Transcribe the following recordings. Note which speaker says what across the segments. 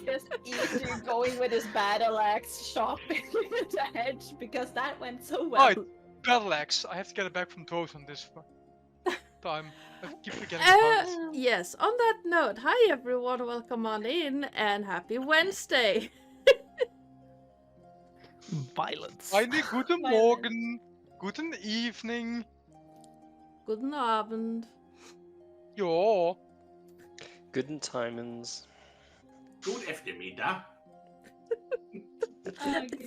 Speaker 1: Just Easter going with his battle axe, chopping the hedge because that went so well.
Speaker 2: Right, battle axe. I have to get it back from Toast on this time. I keep forgetting about it.
Speaker 3: Yes, on that note, hi everyone, welcome on in, and happy Wednesday!
Speaker 4: Violence.
Speaker 2: Eine guten Morgen, guten evening.
Speaker 3: Guten Abend.
Speaker 2: Ja.
Speaker 5: Guten Timens.
Speaker 6: Good eftermiddag.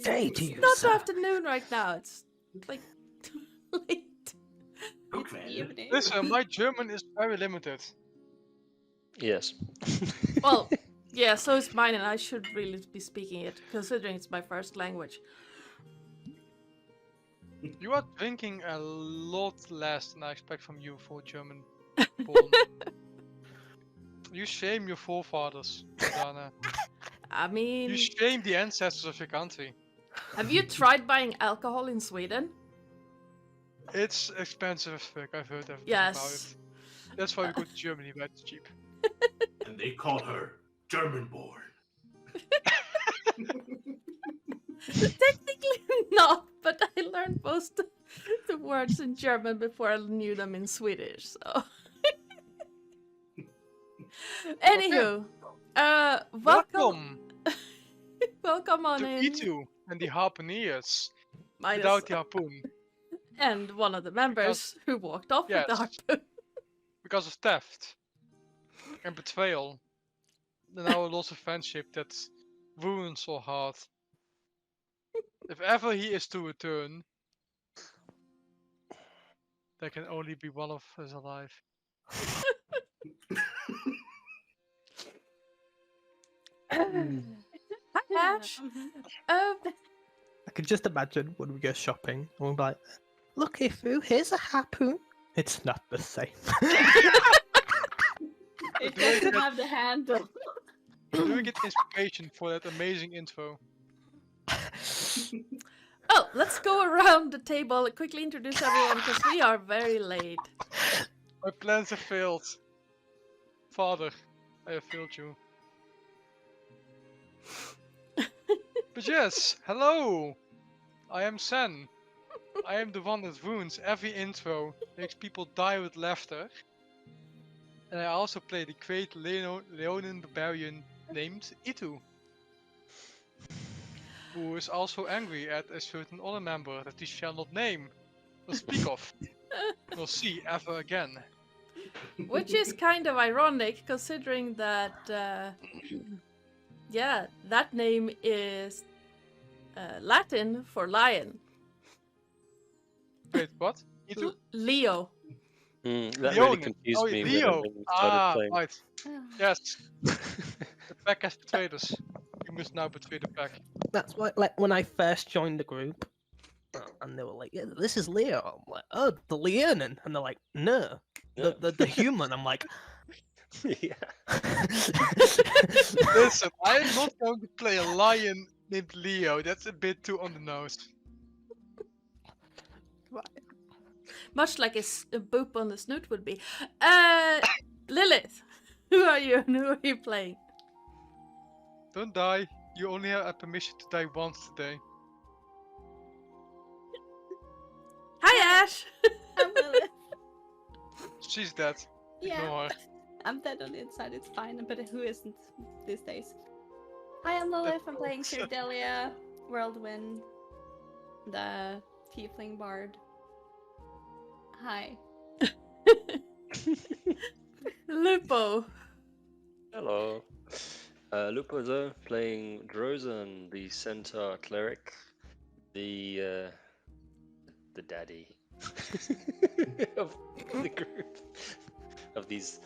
Speaker 4: Day to you,
Speaker 3: Not
Speaker 4: sir.
Speaker 3: afternoon right now, it's like late.
Speaker 6: God kväll.
Speaker 1: Evening.
Speaker 2: Listen, my German is very limited.
Speaker 5: Yes.
Speaker 3: Well, yeah, so is mine, and I should really be speaking it, considering it's my first language.
Speaker 2: You are drinking a lot less than I expect from you for German born. You shame your forefathers, Dana.
Speaker 3: I mean,
Speaker 2: You shame the ancestors of your country.
Speaker 3: have you tried buying alcohol in Sweden?
Speaker 2: It's expensive as fuck, I've heard everything
Speaker 3: Yes.
Speaker 2: about it. That's why we go to Germany, but it's cheap.
Speaker 6: And they call her German-born.
Speaker 3: Technically not, but I learned most of the words in German before I knew them in Swedish, so... Anywho, welcome. Welcome on
Speaker 2: To
Speaker 3: in.
Speaker 2: E2 and the harpooneers
Speaker 3: Minus-
Speaker 2: without the harpoon.
Speaker 3: And one of the members who walked off with the
Speaker 2: Yes.
Speaker 3: harpoon.
Speaker 2: Because of theft and betrayal. And now a loss of friendship that ruins our heart. If ever he is to return, there can only be one of us alive.
Speaker 3: Hi, Ash.
Speaker 4: I could just imagine when we go shopping and we're like, look, Ifu, here's a harpoon. It's not the same.
Speaker 1: It doesn't have the handle.
Speaker 2: Do we get inspiration for that amazing intro?
Speaker 3: Oh, let's go around the table and quickly introduce everyone because we are very late.
Speaker 2: My plans have failed. Father, I have failed you. But yes, hello! I am Sen. I am the one that ruins every intro, makes people die with laughter. And I also play the great Leonin barbarian named Itu. Who is also angry at a certain other member that he shall not name, or speak of, nor see ever again.
Speaker 3: Which is kind of ironic considering that, yeah, that name is Latin for lion.
Speaker 2: Wait, what? Itu?
Speaker 3: Leo.
Speaker 5: That
Speaker 2: Leonin.
Speaker 5: really confused
Speaker 2: Oh,
Speaker 5: me
Speaker 2: Leo!
Speaker 5: when we started playing.
Speaker 2: Right. Yes. The pack has betrayed us. We must now betray the pack.
Speaker 4: That's why, like, when I first joined the group, and they were like, yeah, this is Leo. I'm like, oh, the Leonin. And they're like, no,
Speaker 5: No.
Speaker 4: the human. I'm like,
Speaker 5: Yeah.
Speaker 2: Listen, I am not going to play a lion named Leo. That's a bit too on the nose.
Speaker 3: Much like a boop on the snoot would be. Lillith, who are you and who are you playing?
Speaker 2: Don't die. You only have a permission to die once today.
Speaker 3: Hi, Ash!
Speaker 1: I'm Lilith.
Speaker 2: She's dead.
Speaker 1: Yeah,
Speaker 2: Ignore her.
Speaker 1: I'm dead on the inside, it's fine, but who isn't these days? Hi, I'm Lilith, I'm playing Delia, Whirlwind, the Tiefling Bard. Hi.
Speaker 3: Lupo.
Speaker 5: Hello. LupoZo playing Drozen, the centaur cleric, the daddy of the group of these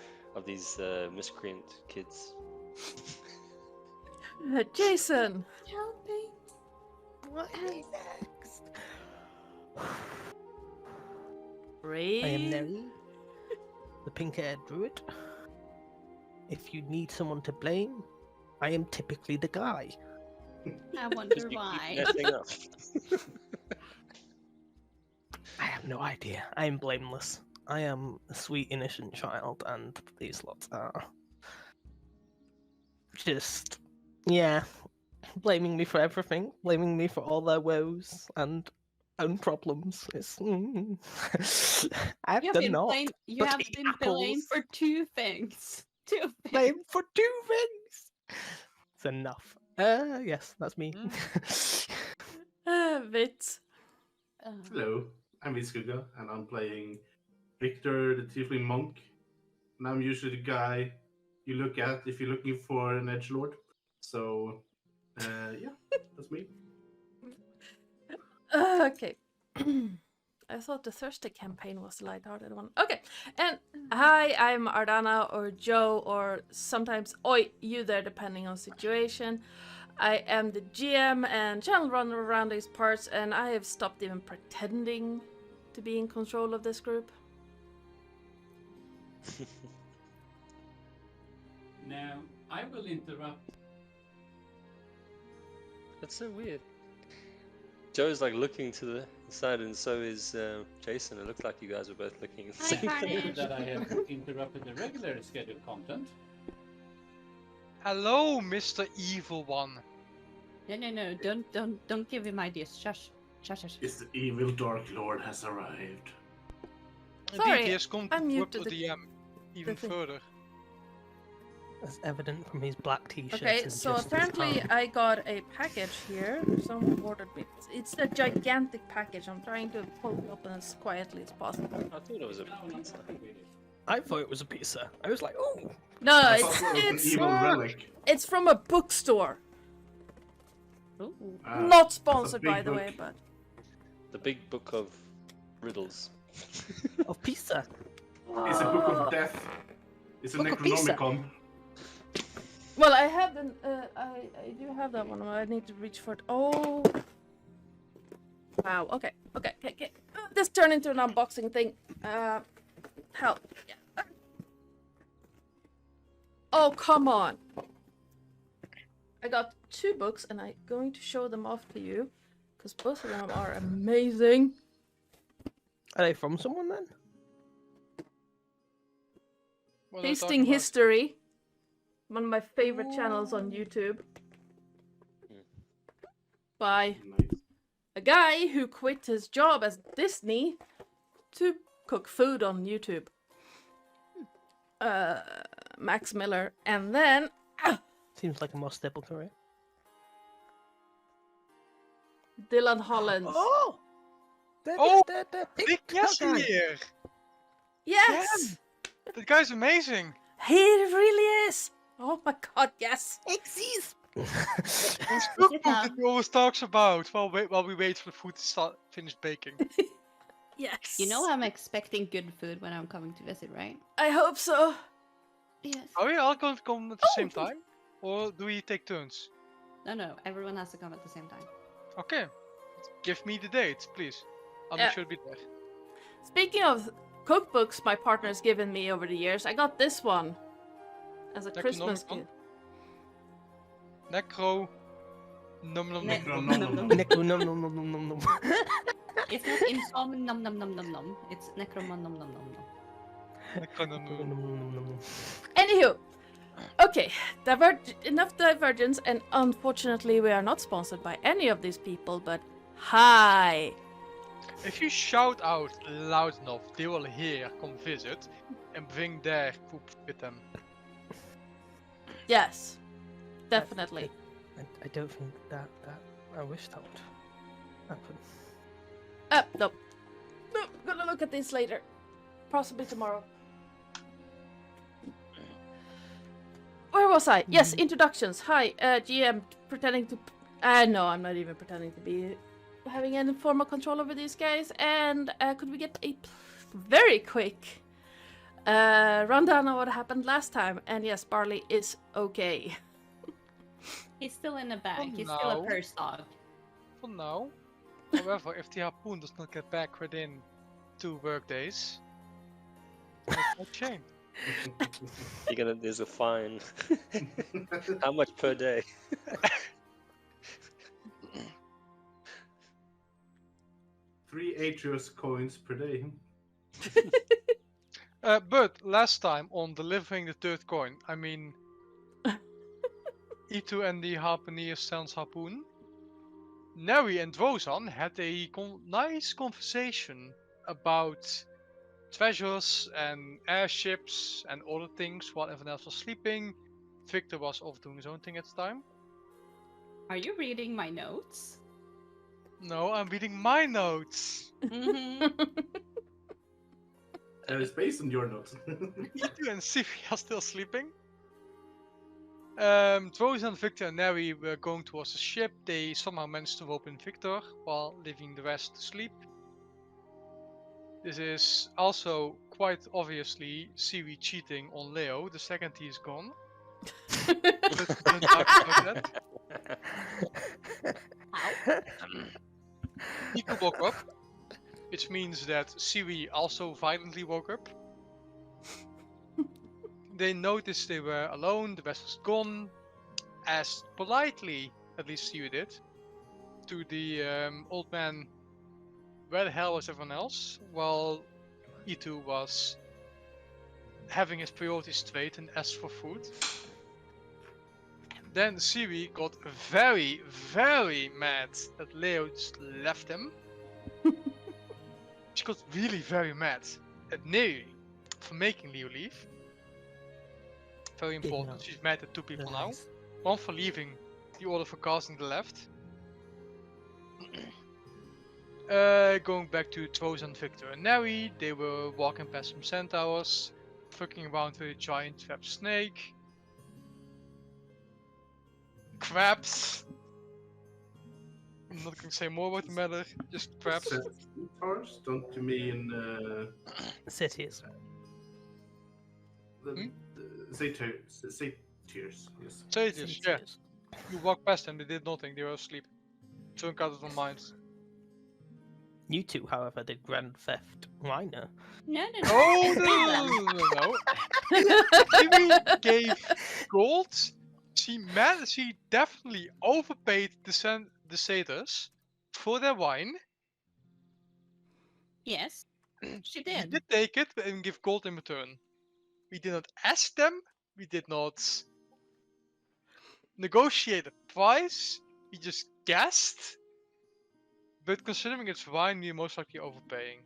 Speaker 5: miscreant kids.
Speaker 3: Jason.
Speaker 1: Help me.
Speaker 4: what is next?
Speaker 3: Ray.
Speaker 4: I am Neri, the pink-haired druid. If you need someone to blame, I am typically the guy.
Speaker 1: I wonder
Speaker 5: You keep
Speaker 1: why.
Speaker 5: messing up.
Speaker 4: I have no idea. I am blameless. I am a sweet, innocent child, and these lots are just, yeah, blaming me for everything, blaming me for all their woes and own problems. It's, I've
Speaker 1: You have
Speaker 4: done
Speaker 1: been
Speaker 4: naught
Speaker 1: blamed. You
Speaker 4: but
Speaker 1: have
Speaker 4: eat
Speaker 1: been blamed
Speaker 4: apples.
Speaker 1: for 2 things. 2 things.
Speaker 4: Blamed for 2 things. It's enough. Yes, that's me.
Speaker 3: Vits.
Speaker 6: Hello, I'm Vitskugga, and I'm playing Victor, the Tiefling Monk. And I'm usually the guy you look at if you're looking for an edgelord. So, yeah, that's me.
Speaker 3: Okay. I thought the Thursday campaign was the lighthearted one. Okay. And hi, I'm Ardana or Joe or sometimes Oi, you there, depending on situation. I am the GM and channel runner around these parts, and I have stopped even pretending to be in control of this group.
Speaker 7: Now, I will interrupt.
Speaker 5: That's so weird. Joe's like looking to the side, and so is Jason. It looks like you guys are both looking at the
Speaker 1: Hi,
Speaker 5: same
Speaker 1: Carnage.
Speaker 7: That I have interrupted the regular scheduled content.
Speaker 2: Hello, Mr. Evil One.
Speaker 1: No. Don't give him ideas. Shush. Shush.
Speaker 6: It's the evil Dark Lord has arrived.
Speaker 3: Sorry,
Speaker 2: Indeed, he has come
Speaker 3: I'm
Speaker 2: to
Speaker 3: new
Speaker 2: whip
Speaker 3: to
Speaker 2: the
Speaker 3: the-
Speaker 2: DM even
Speaker 3: thing.
Speaker 2: further.
Speaker 4: As evident from his black t-shirts.
Speaker 3: Okay,
Speaker 4: and
Speaker 3: so
Speaker 4: just his
Speaker 3: apparently
Speaker 4: arm.
Speaker 3: I got a package here. Someone ordered me. It's a gigantic package. I'm trying to pull it open as quietly as possible.
Speaker 5: I thought it was a
Speaker 7: Now I'm
Speaker 5: pizza.
Speaker 7: happy with it.
Speaker 4: I thought it was a pizza. I was like, oh,
Speaker 3: No,
Speaker 6: I thought it was
Speaker 3: it's
Speaker 6: an evil relic.
Speaker 3: it's from a bookstore.
Speaker 1: Ooh.
Speaker 6: Ah,
Speaker 3: Not
Speaker 6: that's a
Speaker 3: sponsored,
Speaker 6: big
Speaker 3: by the
Speaker 6: book.
Speaker 3: way, but
Speaker 5: The big book of riddles.
Speaker 4: of pizza.
Speaker 6: It's a book of death. It's a
Speaker 4: Book of pizza.
Speaker 6: Necronomicon.
Speaker 3: well, I have an I do have that one. I need to reach for it. Oh, wow. Okay. This turned into an unboxing thing. Help. Yeah. Oh, come on. I got 2 books, and I'm going to show them off to you, because both of them are amazing.
Speaker 4: Are they from someone then?
Speaker 2: What are they
Speaker 3: Tasting
Speaker 2: talking about?
Speaker 3: History, one of my favorite channels on YouTube, by
Speaker 6: Nice.
Speaker 3: a guy who quit his job as Disney to cook food on YouTube. Max Miller, and then
Speaker 4: Seems like a more stable career.
Speaker 3: Dylan Holland.
Speaker 4: Oh!
Speaker 2: Oh,
Speaker 4: the
Speaker 2: Big yes here!
Speaker 3: Yes,
Speaker 2: That guy's amazing!
Speaker 3: he really is. Oh my god, yes.
Speaker 4: Exes!
Speaker 2: It's cookbook that he always talks about while we wait for the food to finish baking.
Speaker 3: Yes.
Speaker 1: You know I'm expecting good food when I'm coming to visit, right?
Speaker 3: I hope so.
Speaker 1: Yes.
Speaker 2: Are we all going to come at the same time? Or do we take turns?
Speaker 1: No. Everyone has to come at the same time.
Speaker 2: Okay. Give me the date, please. I'll
Speaker 3: Yeah.
Speaker 2: make sure to be there.
Speaker 3: Speaking of cookbooks my partner's given me over the years, I got this one as a Christmas
Speaker 2: Necronomicon?
Speaker 3: gift.
Speaker 2: Necro. Num num
Speaker 1: Ne-
Speaker 2: num
Speaker 6: No,
Speaker 2: num.
Speaker 6: no, no.
Speaker 4: Nico, nom nom nom nom nom nom.
Speaker 1: It's not insom nom nom nom nom nom. It's necromon nom nom nom nom.
Speaker 2: Necro num num num.
Speaker 3: Anywho, okay, enough divergence, and unfortunately we are not sponsored by any of these people, but hi!
Speaker 2: If you shout out loud enough, they will hear, come visit, and bring their poop with them.
Speaker 3: Yes, definitely.
Speaker 4: I don't think that I wish that would happen.
Speaker 3: No. No, gonna look at this later. Possibly tomorrow. Where was I? Yes, introductions. Hi, GM, pretending to... no, I'm not even pretending to be having any form of control over these guys. And could we get a very quick rundown of what happened last time? And yes, Barley is okay.
Speaker 1: He's still in the bag.
Speaker 2: Oh,
Speaker 1: He's still a
Speaker 2: no.
Speaker 1: purse dog.
Speaker 2: For now. However, if the harpoon does not get back within 2 work days, that's a chain.
Speaker 5: There's a fine. How much per day?
Speaker 6: Three Atrios coins per day.
Speaker 2: But last time on delivering the third coin, I mean, Itu and the harpooner sans harpoon, Neri and Drozan had a nice conversation about treasures and airships and other things while everyone else was sleeping. Victor was off doing his own thing at the time.
Speaker 1: Are you reading my notes?
Speaker 2: No, I'm reading my notes.
Speaker 1: Mm-hmm.
Speaker 6: It's based on your notes.
Speaker 2: Itu and Siri are still sleeping. Drozan, Victor, and Neri were going towards the ship. They somehow managed to open Victor while leaving the rest to sleep. This is also quite obviously Siri cheating on Leo the second he is gone. But we don't talk about that. Nico woke up, which means that Siri also violently woke up. They noticed they were alone, the rest was gone. Asked politely, at least Siri did, to the old man, where the hell was everyone else? While Itu was having his priorities straight and asked for food. Then Siri got very, very mad that Leo just left him. She got really very mad at Neri for making Leo leave. Very important. She's mad at two people now. One for leaving, the other for casting the left. Going back to Drozan, Victor, and Neri, they were walking past some centaurs, fucking around with a giant trap snake. Crabs. I'm not going to say more about the matter, just crabs.
Speaker 6: Centaurs? Don't you mean
Speaker 4: Cities.
Speaker 6: the satyrs? Satyrs, yes.
Speaker 2: Satyrs, yeah. You walk past them, they did nothing, they were asleep. Drunk out of their minds.
Speaker 4: You two, however, did Grand Theft Minor.
Speaker 1: No.
Speaker 2: Oh, no. Siri gave gold. She definitely overpaid the satyrs for their wine.
Speaker 1: Yes, she
Speaker 2: We
Speaker 1: did.
Speaker 2: did take it and give gold in return. We did not ask them. We did not negotiate a price. We just guessed. But considering it's wine, we're most likely overpaying.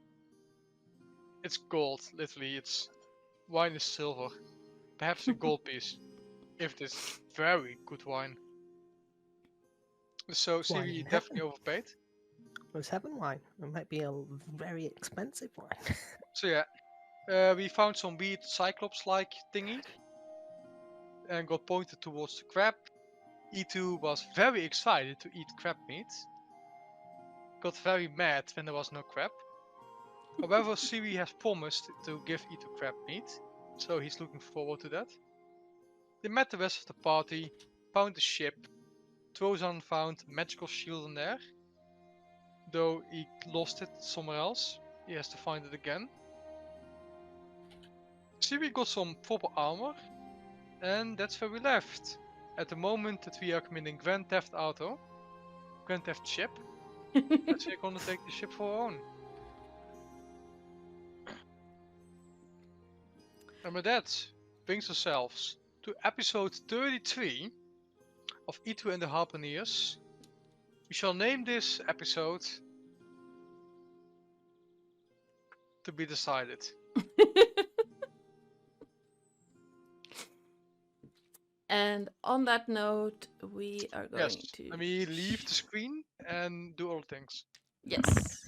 Speaker 2: It's gold, literally. Wine is silver. Perhaps a gold piece. If it is very good wine. So
Speaker 4: Wine
Speaker 2: Siri
Speaker 4: in
Speaker 2: definitely
Speaker 4: heaven.
Speaker 2: overpaid.
Speaker 4: Was heaven wine? It might be a very expensive wine.
Speaker 2: So yeah, we found some weird cyclops-like thingy. And got pointed towards the crab. E2 was very excited to eat crab meat. Got very mad when there was no crab. However, Siri has promised to give E2 crab meat. So he's looking forward to that. They met the rest of the party, found the ship. Drozan found a magical shield in there. Though he lost it somewhere else, he has to find it again. Siri got some proper armor, and that's where we left. At the moment that we are committing Grand Theft Ship, that's we're gonna take the ship for our own. And with that, brings ourselves to episode 33 of Itu and the Harpooneers. We shall name this episode to be decided.
Speaker 3: And on that note, we are going to.
Speaker 2: Let me leave the screen and do all things.
Speaker 3: Yes.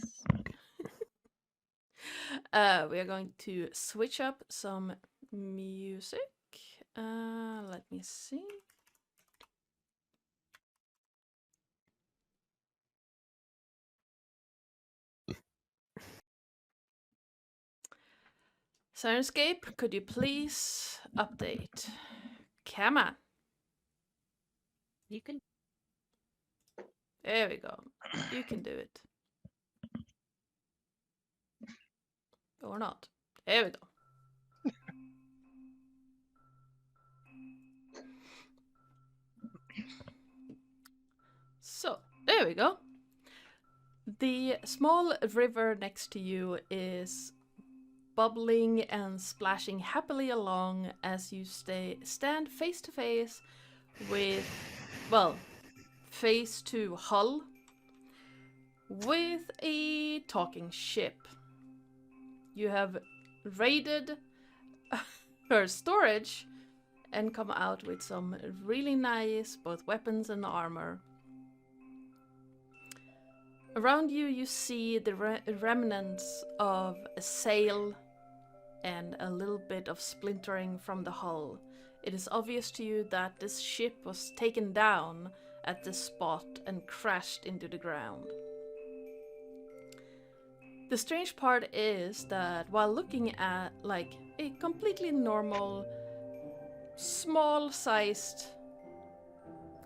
Speaker 3: We are going to switch up some music. Let me see. Sirenscape, could you please update? Come on.
Speaker 1: You can.
Speaker 3: There we go. You can do it. Or not. There we go. So, there we go. The small river next to you is bubbling and splashing happily along as you stand face to face with, well, face to hull with a talking ship. You have raided her storage and come out with some really nice both weapons and armor. Around you, you see the remnants of a sail and a little bit of splintering from the hull. It is obvious to you that this ship was taken down at this spot and crashed into the ground. The strange part is that while looking at like a completely normal, small-sized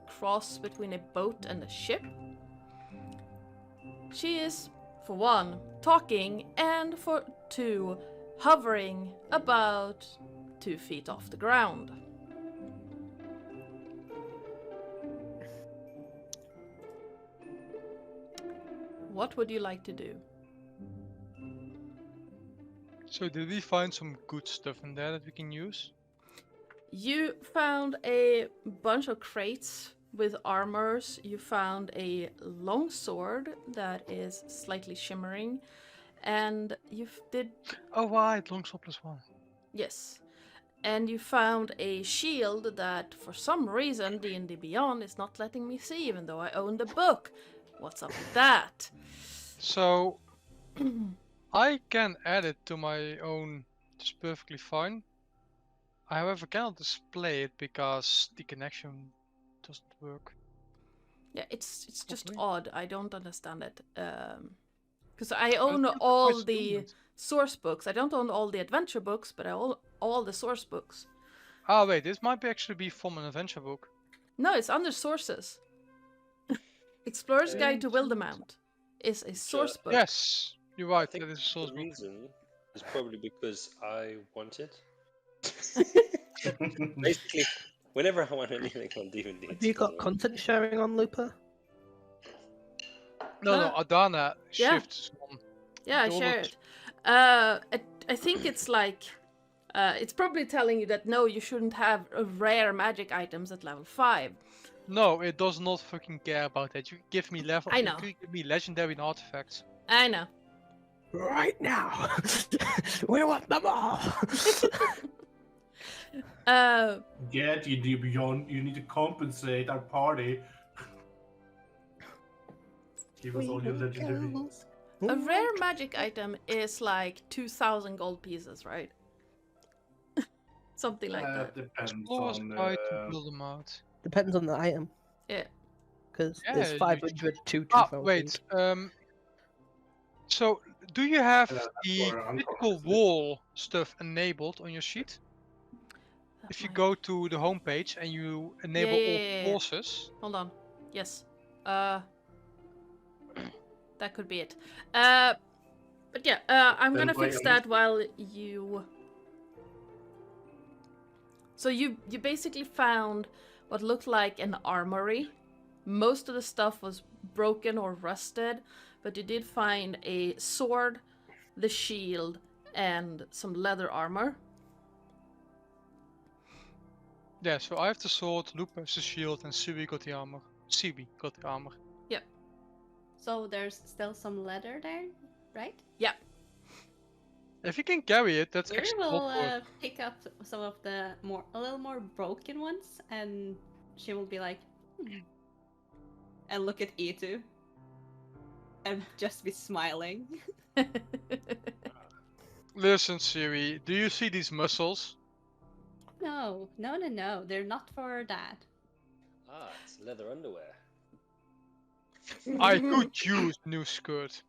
Speaker 3: cross between a boat and a ship, she is, for one, talking, and for two, hovering about 2 feet off the ground. What would you like to do?
Speaker 2: So did we find some good stuff in there that we can use?
Speaker 3: You found a bunch of crates with armors. You found a long sword that is slightly shimmering, and you did.
Speaker 2: Oh right, longsword +1.
Speaker 3: Yes. And you found a shield that, for some reason, D&D Beyond is not letting me see, even though I own the book. What's up with that?
Speaker 2: So I can add it to my own just perfectly fine. I, however, cannot display it because the connection doesn't work.
Speaker 3: Yeah, it's just
Speaker 2: Okay.
Speaker 3: odd. I don't understand it. Because I own all the source books. I don't own all the adventure books, but I own all the source books.
Speaker 2: Ah wait, this might be actually be from an adventure book.
Speaker 3: No, it's under sources. Explorer's Guide to Wildermount is a source book.
Speaker 2: Yes, you're
Speaker 5: I
Speaker 2: right.
Speaker 5: think
Speaker 2: That is a source
Speaker 5: the
Speaker 2: book.
Speaker 5: reason is probably because I want it. Basically, whenever I want anything on D&D,
Speaker 4: Have you got content sharing on Lupo?
Speaker 2: No, Adana
Speaker 3: Yeah.
Speaker 2: shifts one.
Speaker 3: Yeah, I
Speaker 2: the
Speaker 3: share
Speaker 2: other
Speaker 3: it. I think it's like, it's probably telling you that no, you shouldn't have rare magic items at level 5.
Speaker 2: No, it does not fucking care about that. You give me level.
Speaker 3: I know.
Speaker 2: You give me legendary and artifacts.
Speaker 3: I know.
Speaker 4: Right now! We want them all!
Speaker 6: Get D&D Beyond, you need to compensate our party. Give us all your legendaries.
Speaker 3: A rare magic item is like 2,000 gold pieces, right? Something like that.
Speaker 6: Depends
Speaker 2: Explorer's
Speaker 6: on...
Speaker 2: Guide to build them out.
Speaker 4: Depends on the item.
Speaker 3: Yeah.
Speaker 4: Because
Speaker 2: Yeah,
Speaker 4: there's
Speaker 2: you
Speaker 4: 500 to 2,000.
Speaker 2: Ah, wait. So, do you have
Speaker 6: Yeah,
Speaker 2: the
Speaker 6: or
Speaker 2: critical
Speaker 6: unconscious.
Speaker 2: wall stuff enabled on your sheet?
Speaker 3: That
Speaker 2: If you
Speaker 3: might-
Speaker 2: go to the home page and you enable
Speaker 3: yeah.
Speaker 2: all forces,
Speaker 3: Hold on. Yes. That could be it. But yeah, I'm
Speaker 6: Then
Speaker 3: gonna
Speaker 6: wait,
Speaker 3: fix
Speaker 6: I'm
Speaker 3: that while you. So you basically found what looked like an armory. Most of the stuff was broken or rusted, but you did find a sword, the shield, and some leather armor.
Speaker 2: yeah. So I have the sword, Lupo has the shield, and Sibi got the armor. Sibi got the armor.
Speaker 1: So there's still some leather there, right?
Speaker 2: If you can carry it, that's
Speaker 1: Siri
Speaker 2: actually
Speaker 1: will
Speaker 2: helpful.
Speaker 1: pick up some of the a little more broken ones, and she will be like, and look at E2, and just be smiling.
Speaker 2: Listen, Siri, do you see these muscles?
Speaker 1: No, they're not for that.
Speaker 5: Ah, it's leather underwear.
Speaker 2: I could use new skirt.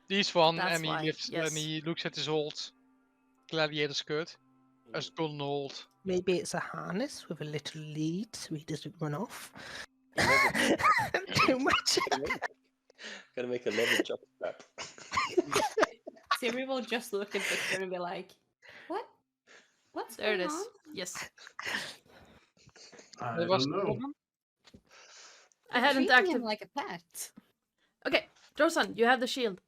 Speaker 2: This one,
Speaker 3: That's
Speaker 2: and he
Speaker 3: why,
Speaker 2: lifts
Speaker 3: yes.
Speaker 2: and he looks at his old gladiator skirt. As gone old.
Speaker 4: Maybe it's a harness with a little lead so he doesn't run off.
Speaker 5: Leather-
Speaker 4: Too much.
Speaker 5: Gotta make a leather jock strap.
Speaker 1: Siri will just look at Victor and be like, what? What's
Speaker 3: There it
Speaker 1: going
Speaker 3: is.
Speaker 1: on?
Speaker 3: Yes.
Speaker 6: I
Speaker 2: That was
Speaker 6: don't
Speaker 2: the
Speaker 6: know.
Speaker 2: problem.
Speaker 3: I hadn't
Speaker 1: Treating him
Speaker 3: active.
Speaker 1: like a pet.
Speaker 3: Okay, Dorsan, you have the shield.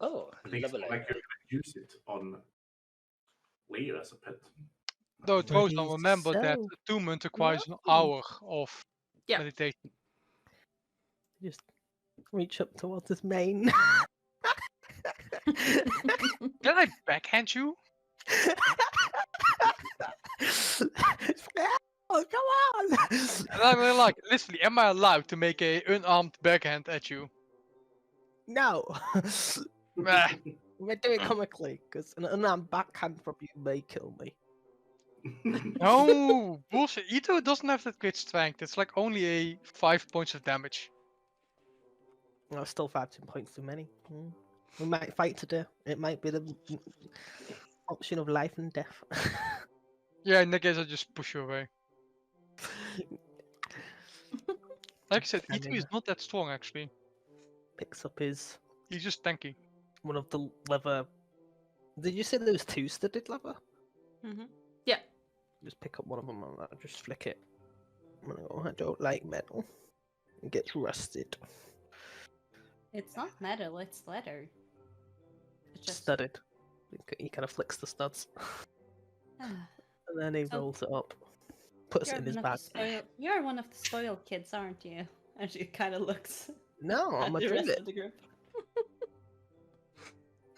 Speaker 5: Oh,
Speaker 6: I think
Speaker 5: lovely.
Speaker 6: it's like you're gonna use it on Leo as a pet.
Speaker 2: Though,
Speaker 4: Ready
Speaker 2: Trojan, remember that
Speaker 4: so-
Speaker 2: attunement requires an
Speaker 3: No.
Speaker 2: hour of
Speaker 3: Yeah.
Speaker 2: meditation.
Speaker 4: Just reach up towards his mane.
Speaker 2: Can I backhand you?
Speaker 4: Oh, come on!
Speaker 2: And I'm really like, literally, am I allowed to make a unarmed backhand at you?
Speaker 4: No.
Speaker 2: Meh.
Speaker 4: We're doing it comically, because an unarmed backhand from you may kill me.
Speaker 2: No, bullshit. Ito doesn't have that great strength. It's like only a 5 points of damage.
Speaker 4: No, still 5 points too many. We might fight today. It might be the option of life and death.
Speaker 2: Yeah, in that case, I just push you away. Like I said,
Speaker 4: I
Speaker 2: Ito
Speaker 4: mean-
Speaker 2: is not that strong actually.
Speaker 4: Picks up his
Speaker 2: He's just tanky.
Speaker 4: one of the leather. Did you say there was 2 studded leather?
Speaker 1: Mhm.
Speaker 3: Yeah.
Speaker 4: Just pick up one of them and I'll just flick it. I'm gonna go, I don't like metal. It gets rusted.
Speaker 1: It's not metal, it's leather. It's just
Speaker 4: Studded. He kind of flicks the studs. And then he
Speaker 1: So-
Speaker 4: rolls it up. Puts it in his bag.
Speaker 1: You're one of the spoiled kids, aren't you? And she kind of looks
Speaker 4: No,
Speaker 1: at
Speaker 4: I'm a
Speaker 1: the rest
Speaker 4: druid.
Speaker 1: of the group.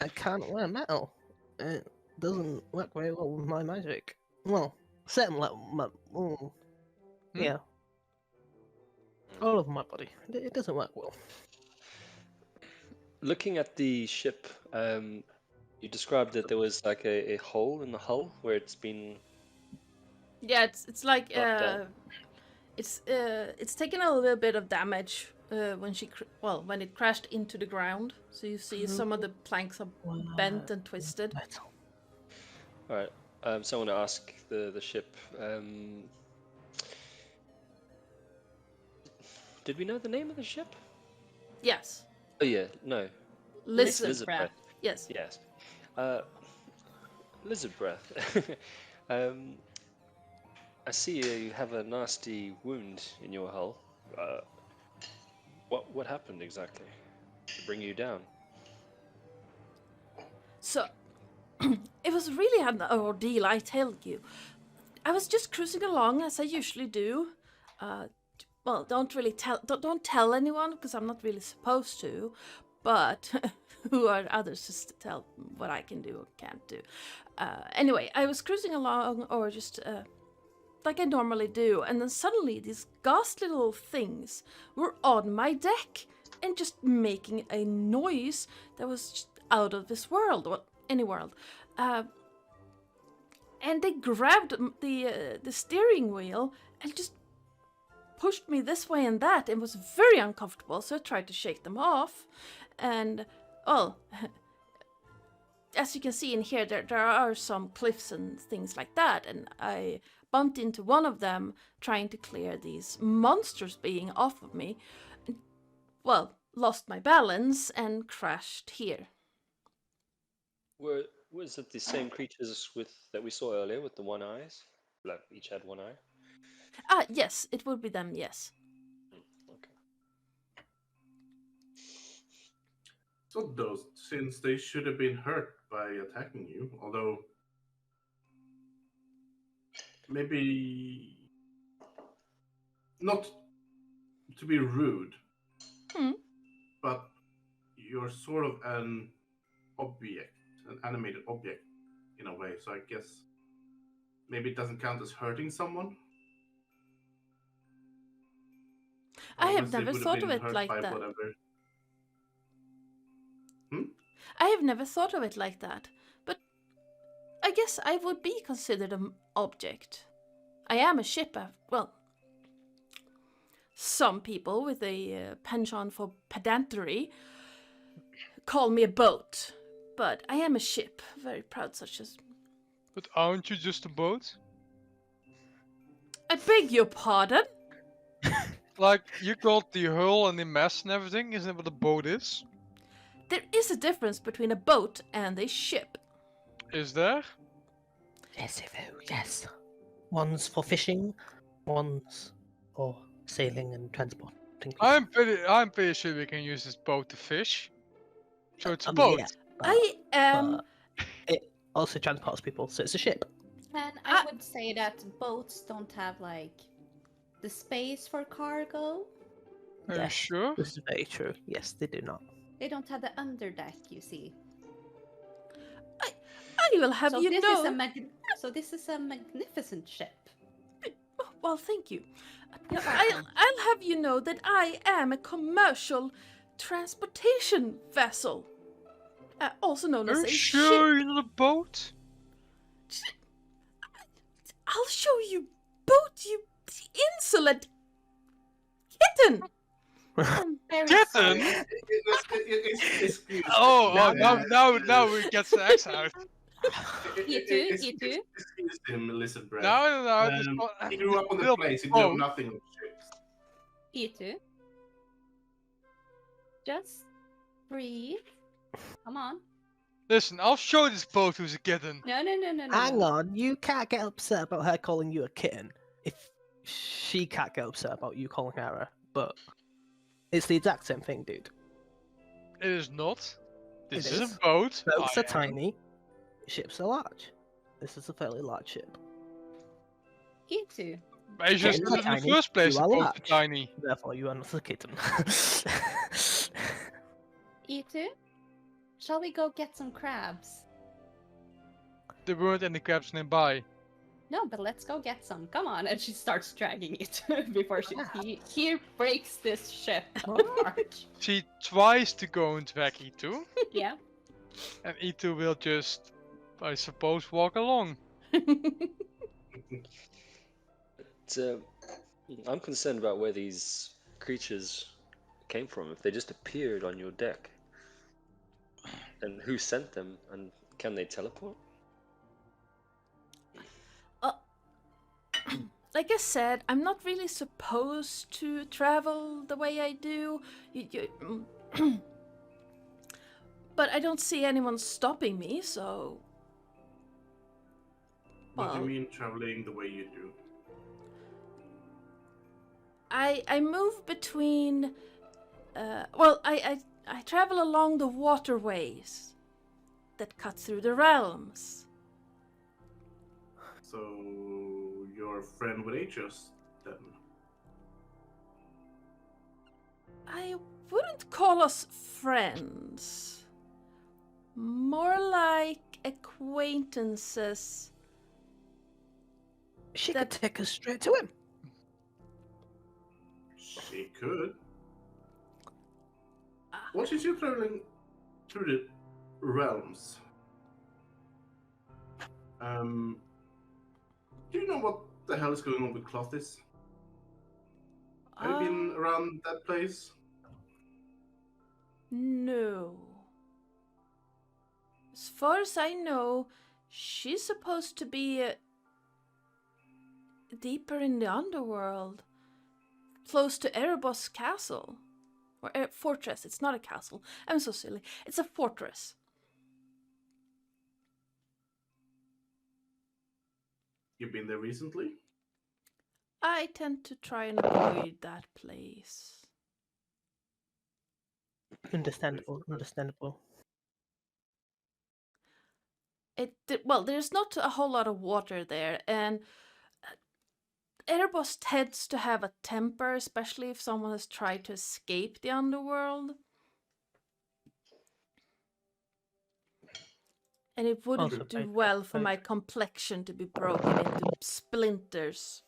Speaker 4: I can't wear metal. It doesn't work very well with my magic. Well, certain
Speaker 2: Hmm?
Speaker 4: yeah. All of my body. It doesn't work well.
Speaker 5: Looking at the ship, you described that there was like a hole in the hull where it's been.
Speaker 3: Yeah, it's like
Speaker 5: Dropped down.
Speaker 3: it's taken a little bit of damage when when it crashed into the ground. So you see some of the planks are bent and twisted.
Speaker 4: Metal.
Speaker 5: All right. So I want to ask the ship. Did we know the name of the ship?
Speaker 3: Yes,
Speaker 5: Oh yeah, no.
Speaker 3: lizard.
Speaker 1: Lizard breath.
Speaker 3: Yes.
Speaker 5: Yes. Lizard breath. I see you have a nasty wound in your hull. What happened exactly to bring you down?
Speaker 3: So it was really an ordeal, I tell you. I was just cruising along as I usually do. Well, don't tell anyone because I'm not really supposed to. But who are others just to tell what I can do or can't do? Anyway, I was cruising along, or just like I normally do, and then suddenly these ghastly little things were on my deck and just making a noise that was just out of this world, well, any world. And they grabbed the steering wheel and just pushed me this way and that, and was very uncomfortable. So I tried to shake them off, and well, as you can see in here, there are some cliffs and things like that, and I bumped into one of them trying to clear these monsters being off of me. Well, lost my balance and crashed here.
Speaker 5: Was it the same creatures that we saw earlier with the one eyes? Like each had one eye?
Speaker 3: Ah, yes, it would be them, yes.
Speaker 5: Okay.
Speaker 6: So those, since they should have been hurt by attacking you, although maybe not to be rude, but you're sort of an object, an animated object in a way. So I guess maybe it doesn't count as hurting someone.
Speaker 3: I have
Speaker 6: Unless they
Speaker 3: never
Speaker 6: would
Speaker 3: thought of
Speaker 6: been
Speaker 3: it
Speaker 6: hurt
Speaker 3: like
Speaker 6: by
Speaker 3: that.
Speaker 6: whatever.
Speaker 3: I have never thought of it like that, but I guess I would be considered an object. I am a ship, well, some people with a penchant for pedantry call me a boat, but I am a ship, very proud such as...
Speaker 2: But aren't you just a boat?
Speaker 3: I beg your pardon?
Speaker 2: Like, you got the hull and the mast and everything, isn't that what a boat is?
Speaker 3: There is a difference between a boat and a ship.
Speaker 2: Is there?
Speaker 4: Yes, yes. One's for fishing, one's for sailing and transporting people.
Speaker 2: I'm pretty sure we can use this boat to fish. So it's a
Speaker 4: I mean,
Speaker 2: boat.
Speaker 4: yeah,
Speaker 3: I am.
Speaker 4: but it also transports people, so it's a ship.
Speaker 1: And I would say that boats don't have like the space for cargo.
Speaker 2: Are you
Speaker 4: Yes,
Speaker 2: sure?
Speaker 4: this is very true. Yes, they do not.
Speaker 1: They don't have the underdeck, you see.
Speaker 3: I will have
Speaker 1: So
Speaker 3: you
Speaker 1: this
Speaker 3: know.
Speaker 1: is a so this is a magnificent ship.
Speaker 3: Well, thank you.
Speaker 1: You're
Speaker 3: I'll
Speaker 1: welcome.
Speaker 3: have you know that I am a commercial transportation vessel, also known
Speaker 2: Are
Speaker 3: as
Speaker 2: you
Speaker 3: a
Speaker 2: sure
Speaker 3: ship.
Speaker 2: you're not a boat?
Speaker 3: I'll show you boat, you insolent kitten.
Speaker 1: Very
Speaker 2: Kitten?
Speaker 1: sorry.
Speaker 6: Excuse
Speaker 2: Oh,
Speaker 6: me.
Speaker 2: now we get the X out.
Speaker 1: E2.
Speaker 6: Excuse him, Lizardbreath.
Speaker 2: No, this
Speaker 6: He grew up on the
Speaker 2: real
Speaker 6: place. He
Speaker 2: boat.
Speaker 6: knew nothing of ships.
Speaker 1: E2. Just breathe. Come on.
Speaker 2: Listen, I'll show this boat who's a kitten.
Speaker 1: No.
Speaker 4: Hang on, you can't get upset about her calling you a kitten if she can't get upset about you calling her a. But it's the exact same thing, dude.
Speaker 2: It is not. This
Speaker 4: It
Speaker 2: is
Speaker 4: is.
Speaker 2: a boat.
Speaker 4: Boats
Speaker 2: I
Speaker 4: are tiny, ships are large. This is a fairly large ship.
Speaker 1: E2.
Speaker 2: I just
Speaker 4: Kittens
Speaker 2: said
Speaker 4: are
Speaker 2: it in the
Speaker 4: tiny,
Speaker 2: first place.
Speaker 4: you
Speaker 2: The
Speaker 4: are
Speaker 2: boats are
Speaker 4: large.
Speaker 2: tiny.
Speaker 4: Therefore, you are not a kitten.
Speaker 1: E2. Shall we go get some crabs?
Speaker 2: There weren't any crabs nearby.
Speaker 1: No, but let's go get some. Come on. And she starts dragging it before he breaks this ship apart.
Speaker 2: She tries to go and drag E2,
Speaker 1: Yeah.
Speaker 2: and E2 will just, I suppose, walk along.
Speaker 5: I'm concerned about where these creatures came from. If they just appeared on your deck, and who sent them, and can they teleport?
Speaker 3: Like I said, I'm not really supposed to travel the way I do. But I don't see anyone stopping me, so.
Speaker 6: What do
Speaker 3: Well,
Speaker 6: you mean traveling the way you do?
Speaker 3: I move between. I travel along the waterways that cut through the realms.
Speaker 6: So you're a friend with Aegis, then?
Speaker 3: I wouldn't call us friends. More like acquaintances.
Speaker 4: She
Speaker 3: That-
Speaker 4: could take us straight to him.
Speaker 6: She could. What is you traveling through the realms? Do you know what the hell is going on with Clothes? Have you been around that place?
Speaker 3: No. As far as I know, she's supposed to be deeper in the underworld, close to Erebos Castle. Or fortress. It's not a castle. I'm so silly. It's a fortress.
Speaker 6: You've been there recently?
Speaker 3: I tend to try and avoid that place.
Speaker 4: Understandable, understandable.
Speaker 3: Well, there's not a whole lot of water there, and Erebos tends to have a temper, especially if someone has tried to escape the underworld. And it wouldn't
Speaker 4: Also,
Speaker 3: do well for my complexion to be broken into splinters.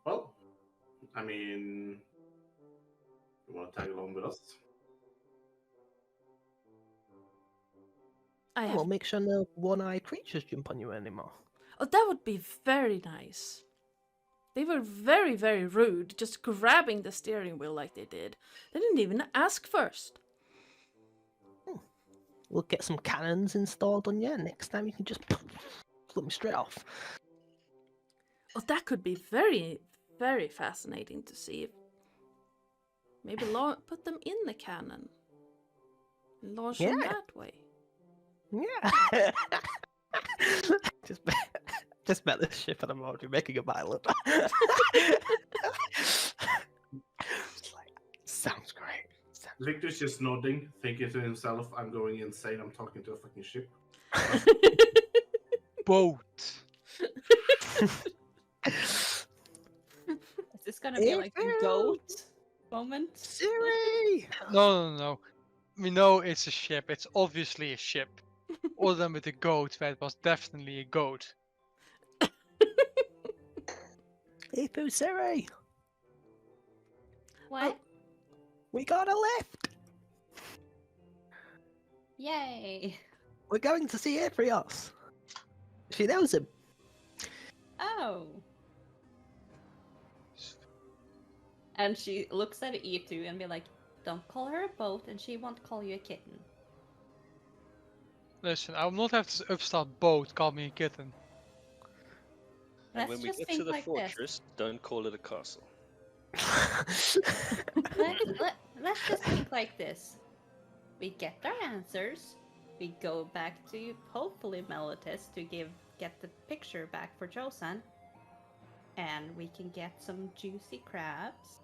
Speaker 6: Well, I mean, you want to tag along with us?
Speaker 3: I have.
Speaker 4: Well, make sure no one-eyed creatures jump on you anymore.
Speaker 3: Oh, that would be very nice. They were very, very rude, just grabbing the steering wheel like they did. They didn't even ask first.
Speaker 4: We'll get some cannons installed on you. Next time you can just flip me straight off.
Speaker 3: Oh, that could be very, very fascinating to see. Maybe put them in the cannon. And launch them
Speaker 4: Yeah.
Speaker 3: that way.
Speaker 4: Yeah. just met this ship and I'm already making a pilot. It's like, Sounds great.
Speaker 6: Victor's just nodding, thinking to himself, I'm going insane, I'm talking to a fucking ship.
Speaker 2: Boat.
Speaker 1: Is this gonna be like the goat moment?
Speaker 4: Siri!
Speaker 2: No. We know it's a ship. It's obviously a ship. Other than with the goat, that was definitely a goat.
Speaker 4: Ipu Siri!
Speaker 1: What?
Speaker 4: We got a lift!
Speaker 1: Yay!
Speaker 4: We're going to see Ephrios. She knows him.
Speaker 1: Oh. And she looks at E2 and be like, don't call her a boat and she won't call you a kitten.
Speaker 2: Listen, I will not have this upstart boat call me a kitten.
Speaker 5: And
Speaker 1: Let's
Speaker 5: when we
Speaker 1: just
Speaker 5: get
Speaker 1: think
Speaker 5: to the
Speaker 1: like
Speaker 5: fortress, don't call it a castle.
Speaker 1: Let's just think like this. We get our answers. We go back to hopefully Melitus to get the picture back for Josan. And we can get some juicy crabs.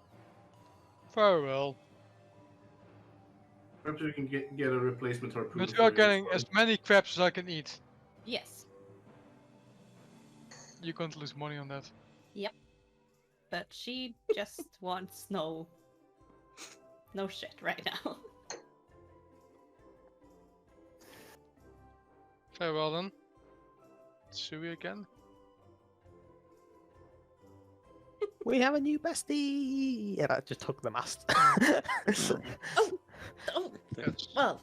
Speaker 2: Very well.
Speaker 6: Perhaps we can get a replacement harpoon.
Speaker 2: But we
Speaker 6: for
Speaker 2: are
Speaker 6: you
Speaker 2: getting
Speaker 6: well.
Speaker 2: as many crabs as I can eat.
Speaker 1: Yes.
Speaker 2: You're going to lose money on that.
Speaker 1: But she just wants no shit right now.
Speaker 2: Very well then. Sui again.
Speaker 4: We have a new bestie! And I just took the mast.
Speaker 3: Oh,
Speaker 2: Yes.
Speaker 3: well,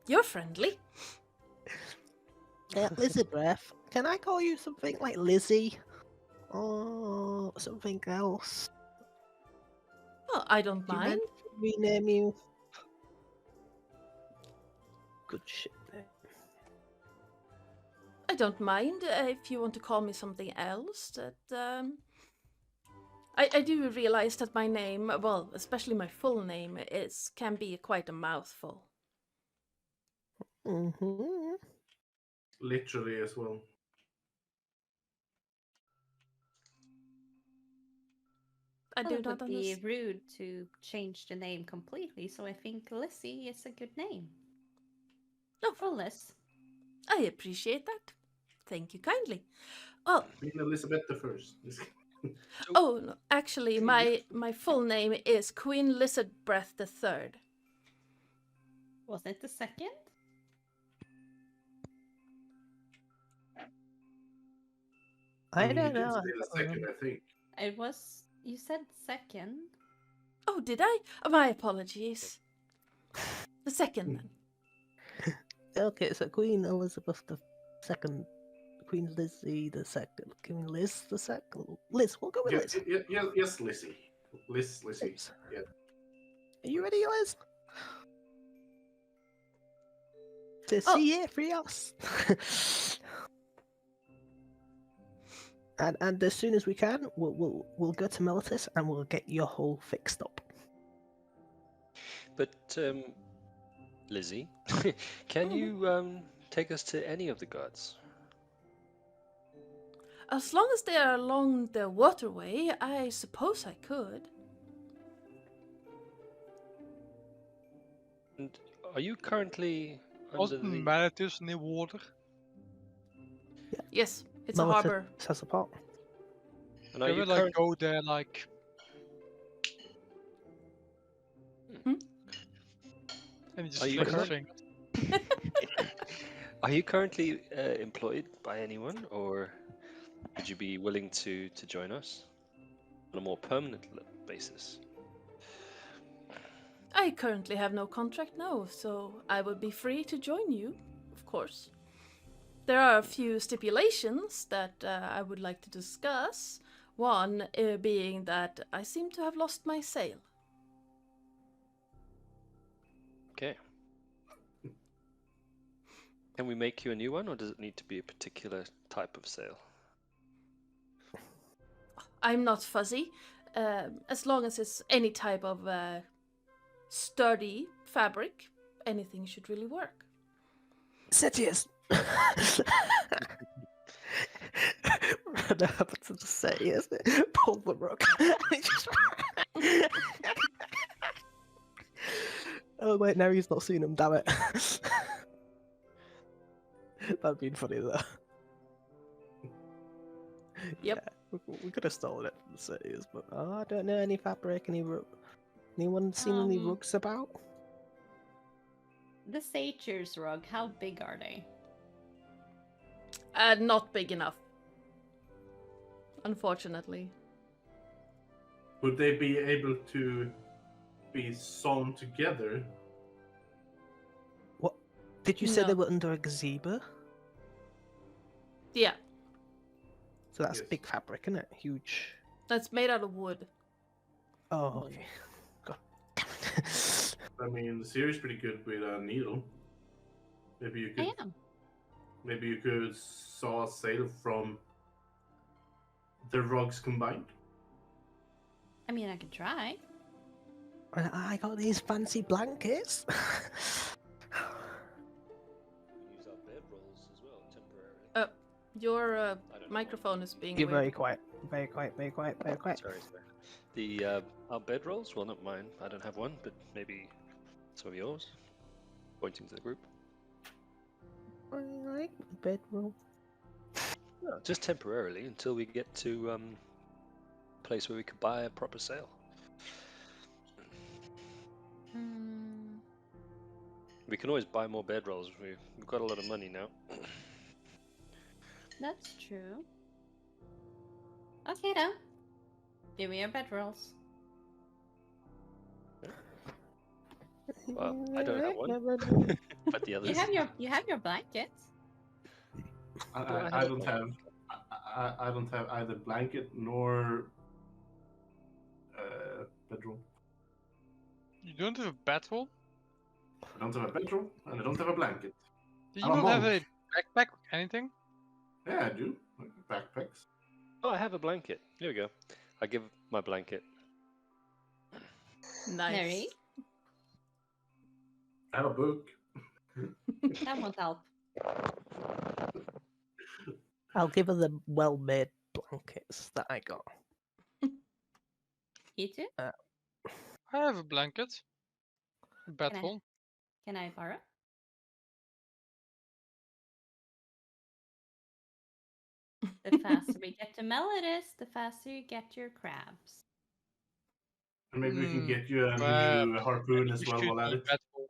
Speaker 3: you're friendly.
Speaker 4: Lizardbreath, can I call you something like Lizzie? Or something else?
Speaker 3: Well, I don't
Speaker 4: Do you
Speaker 3: mind.
Speaker 4: mind if we rename you? Good shit there.
Speaker 3: I don't mind if you want to call me something else. That I do realize that my name, well, especially my full name, can be quite a mouthful.
Speaker 4: Mm-hmm.
Speaker 6: Literally as well.
Speaker 3: I
Speaker 1: Well,
Speaker 3: do
Speaker 1: it
Speaker 3: not
Speaker 1: would be
Speaker 3: understand.
Speaker 1: rude to change the name completely, so I think Lissy is a good name.
Speaker 3: No,
Speaker 1: For Liz.
Speaker 3: I appreciate that. Thank you kindly. Oh,
Speaker 6: Queen Elizabeth the First.
Speaker 3: oh, no, actually, my full name is Queen Lizardbreath III.
Speaker 1: Wasn't it the second?
Speaker 4: I
Speaker 6: mean,
Speaker 4: don't
Speaker 6: you did
Speaker 4: know.
Speaker 6: say the second, I think.
Speaker 1: It was. You said second.
Speaker 3: Oh, did I? Oh, my apologies. The second then.
Speaker 4: Okay, so Queen Elizabeth II, Queen Lizzie II, Queen Liz II. Liz, we'll go with Liz.
Speaker 6: Yes, Lizzie. Lizzie.
Speaker 4: Liz.
Speaker 6: Yeah.
Speaker 4: Are you ready, Liz? To
Speaker 3: Oh.
Speaker 4: see Ephrios. And as soon as we can, we'll go to Melitus and we'll get your hole fixed up.
Speaker 5: But, Lizzie, can you take us to any of the gods?
Speaker 3: As long as they are along the waterway, I suppose I could.
Speaker 5: And are you currently under
Speaker 2: Wasn't
Speaker 5: the...
Speaker 2: Manatus in the water?
Speaker 3: Yes, it's a
Speaker 4: Melitus
Speaker 3: harbor.
Speaker 4: has a pot.
Speaker 5: And are
Speaker 2: Can
Speaker 5: you
Speaker 2: we like
Speaker 5: current-
Speaker 2: go there like... And just
Speaker 5: Are you
Speaker 2: flick his
Speaker 5: current-
Speaker 2: finger.
Speaker 5: Are you currently employed by anyone, or would you be willing to join us on a more permanent basis?
Speaker 3: I currently have no contract now, so I would be free to join you, of course. There are a few stipulations that I would like to discuss. One being that I seem to have lost my sail.
Speaker 5: Okay. Can we make you a new one, or does it need to be a particular type of sail?
Speaker 3: I'm not fuzzy. As long as it's any type of sturdy fabric, anything should really work.
Speaker 4: Sitius! What happened to say is pull the rug. Oh wait, now he's not seen him. Damn it. That'd been funny though.
Speaker 3: Yep.
Speaker 4: Yeah, we could have stolen it from the cities, but I don't know any fabric. Anyone seen any rugs about?
Speaker 1: The Satyr's rug, how big are they?
Speaker 3: Not big enough. Unfortunately.
Speaker 6: Would they be able to be sewn together?
Speaker 4: What? Did you say
Speaker 3: No.
Speaker 4: they were under a gazebo?
Speaker 3: Yeah,
Speaker 4: So that's
Speaker 6: Yes.
Speaker 4: big fabric, isn't it? Huge.
Speaker 3: that's made out of wood.
Speaker 4: Oh, okay. God damn it.
Speaker 6: I mean, the series pretty good with a needle. Maybe you could.
Speaker 1: I am.
Speaker 6: Maybe you could saw a sail from the rugs combined.
Speaker 1: I mean, I could try.
Speaker 4: I got these fancy blankets.
Speaker 5: We use our bedrolls as well temporarily.
Speaker 3: Your
Speaker 5: I don't know
Speaker 3: microphone is being
Speaker 4: You're
Speaker 3: weird.
Speaker 4: very quiet. Very quiet. Very quiet. Very quiet.
Speaker 5: Sorry. The our bedrolls, well, not mine. I don't have one, but maybe some of yours. Pointing to the group.
Speaker 4: I like the bedroll.
Speaker 5: No, just temporarily until we get to a place where we could buy a proper sail.
Speaker 1: Hmm.
Speaker 5: We can always buy more bedrolls. We've got a lot of money now.
Speaker 1: That's true. Okay, then. Give me your bedrolls.
Speaker 5: Well, I don't have one, but the others.
Speaker 1: You have your blankets.
Speaker 6: I don't have. I don't have either blanket nor bedroll.
Speaker 2: You don't have a bedroll?
Speaker 6: I don't have a bedroll and I don't have a blanket.
Speaker 2: Do you
Speaker 6: I'm a
Speaker 2: not have a
Speaker 6: monk.
Speaker 2: backpack or anything?
Speaker 6: Yeah, I do. Like backpacks.
Speaker 5: Oh, I have a blanket. Here we go. I give my blanket.
Speaker 3: Nice.
Speaker 1: Harry,
Speaker 6: I have a book.
Speaker 1: that won't help.
Speaker 4: I'll give her the well-made blankets that I got.
Speaker 1: You too?
Speaker 2: I have a blanket. A bedroll.
Speaker 1: Can I borrow? The faster we get to Melodis, the faster you get your crabs.
Speaker 6: And maybe we can
Speaker 2: Hmm,
Speaker 6: get you a
Speaker 2: crap.
Speaker 6: new harpoon
Speaker 2: You
Speaker 6: as well
Speaker 2: should
Speaker 6: while at
Speaker 2: be
Speaker 6: it.
Speaker 2: bedroll.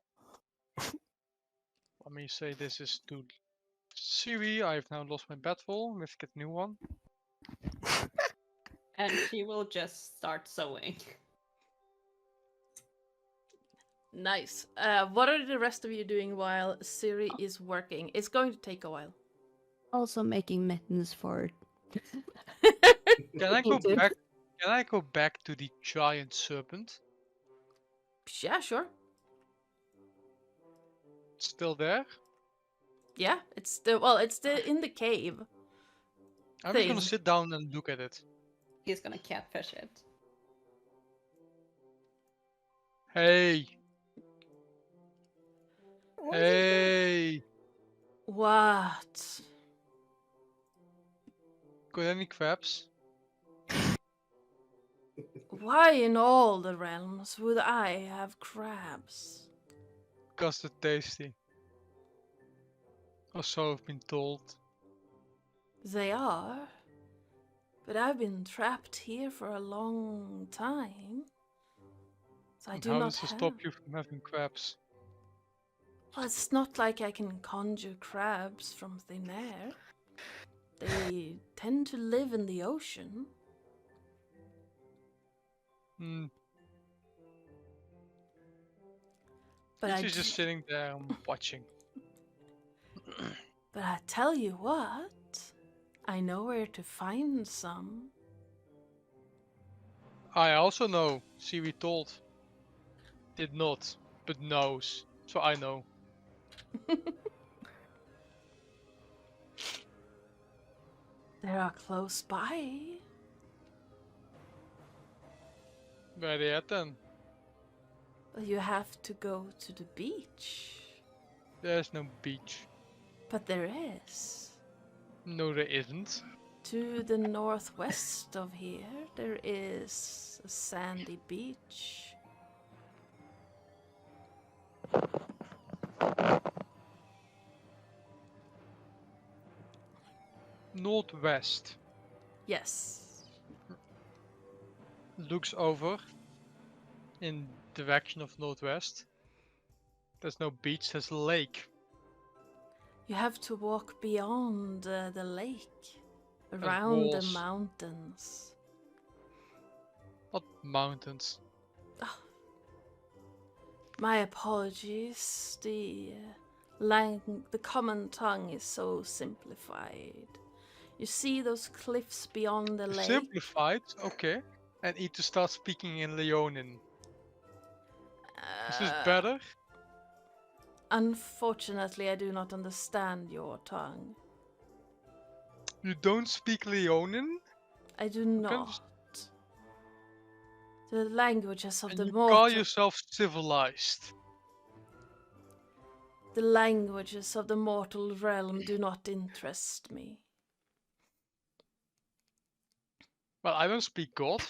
Speaker 2: Let me say this is to Siri. I've now lost my bedroll. Let's get a new one.
Speaker 1: And she will just start sewing.
Speaker 3: Nice. What are the rest of you doing while Siri is working? It's going to take a while.
Speaker 1: Also making mittens for...
Speaker 2: Can I go
Speaker 1: Me too.
Speaker 2: back? Can I go back to the giant serpent?
Speaker 3: Yeah, sure.
Speaker 2: It's still there?
Speaker 3: Yeah, it's still in the cave.
Speaker 2: I'm just gonna
Speaker 3: Thing.
Speaker 2: sit down and look at it.
Speaker 1: He's gonna catfish it.
Speaker 2: Hey! Hey!
Speaker 3: What?
Speaker 2: Got any crabs?
Speaker 3: Why in all the realms would I have crabs?
Speaker 2: Cause they're tasty. Or so I've been told.
Speaker 3: They are. But I've been trapped here for a long time. So I
Speaker 2: And
Speaker 3: do
Speaker 2: how
Speaker 3: not
Speaker 2: does it
Speaker 3: have...
Speaker 2: stop you from having crabs?
Speaker 3: Well, it's not like I can conjure crabs from thin air. They tend to live in the ocean.
Speaker 2: Hmm.
Speaker 3: But
Speaker 2: She's just sitting there and watching.
Speaker 3: But I tell you what, I know where to find some.
Speaker 2: I also know. Siri told. Did not, but knows. So I know.
Speaker 3: They are close by.
Speaker 2: Where are they at then?
Speaker 3: But you have to go to the beach.
Speaker 2: There's no beach.
Speaker 3: But there is.
Speaker 2: No, there isn't.
Speaker 3: To the northwest of here, there is a sandy beach.
Speaker 2: northwest.
Speaker 3: Yes.
Speaker 2: Looks over in direction of northwest. There's no beach, there's a lake.
Speaker 3: You have to walk beyond the lake, around the
Speaker 2: walls.
Speaker 3: mountains.
Speaker 2: What mountains?
Speaker 3: My apologies. The common tongue is so simplified. You see those cliffs beyond the lake?
Speaker 2: Simplified, okay. And need to start speaking in Leonin. Is this better?
Speaker 3: Unfortunately, I do not understand your tongue.
Speaker 2: You don't speak Leonin?
Speaker 3: I do
Speaker 2: can
Speaker 3: not. The languages of
Speaker 2: And
Speaker 3: the
Speaker 2: you
Speaker 3: mortal.
Speaker 2: call yourself civilized.
Speaker 3: The languages of the mortal realm do not interest me.
Speaker 2: Well, I don't speak God.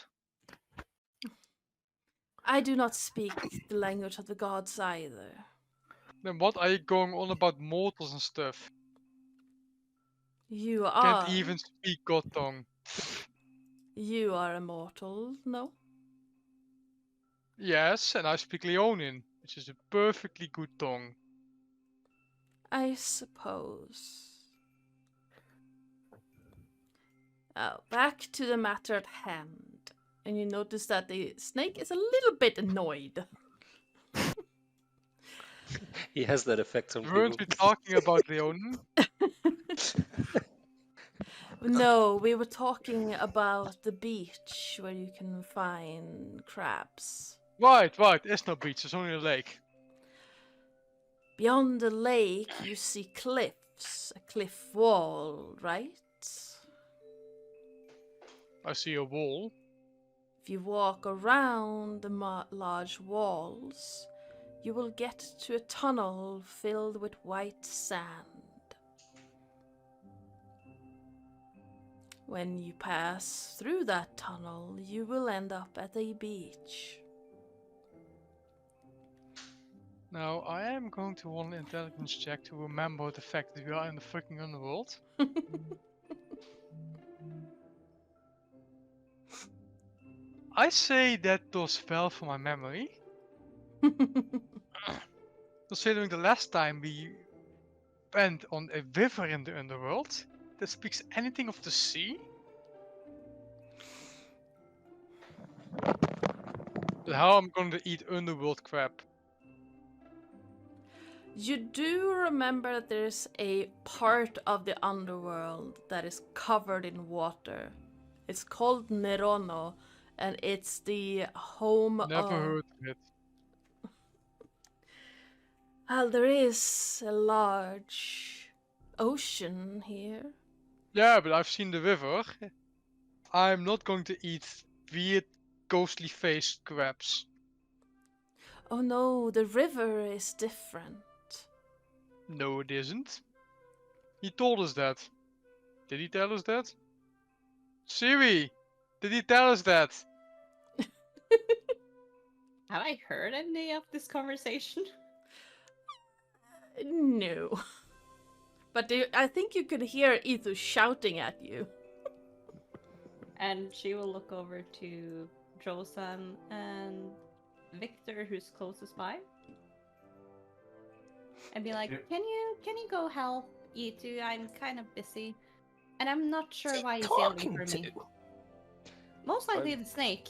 Speaker 3: I do not speak the language of the gods either.
Speaker 2: Then what are you going on about mortals and stuff?
Speaker 3: You are.
Speaker 2: Can't even speak God tongue.
Speaker 3: You are immortal, no?
Speaker 2: Yes, and I speak Leonin, which is a perfectly good tongue.
Speaker 3: I suppose. Back to the matter at hand. And you notice that the snake is a little bit annoyed.
Speaker 5: He has that effect on
Speaker 2: Weren't we
Speaker 5: people.
Speaker 2: talking about Leonin?
Speaker 3: No, we were talking about the beach where you can find crabs.
Speaker 2: Right, there's no beach, there's only a lake.
Speaker 3: Beyond the lake, you see cliffs, a cliff wall, right?
Speaker 2: I see a wall.
Speaker 3: If you walk around the large walls, you will get to a tunnel filled with white sand. When you pass through that tunnel, you will end up at a beach.
Speaker 2: Now, I am going to want an intelligence check to remember the fact that we are in the fucking underworld. I say that does well for my memory. Considering the last time we went on a river in the underworld that speaks anything of the sea. But how I'm going to eat underworld crab?
Speaker 3: You do remember that there's a part of the underworld that is covered in water. It's called Nerono, and it's the home
Speaker 2: Never
Speaker 3: of...
Speaker 2: heard of it.
Speaker 3: Well, there is a large ocean here.
Speaker 2: Yeah, but I've seen the river. I'm not going to eat weird, ghostly faced crabs.
Speaker 3: Oh no, the river is different.
Speaker 2: No, it isn't. He told us that. Did he tell us that? Siri! Did he tell us that?
Speaker 1: Have I heard any of this conversation?
Speaker 3: No. But I think you could hear Ethu shouting at you.
Speaker 1: And she will look over to Josan and Victor, who's closest by, and be like,
Speaker 6: Yeah.
Speaker 1: Can you go help Itu? I'm kind of busy. And I'm not sure
Speaker 4: What's he
Speaker 1: why he's yelling
Speaker 4: talking
Speaker 1: for me.
Speaker 4: to?
Speaker 1: Most likely the snake.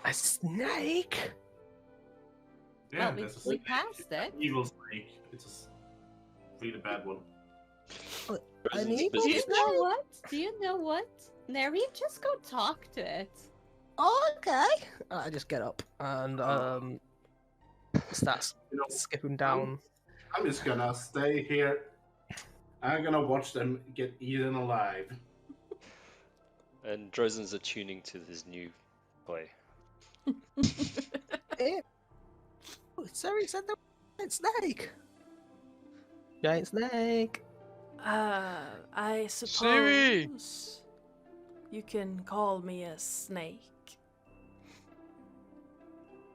Speaker 4: A snake?
Speaker 6: Yeah,
Speaker 1: Well,
Speaker 6: there's a
Speaker 1: we
Speaker 6: snake.
Speaker 1: passed it.
Speaker 6: Evil snake. It's a really bad one.
Speaker 5: President's
Speaker 4: need-
Speaker 1: Do you
Speaker 5: business.
Speaker 1: know what? Do you know what? Neri, just go talk to it.
Speaker 4: Okay. I just get up and start
Speaker 6: You know,
Speaker 4: skipping down.
Speaker 6: I'm just gonna stay here. I'm gonna watch them get eaten alive.
Speaker 5: And Drozen's attuning to this new play.
Speaker 4: Eh. Oh, sorry, said the giant snake. Giant snake.
Speaker 3: I suppose
Speaker 2: Siri!
Speaker 3: you can call me a snake.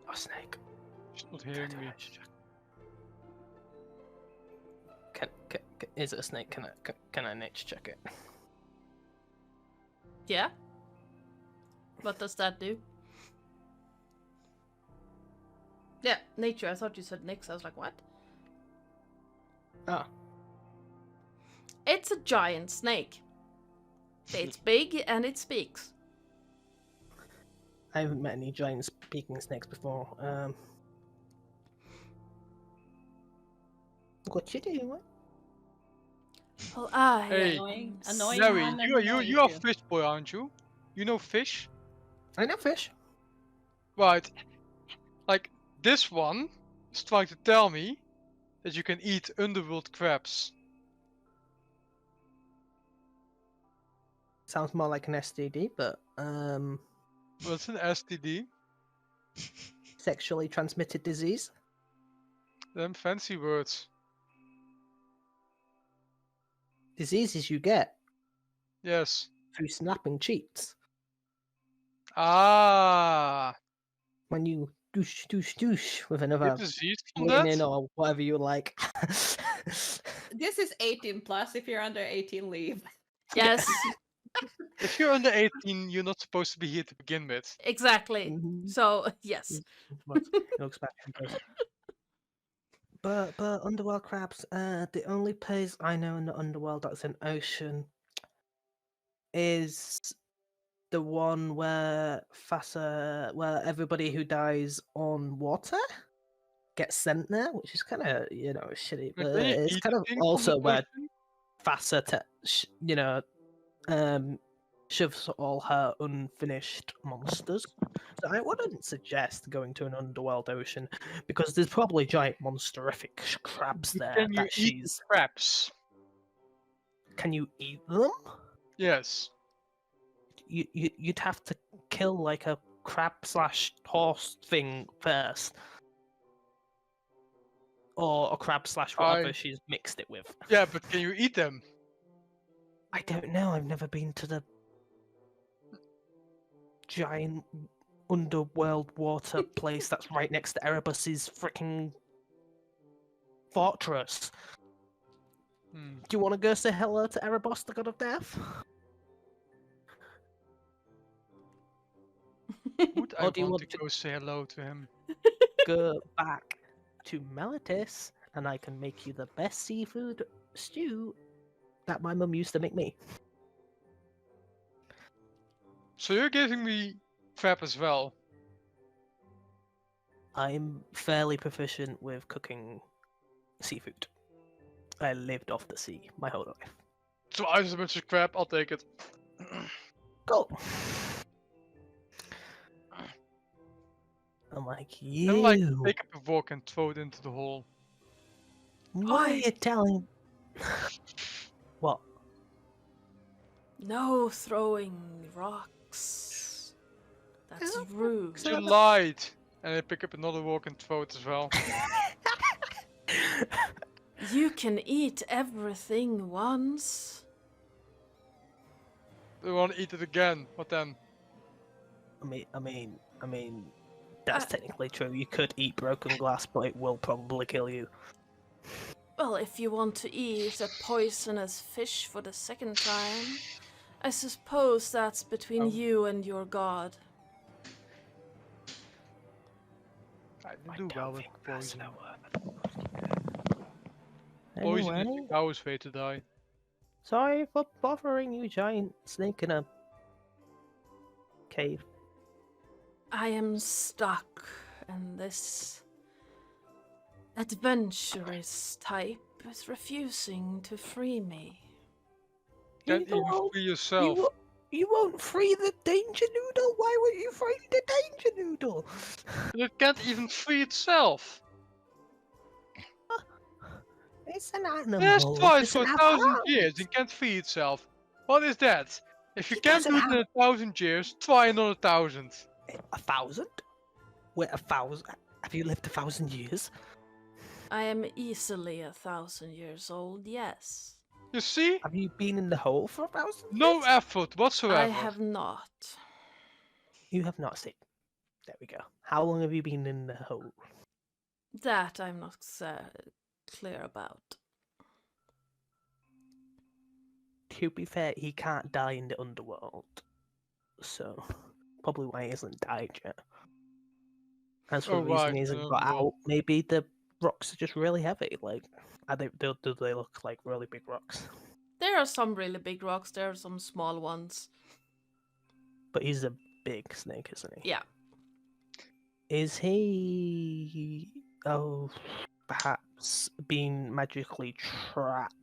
Speaker 4: Oh, snake.
Speaker 2: She's not hearing me.
Speaker 4: Is it a snake? Can I nature check it?
Speaker 3: Yeah? What does that do? Yeah, nature. I thought you said Nyx. I was like, what?
Speaker 4: Ah,
Speaker 3: It's a giant snake. It's big and it speaks.
Speaker 4: I haven't met any giant speaking snakes before. What you doing?
Speaker 3: Well, I
Speaker 2: Hey,
Speaker 1: Annoying
Speaker 2: Larry,
Speaker 1: hand and
Speaker 2: you
Speaker 1: annoying
Speaker 2: are
Speaker 1: too.
Speaker 2: fish boy, aren't you? You know fish,
Speaker 4: I know fish.
Speaker 2: right? Like this one is trying to tell me that you can eat underworld crabs.
Speaker 4: Sounds more like an STD, but
Speaker 2: What's an STD?
Speaker 4: sexually transmitted disease.
Speaker 2: Them fancy words.
Speaker 4: Diseases you get
Speaker 2: Yes.
Speaker 4: through snapping cheeks.
Speaker 2: Ah,
Speaker 4: When you douche, douche, douche with
Speaker 2: you
Speaker 4: another
Speaker 2: get disease from
Speaker 4: woman
Speaker 2: that?
Speaker 4: or whatever you like.
Speaker 1: This is 18 plus. If you're under 18, leave.
Speaker 3: Yes,
Speaker 2: If you're under 18, you're not supposed to be here to begin with.
Speaker 3: exactly.
Speaker 4: Mhm.
Speaker 3: So, yes.
Speaker 4: It looks bad. But underworld crabs, the only place I know in the underworld that's an ocean is the one where where everybody who dies on water gets sent there, which is kind of shitty.
Speaker 2: But
Speaker 4: But
Speaker 2: can you
Speaker 4: it's
Speaker 2: eat
Speaker 4: kind of
Speaker 2: things from
Speaker 4: also
Speaker 2: the
Speaker 4: where
Speaker 2: ocean?
Speaker 4: Fassa shoves all her unfinished monsters. So I wouldn't suggest going to an underworld ocean because there's probably giant monsterific crabs
Speaker 2: But
Speaker 4: there
Speaker 2: can you
Speaker 4: that
Speaker 2: eat the
Speaker 4: she's.
Speaker 2: crabs?
Speaker 4: Can you eat them?
Speaker 2: Yes.
Speaker 4: You'd have to kill like a crab slash horse thing first, or a crab slash whatever she's mixed it with.
Speaker 2: Yeah, but can you eat them?
Speaker 4: I don't know. I've never been to the giant underworld water place that's right next to Erebus's freaking fortress.
Speaker 2: Hmm.
Speaker 4: Do you want to go say hello to Erebus, the god of death?
Speaker 2: Would I
Speaker 4: Or do you
Speaker 2: want
Speaker 4: want
Speaker 2: to
Speaker 4: to
Speaker 2: go say hello to him?
Speaker 4: go back to Melitis and I can make you the best seafood stew that my mum used to make me?
Speaker 2: So you're giving me crab as well?
Speaker 4: I'm fairly proficient with cooking seafood. I lived off the sea my whole life.
Speaker 2: Twice as much as crab, I'll take it.
Speaker 4: Go! I'm like, you.
Speaker 2: And like, pick up a fork and throw it into the hole.
Speaker 4: What are
Speaker 3: Oi.
Speaker 4: you telling? What?
Speaker 3: No throwing rocks. That's
Speaker 4: Oh,
Speaker 3: rude.
Speaker 4: so-
Speaker 2: You lied! And I pick up another fork and throw it as well.
Speaker 3: You can eat everything once.
Speaker 2: I want to eat it again. What then?
Speaker 4: I mean, that's
Speaker 3: Uh,
Speaker 4: technically true. You could eat broken glass, but it will probably kill you.
Speaker 3: Well, if you want to eat a poisonous fish for the second time, I suppose that's between
Speaker 4: Oh.
Speaker 3: you and your god.
Speaker 2: I
Speaker 4: I
Speaker 2: do
Speaker 4: don't
Speaker 2: well with
Speaker 4: think that's
Speaker 2: poison.
Speaker 4: a word.
Speaker 2: Poison is
Speaker 4: Anyway,
Speaker 2: the cow's way to die.
Speaker 4: sorry for bothering you, giant snake in a cave.
Speaker 3: I am stuck, and this adventurous type is refusing to free me.
Speaker 2: Can't
Speaker 4: You
Speaker 2: even
Speaker 4: won't-
Speaker 2: free yourself.
Speaker 4: You won't free the danger noodle. Why would you free the danger noodle?
Speaker 2: It can't even free itself.
Speaker 4: It's an animal.
Speaker 2: Yes,
Speaker 4: It
Speaker 2: twice
Speaker 4: doesn't
Speaker 2: for
Speaker 4: have
Speaker 2: 1,000 years
Speaker 4: arms.
Speaker 2: and can't free itself. What is that? If you
Speaker 4: It
Speaker 2: can't
Speaker 4: doesn't
Speaker 2: do it in 1,000 years, try another 1,000.
Speaker 4: 1,000? Wait, 1,000? Have you lived 1,000 years?
Speaker 3: I am easily 1,000 years old, yes.
Speaker 2: You see?
Speaker 4: Have you been in the hole for 1,000
Speaker 2: No
Speaker 4: years?
Speaker 2: effort whatsoever.
Speaker 3: I have not.
Speaker 4: You have not seen. There we go. How long have you been in the hole?
Speaker 3: That I'm not clear about.
Speaker 4: To be fair, he can't die in the underworld. so probably why he hasn't died yet. As for
Speaker 2: Oh,
Speaker 4: the reason
Speaker 2: right,
Speaker 4: he hasn't got
Speaker 2: well-
Speaker 4: out, maybe the rocks are just really heavy. Like, do they look like really big rocks?
Speaker 3: There are some really big rocks, there are some small ones.
Speaker 4: But he's a big snake, isn't he?
Speaker 3: Yeah.
Speaker 4: Is he, perhaps being magically trapped?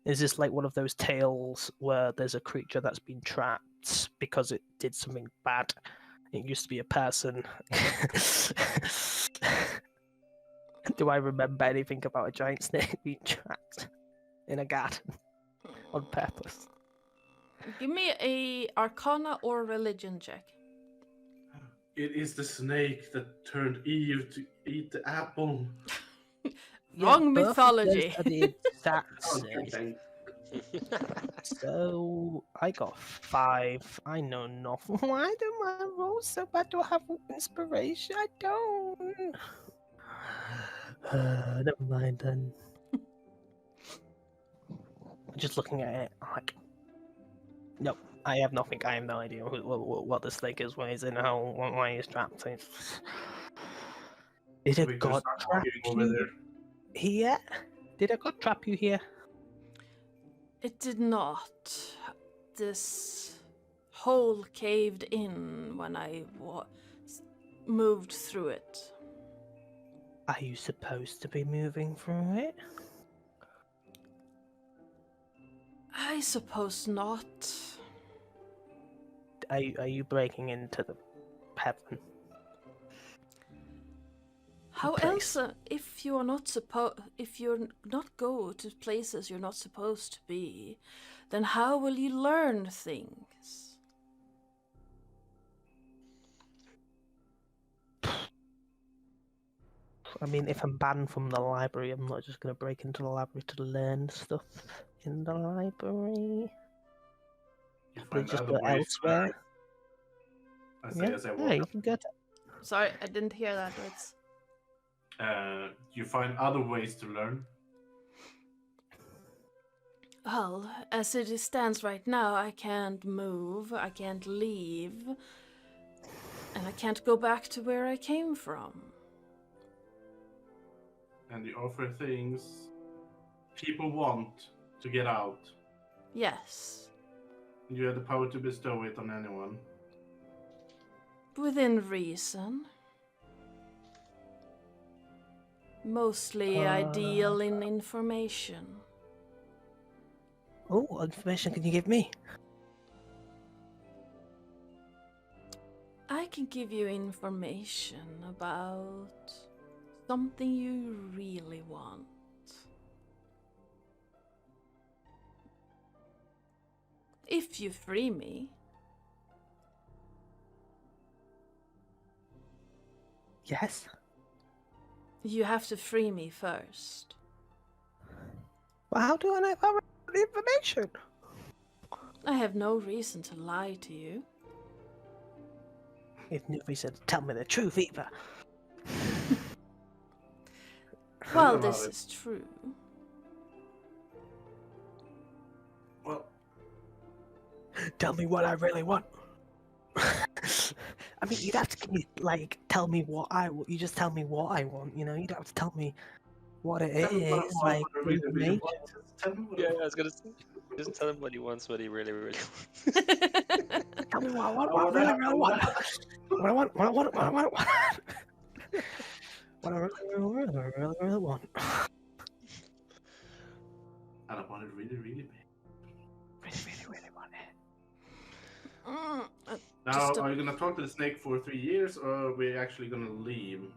Speaker 4: Is this like one of those tales where there's a creature that's been trapped because it did something bad? It used to be a person. Do I remember anything about a giant snake being trapped in a garden on purpose?
Speaker 3: Give me a Arcana or Religion check.
Speaker 6: It is the snake that turned Eve to eat the apple.
Speaker 3: Wrong
Speaker 4: both of those
Speaker 3: mythology.
Speaker 4: are the exact
Speaker 6: Oh,
Speaker 4: same.
Speaker 6: dang.
Speaker 4: So I got 5. I know nothing. Why do my rolls so bad? Do I have inspiration? I don't. Never mind then. Just looking at it, I'm like, nope. I have nothing. I have no idea what the snake is, where he's in, why he's trapped. Did a
Speaker 6: We could
Speaker 4: god
Speaker 6: start
Speaker 4: trap
Speaker 6: arguing over
Speaker 4: you
Speaker 6: there.
Speaker 4: here? Did a god trap you here?
Speaker 3: It did not. This hole caved in when I moved through it.
Speaker 4: Are you supposed to be moving through it?
Speaker 3: I suppose not.
Speaker 4: Are you breaking into the heaven?
Speaker 3: How
Speaker 4: place.
Speaker 3: else, if you're not go to places you're not supposed to be, then how will you learn things?
Speaker 4: I mean, if I'm banned from the library, I'm not just going to break into the library to learn stuff in the library.
Speaker 6: You
Speaker 4: They
Speaker 6: find
Speaker 4: just
Speaker 6: other
Speaker 4: go
Speaker 6: ways to learn.
Speaker 4: elsewhere.
Speaker 6: I say as I walk
Speaker 4: you
Speaker 6: up.
Speaker 4: can go to...
Speaker 3: Sorry, I didn't hear that. It's
Speaker 6: You find other ways to learn.
Speaker 3: well, as it stands right now, I can't move, I can't leave, and I can't go back to where I came from.
Speaker 6: And you offer things people want to get out.
Speaker 3: Yes,
Speaker 6: You have the power to bestow it on anyone.
Speaker 3: within reason. Mostly I deal in information.
Speaker 4: Oh, what information can you give me?
Speaker 3: I can give you information about something you really want. If you free me.
Speaker 4: Yes?
Speaker 3: You have to free me first.
Speaker 4: Well, how do I know if I have the information?
Speaker 3: I have no reason to lie to you.
Speaker 4: If nobody said, tell me the truth either.
Speaker 3: Well,
Speaker 6: Allow
Speaker 3: this
Speaker 6: it.
Speaker 3: is true.
Speaker 6: Well,
Speaker 4: Tell me what I really want. I mean, you'd have to give me, like, tell me what I want. You just tell me what I want, you know? You don't have to tell me what it
Speaker 6: tell me what I
Speaker 4: is,
Speaker 6: want,
Speaker 4: like,
Speaker 6: what I really, really
Speaker 4: information.
Speaker 6: want. Tell me what I
Speaker 5: Yeah, I
Speaker 6: want.
Speaker 5: was gonna say. Just tell him what he wants, what he really, really wants.
Speaker 4: Tell me what I want, what I really, really want. What I want, what I want, what I want, what I want. What I really want.
Speaker 6: And I want it really, really bad.
Speaker 4: Really want it.
Speaker 6: Now,
Speaker 3: Just a-
Speaker 6: are you gonna talk to the snake for 3 years, or are we actually gonna leave?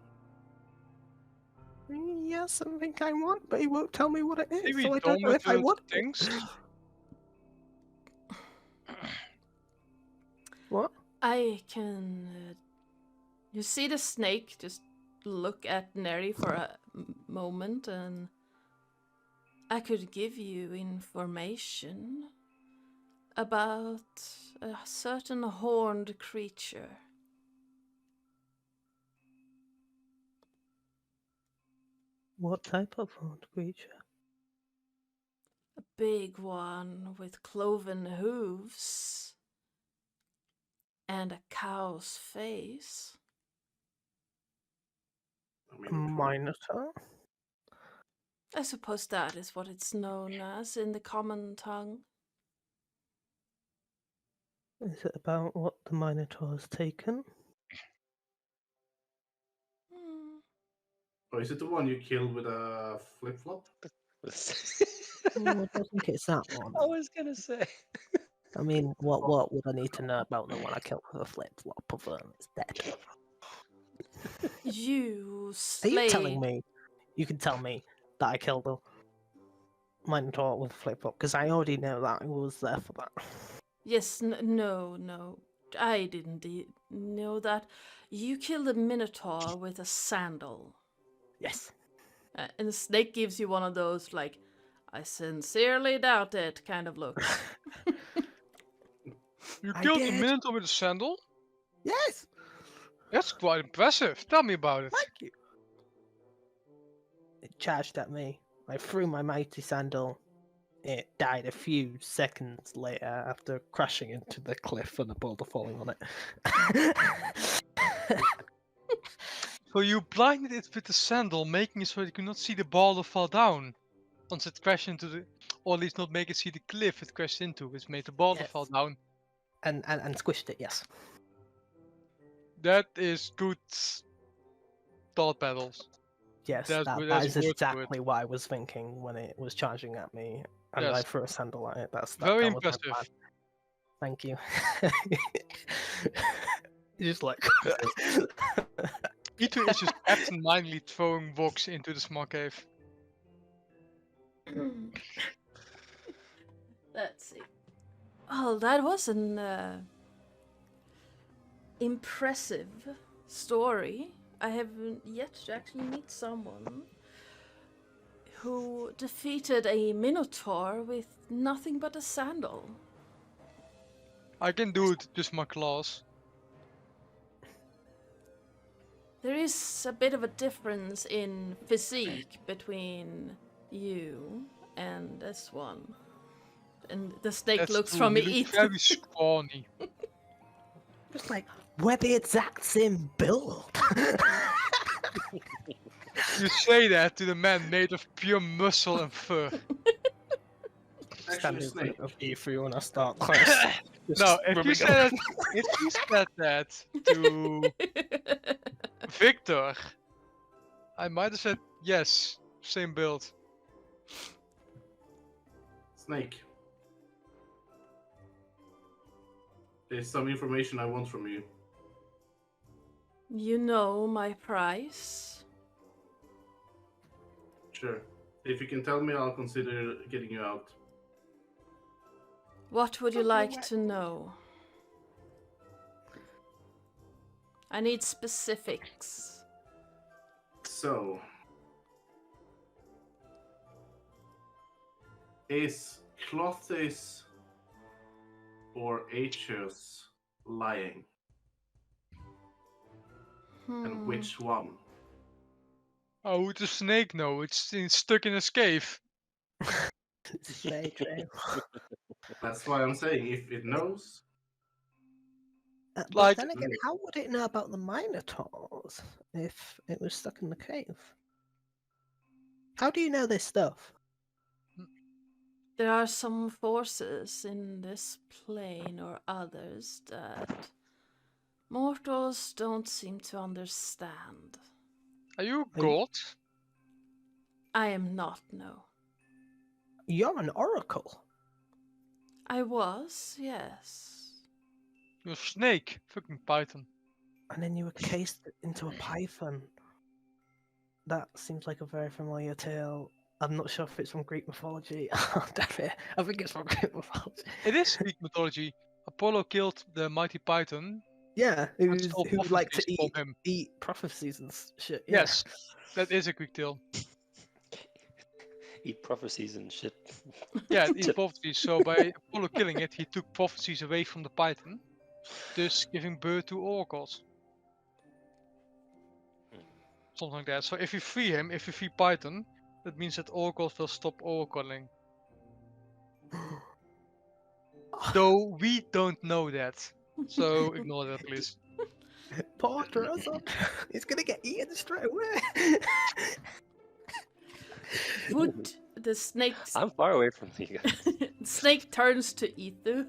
Speaker 4: Yeah, something I want, but he won't tell me what it is,
Speaker 2: Maybe
Speaker 4: so I don't know if I want it.
Speaker 2: things.
Speaker 4: What?
Speaker 3: I can. You see the snake just look at Neri for a moment, and I could give you information about a certain horned creature.
Speaker 4: What type of horned creature?
Speaker 3: A big one with cloven hooves. And a cow's face.
Speaker 6: I mean,
Speaker 4: Minotaur?
Speaker 3: I suppose that is what it's known as in the common tongue.
Speaker 4: Is it about what the Minotaur has taken?
Speaker 3: Hmm.
Speaker 6: oh, is it the one you killed with a flip flop?
Speaker 4: No, I don't think it's that one.
Speaker 5: I was gonna say.
Speaker 4: I mean, what would I need to know about the one I killed with a flip flop other than it's dead?
Speaker 3: You
Speaker 4: Are
Speaker 3: slay.
Speaker 4: you telling me? You can tell me that I killed a Minotaur with a flip flop because I already know that I was there for that.
Speaker 3: Yes, no. I didn't know that. You killed a minotaur with a sandal.
Speaker 4: Yes.
Speaker 3: And the snake gives you one of those, like, I sincerely doubt it kind of look.
Speaker 2: You
Speaker 4: I
Speaker 2: killed a
Speaker 4: did.
Speaker 2: minotaur with a sandal?
Speaker 4: Yes.
Speaker 2: That's quite impressive. Tell me about it.
Speaker 4: Thank you. It charged at me. I threw my mighty sandal. It died a few seconds later after crashing into the cliff and a boulder falling on it.
Speaker 2: So you blinded it with the sandal, making it so it could not see the boulder fall down. Once it crashed into the, or at least not make it see the cliff it crashed into, which made the boulder
Speaker 4: Yes.
Speaker 2: fall down.
Speaker 4: and squished it, yes.
Speaker 2: That is good thought battles.
Speaker 4: Yes,
Speaker 2: That's
Speaker 4: that
Speaker 2: good-
Speaker 4: that
Speaker 2: that's
Speaker 4: is
Speaker 2: word for it.
Speaker 4: exactly what I was thinking when it was charging at me, and I
Speaker 2: Yes.
Speaker 4: threw a sandal at it. That
Speaker 2: Very
Speaker 4: was my plan.
Speaker 2: impressive.
Speaker 4: Thank you. Just like
Speaker 2: E2 is just absent-mindedly throwing rocks into the small cave.
Speaker 3: Let's see. Oh, that was an impressive story. I haven't yet to actually meet someone who defeated a minotaur with nothing but a sandal.
Speaker 2: I can do it with just my claws.
Speaker 3: There is a bit of a difference in physique between you and this one. And the snake
Speaker 2: That's
Speaker 3: looks
Speaker 2: true,
Speaker 3: from
Speaker 2: you
Speaker 3: me.
Speaker 2: look very scrawny.
Speaker 4: just like we're the exact same build.
Speaker 2: You say that to the man made of pure muscle and fur.
Speaker 6: Actually,
Speaker 4: Standing in front
Speaker 6: Snake.
Speaker 4: of E3 when I start close.
Speaker 2: No, if you said that to Victor, I might have said yes, same build.
Speaker 6: Snake. There's some information I want from you.
Speaker 3: You know my price.
Speaker 6: Sure. If you can tell me, I'll consider getting you out.
Speaker 3: What would you like to know? I need specifics.
Speaker 6: So, is Clothis or Aetius lying? And which one?
Speaker 2: Oh, would the snake know? Stuck in a cave.
Speaker 4: It's very true.
Speaker 6: That's why I'm saying if it knows,
Speaker 4: But
Speaker 2: Like-
Speaker 4: then again, how would it know about the Minotaurs if it was stuck in the cave? How do you know this stuff?
Speaker 3: There are some forces in this plane or others that mortals don't seem to understand.
Speaker 2: Are you a
Speaker 4: Are you-
Speaker 2: god?
Speaker 3: I am not, no.
Speaker 4: You're an oracle.
Speaker 3: I was, yes.
Speaker 2: You're a snake. Fucking python.
Speaker 4: And then you were cased into a python. That seems like a very familiar tale. I'm not sure if it's from Greek mythology. Oh, damn it. I think it's from Greek mythology.
Speaker 2: It is Greek mythology. Apollo killed the mighty python.
Speaker 4: Yeah,
Speaker 2: and stole
Speaker 4: who like to
Speaker 2: prophecies from him.
Speaker 4: eat prophecies and shit. Yeah.
Speaker 2: Yes, that is a Greek tale.
Speaker 5: Eat prophecies and shit.
Speaker 2: Yeah, it eat prophecies. So by Apollo killing it, he took prophecies away from the python, thus giving birth to oracles. Something like that. So if you free him, if you free Python, that means that oracles will stop oracling. Though we don't know that. So ignore that, please.
Speaker 4: Poor Drozon. He's gonna get eaten straight away.
Speaker 3: Would the snake
Speaker 5: I'm far away from you guys.
Speaker 3: snake turns to Ethu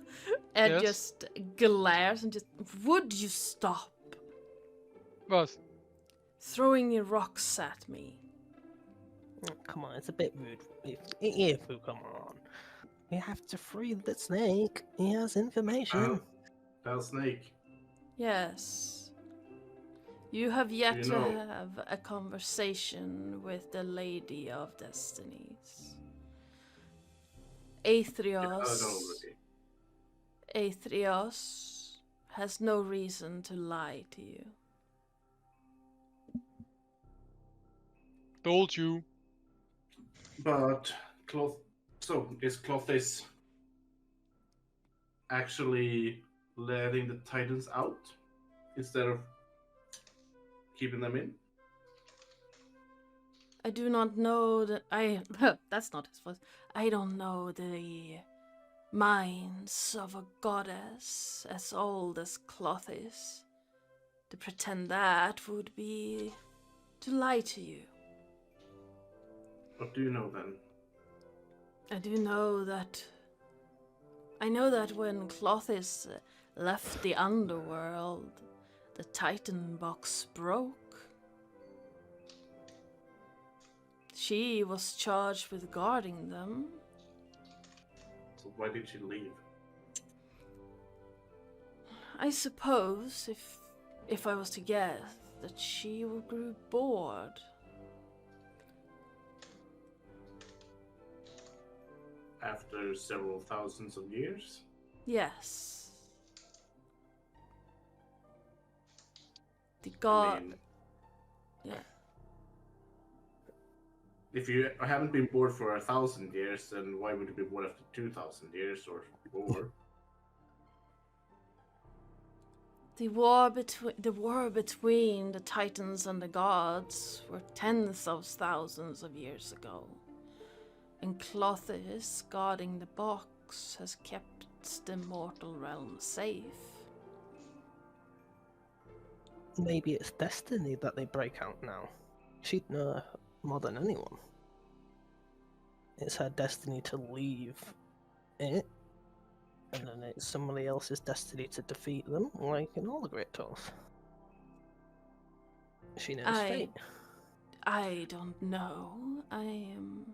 Speaker 3: and
Speaker 2: Yes?
Speaker 3: just glares and just, would you stop
Speaker 2: What?
Speaker 3: throwing your rocks at me?
Speaker 4: Come on, it's a bit rude. If come on. We have to free the snake. He has information.
Speaker 6: That snake.
Speaker 3: Yes. You have yet
Speaker 6: You
Speaker 3: to
Speaker 6: know-
Speaker 3: have a conversation with the Lady of Destinies.
Speaker 6: I
Speaker 3: Aethrios.
Speaker 6: know already.
Speaker 3: Aethrios has no reason to lie to you.
Speaker 2: Told you.
Speaker 6: But is Clothis actually letting the Titans out instead of keeping them in?
Speaker 3: I do not know that that's not his voice. I don't know the minds of a goddess as old as Clothis. To pretend that would be to lie to you.
Speaker 6: What do you know then?
Speaker 3: I do know that. I know that when Clothis left the underworld, the Titan box broke. She was charged with guarding them.
Speaker 6: So why did she leave?
Speaker 3: I suppose, if I was to guess, that she grew bored.
Speaker 6: After several thousands of years?
Speaker 3: Yes. The
Speaker 6: I
Speaker 3: god.
Speaker 6: mean,
Speaker 3: Yeah.
Speaker 6: if you haven't been bored for 1,000 years, then why would you be bored after 2,000 years or more?
Speaker 3: The war between the Titans and the gods were tens of thousands of years ago. And Clothis, guarding the box, has kept the mortal realm safe.
Speaker 4: Maybe it's destiny that they break out now. She'd know more than anyone. It's her destiny to leave it, and then it's somebody else's destiny to defeat them, like in all the Great Tales. She knows fate.
Speaker 3: I don't know. I am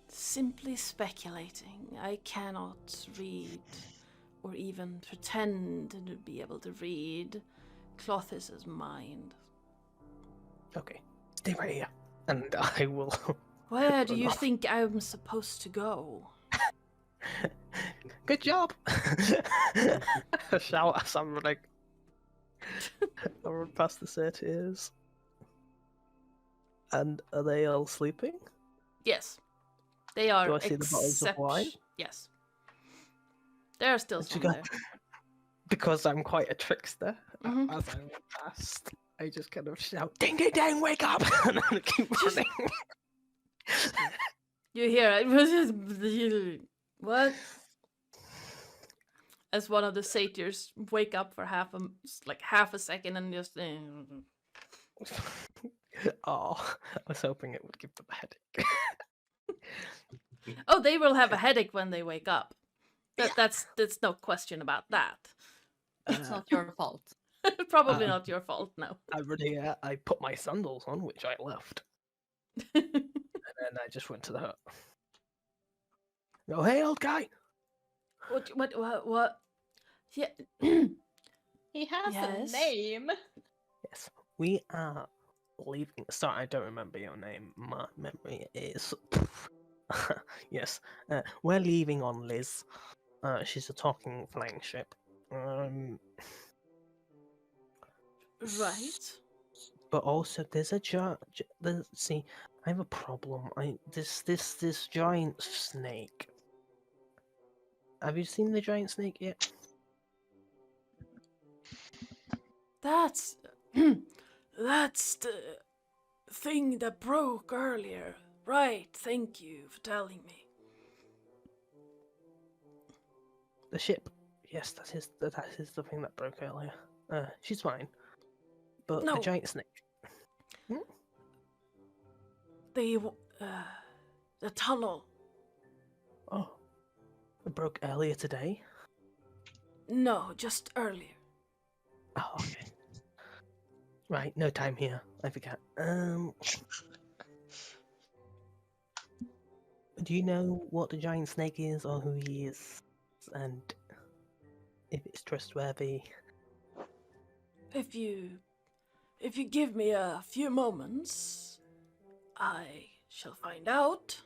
Speaker 3: simply speculating. I cannot read or even pretend to be able to read Clothis's mind.
Speaker 4: Okay, stay right here, and I will.
Speaker 3: Where do
Speaker 4: run
Speaker 3: you
Speaker 4: off.
Speaker 3: think I'm supposed to go?
Speaker 4: Good job! Shout as I'm running. I run past the satyrs. And are they all sleeping?
Speaker 3: Yes. They are
Speaker 4: Do I see the bottles of wine?
Speaker 3: Yes. There are still
Speaker 4: Did
Speaker 3: some
Speaker 4: you go-
Speaker 3: there.
Speaker 4: Because I'm quite a trickster,
Speaker 3: Mhm.
Speaker 4: as I run past, I just kind of shout, "Ding ding ding, wake up!" and then I keep running.
Speaker 3: You hear it. What? As one of the satyrs wake up for half a second and just.
Speaker 4: Oh, I was hoping it would give them a headache.
Speaker 3: Oh, they will have a headache when they wake up. That's no question about that.
Speaker 1: It's not your fault.
Speaker 3: Probably not your fault, no.
Speaker 4: I run here, I put my sandals on, which I left, and then I just went to the hut. Oh, hey, old guy!
Speaker 3: What? Yeah.
Speaker 1: He has
Speaker 3: Yes.
Speaker 1: a name.
Speaker 4: Yes, we are leaving. Sorry, I don't remember your name. My memory is. Yes, we're leaving on Liz. She's a talking flying ship.
Speaker 3: Right.
Speaker 4: But also, there's a see, I have a problem. This giant snake. Have you seen the giant snake yet?
Speaker 3: That's that's the thing that broke earlier. Right, thank you for telling me.
Speaker 4: The ship. Yes, that is the thing that broke earlier. She's fine. But
Speaker 3: No.
Speaker 4: the giant snake.
Speaker 3: The tunnel.
Speaker 4: Oh, it broke earlier today.
Speaker 3: No, just earlier.
Speaker 4: Oh, okay. Right, no time here. I forget. Do you know what the giant snake is, or who he is, and if it's trustworthy?
Speaker 3: If you give me a few moments, I shall find out.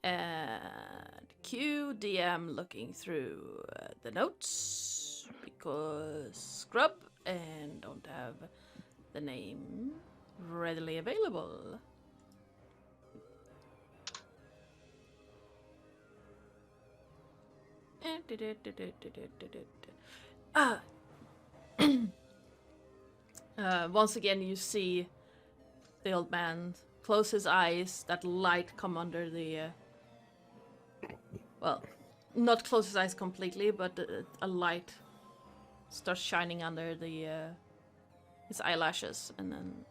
Speaker 3: And cue DM looking through the notes because scrub and don't have the name readily available. Once again, you see the old man close his eyes. That light come under the. Well, not close his eyes completely, but a light starts shining under the his eyelashes, and then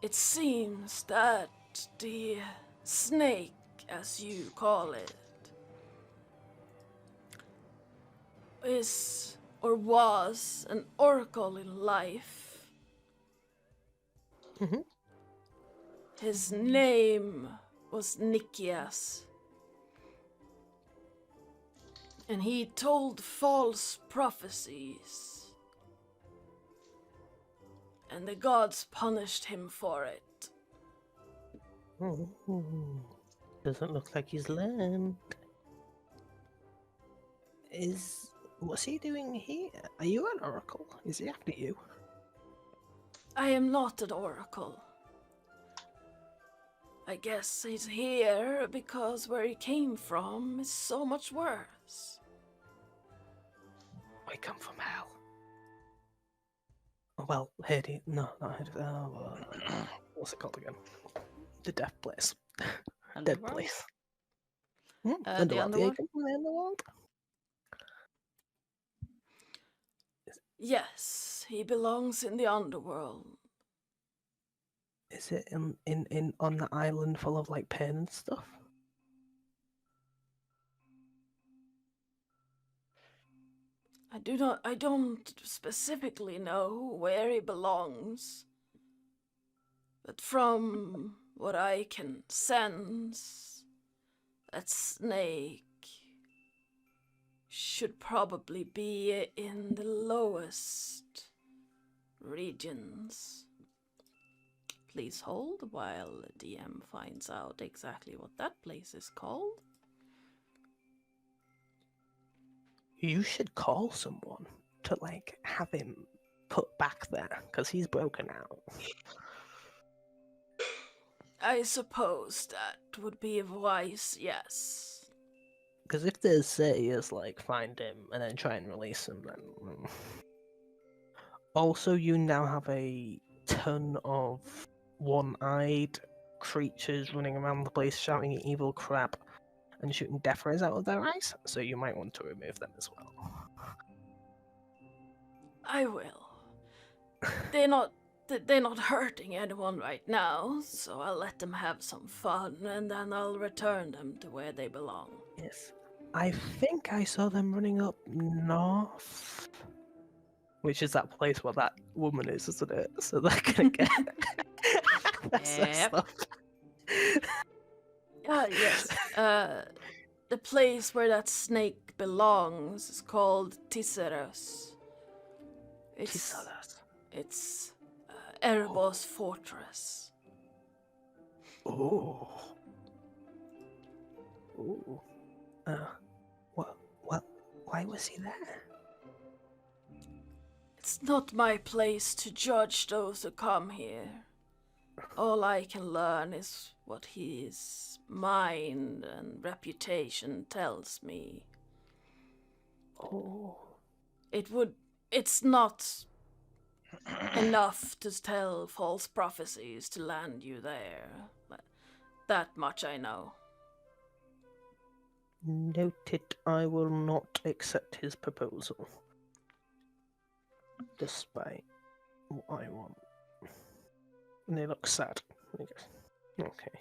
Speaker 3: it seems that the snake, as you call it, is or was an oracle in life.
Speaker 4: Mhm.
Speaker 3: His name was Nikias. And he told false prophecies. And the gods punished him for it.
Speaker 4: Doesn't look like he's learned. What's he doing here? Are you an oracle? Is he after you?
Speaker 3: I am not an oracle. I guess he's here because where he came from is so much worse.
Speaker 4: I come from hell. Oh, well, Hades. No, not Hades. What's it called again? The death place. Dead
Speaker 1: Underworld?
Speaker 4: place.
Speaker 3: The
Speaker 4: Underworld. Yeah,
Speaker 3: underworld?
Speaker 4: you come from the underworld?
Speaker 3: Yes, he belongs in the underworld.
Speaker 4: Is it in on the island full of like pain and stuff?
Speaker 3: I don't specifically know where he belongs. But from what I can sense, that snake should probably be in the lowest regions. Please hold while the DM finds out exactly what that place is called.
Speaker 4: You should call someone to like have him put back there because he's broken out.
Speaker 3: I suppose that would be wise, yes.
Speaker 4: Because if there's say is like find him and then try and release him, then also you now have a ton of one-eyed creatures running around the place shouting evil crap and shooting death rays out of their eyes, so you might want to remove them as well.
Speaker 3: I will. They're not hurting anyone right now, so I'll let them have some fun and then I'll return them to where they belong.
Speaker 4: Yes. I think I saw them running up north. Which is that place where that woman is, isn't it? So they're gonna get that's their
Speaker 3: Yep.
Speaker 4: stuff.
Speaker 3: Yes. The place where that snake belongs is called Tisseros. It's Erebos fortress.
Speaker 4: Oh. Ooh. Why was he there?
Speaker 3: It's not my place to judge those who come here. All I can learn is what his mind and reputation tells me.
Speaker 4: Oh.
Speaker 3: It's not enough to tell false prophecies to land you there. That much I know.
Speaker 4: Noted, I will not accept his proposal. Despite what I want. And they look sad. I guess. Okay.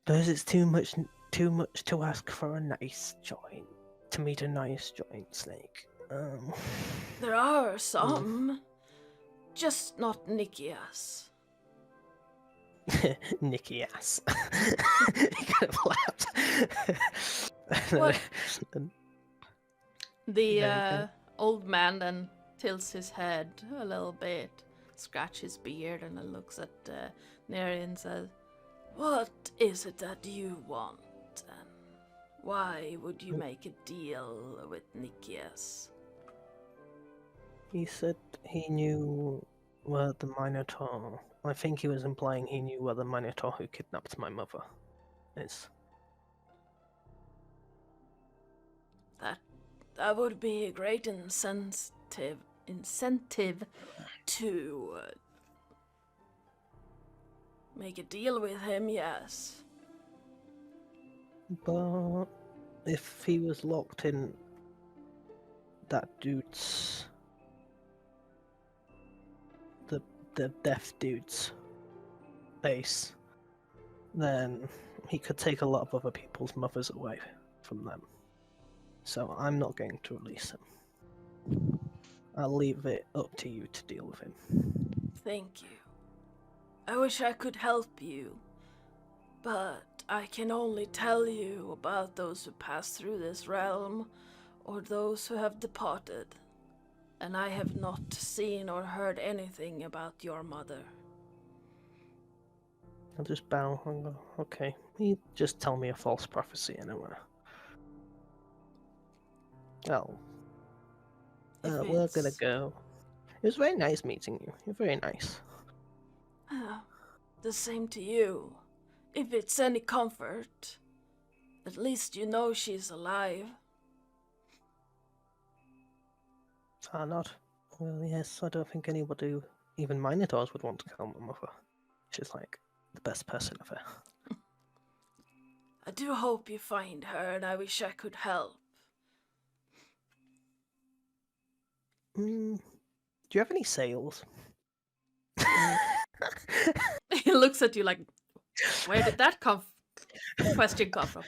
Speaker 4: Because it's too much to ask for a nice joint. To meet a nice joint snake.
Speaker 3: There are some, just not Nikias.
Speaker 4: Nicky ass. He kind of laughed.
Speaker 3: What?
Speaker 4: And
Speaker 3: The old man then tilts his head a little bit, scratches his beard, and then looks at Neri and says, "What is it that you want, and why would you make a deal with Nikias?"
Speaker 4: he said he knew where the Minotaur. I think he was implying he knew where the Minotaur who kidnapped my mother is.
Speaker 3: That would be a great incentive to make a deal with him, yes.
Speaker 4: But if he was locked in that dude's, the deaf dude's base, then he could take a lot of other people's mothers away from them. So I'm not going to release him. I'll leave it up to you to deal with him.
Speaker 3: Thank you. I wish I could help you, but I can only tell you about those who pass through this realm, or those who have departed, and I have not seen or heard anything about your mother.
Speaker 4: I'll just bow and go, okay. You just tell me a false prophecy anyway. Oh. We're gonna go. It was very nice meeting you. You're very nice.
Speaker 3: The same to you. If it's any comfort, at least you know she's alive.
Speaker 4: Not. Well, yes, I don't think anybody, even Minotaurs, would want to kill my mother. She's like the best person ever.
Speaker 3: I do hope you find her, and I wish I could help.
Speaker 4: Do you have any sails?
Speaker 3: He looks at you like, where did that question come from?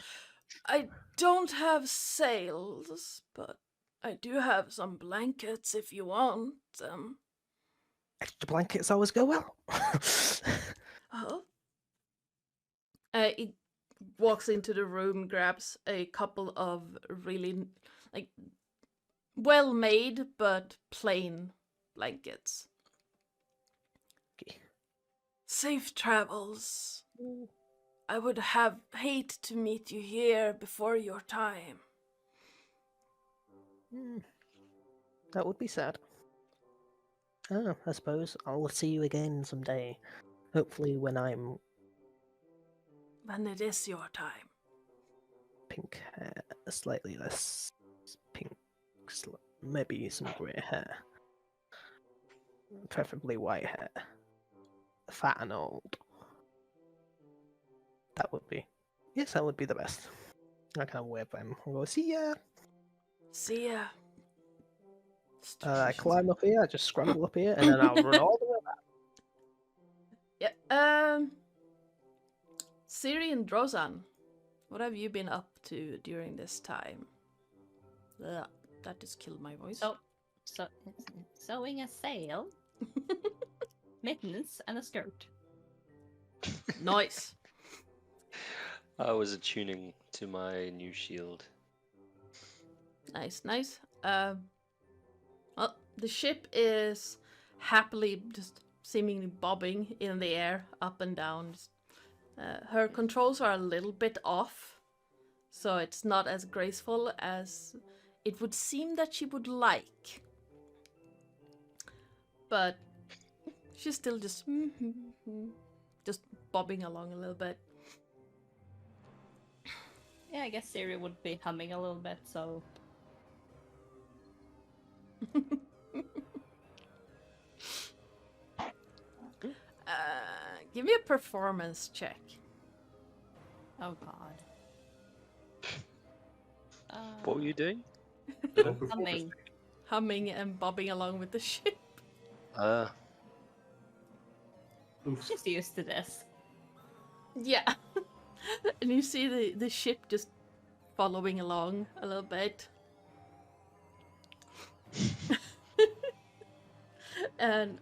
Speaker 3: I don't have sails, but I do have some blankets if you want them.
Speaker 4: Extra blankets always go well.
Speaker 3: Oh? He walks into the room, grabs a couple of really, like, well-made but plain blankets.
Speaker 4: Okay.
Speaker 3: Safe travels. I would hate to meet you here before your time.
Speaker 4: That would be sad. Oh, I suppose I'll see you again someday. Hopefully when I'm
Speaker 3: When it is your time.
Speaker 4: pink hair, slightly less pink, maybe some grey hair. Preferably white hair. Fat and old. That would be. Yes, that would be the best. I kind of wave them and go, see ya!
Speaker 3: See ya.
Speaker 4: I climb up here, I just scramble up here, and then I'll run all the way back.
Speaker 3: Yeah, Siri and Drozan, what have you been up to during this time? Ugh, that just killed my voice.
Speaker 1: So sewing a sail, mittens, and a skirt.
Speaker 3: Nice.
Speaker 5: I was attuning to my new shield.
Speaker 3: Nice, nice. Well, the ship is happily just seemingly bobbing in the air, up and down. Her controls are a little bit off, so it's not as graceful as it would seem that she would like. But she's still just bobbing along a little bit.
Speaker 1: Yeah, I guess Siri would be humming a little bit, so...
Speaker 3: Give me a performance check.
Speaker 1: Oh god.
Speaker 5: What were you doing?
Speaker 6: Don't perform a
Speaker 1: Humming.
Speaker 6: stick.
Speaker 3: Humming and bobbing along with the ship.
Speaker 6: Oof.
Speaker 1: She's used to this.
Speaker 3: Yeah. And you see the ship just following along a little bit. And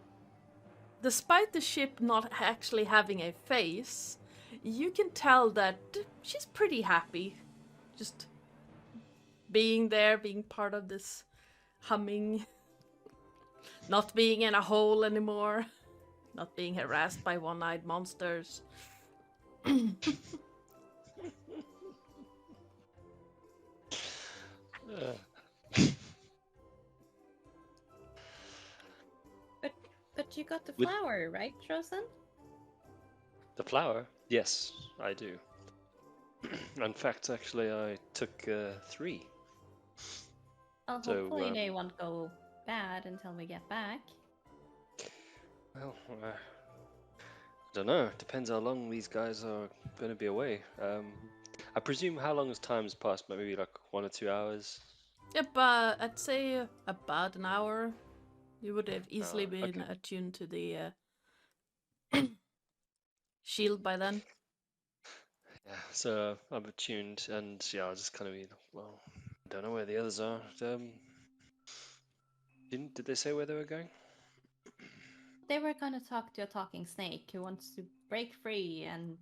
Speaker 3: despite the ship not actually having a face, you can tell that she's pretty happy. Just being there, being part of this humming. Not being in a hole anymore. Not being harassed by one-eyed monsters.
Speaker 1: But you got the
Speaker 5: With-
Speaker 1: flower, right, Trosen?
Speaker 5: The flower? Yes, I do. In fact, actually, I took 3.
Speaker 1: Well,
Speaker 5: So,
Speaker 1: hopefully they won't go bad until we get back.
Speaker 5: Well, I don't know. Depends how long these guys are going to be away. I presume how long has time's passed? Maybe like 1 or 2 hours.
Speaker 3: Yeah, but I'd say about an hour. You would have easily been
Speaker 5: okay.
Speaker 3: attuned to the shield by then.
Speaker 5: Yeah, so I'm attuned, and yeah, I'll just kind of be, well, I don't know where the others are. Did they say where they were going?
Speaker 1: They were gonna talk to a talking snake who wants to break free, and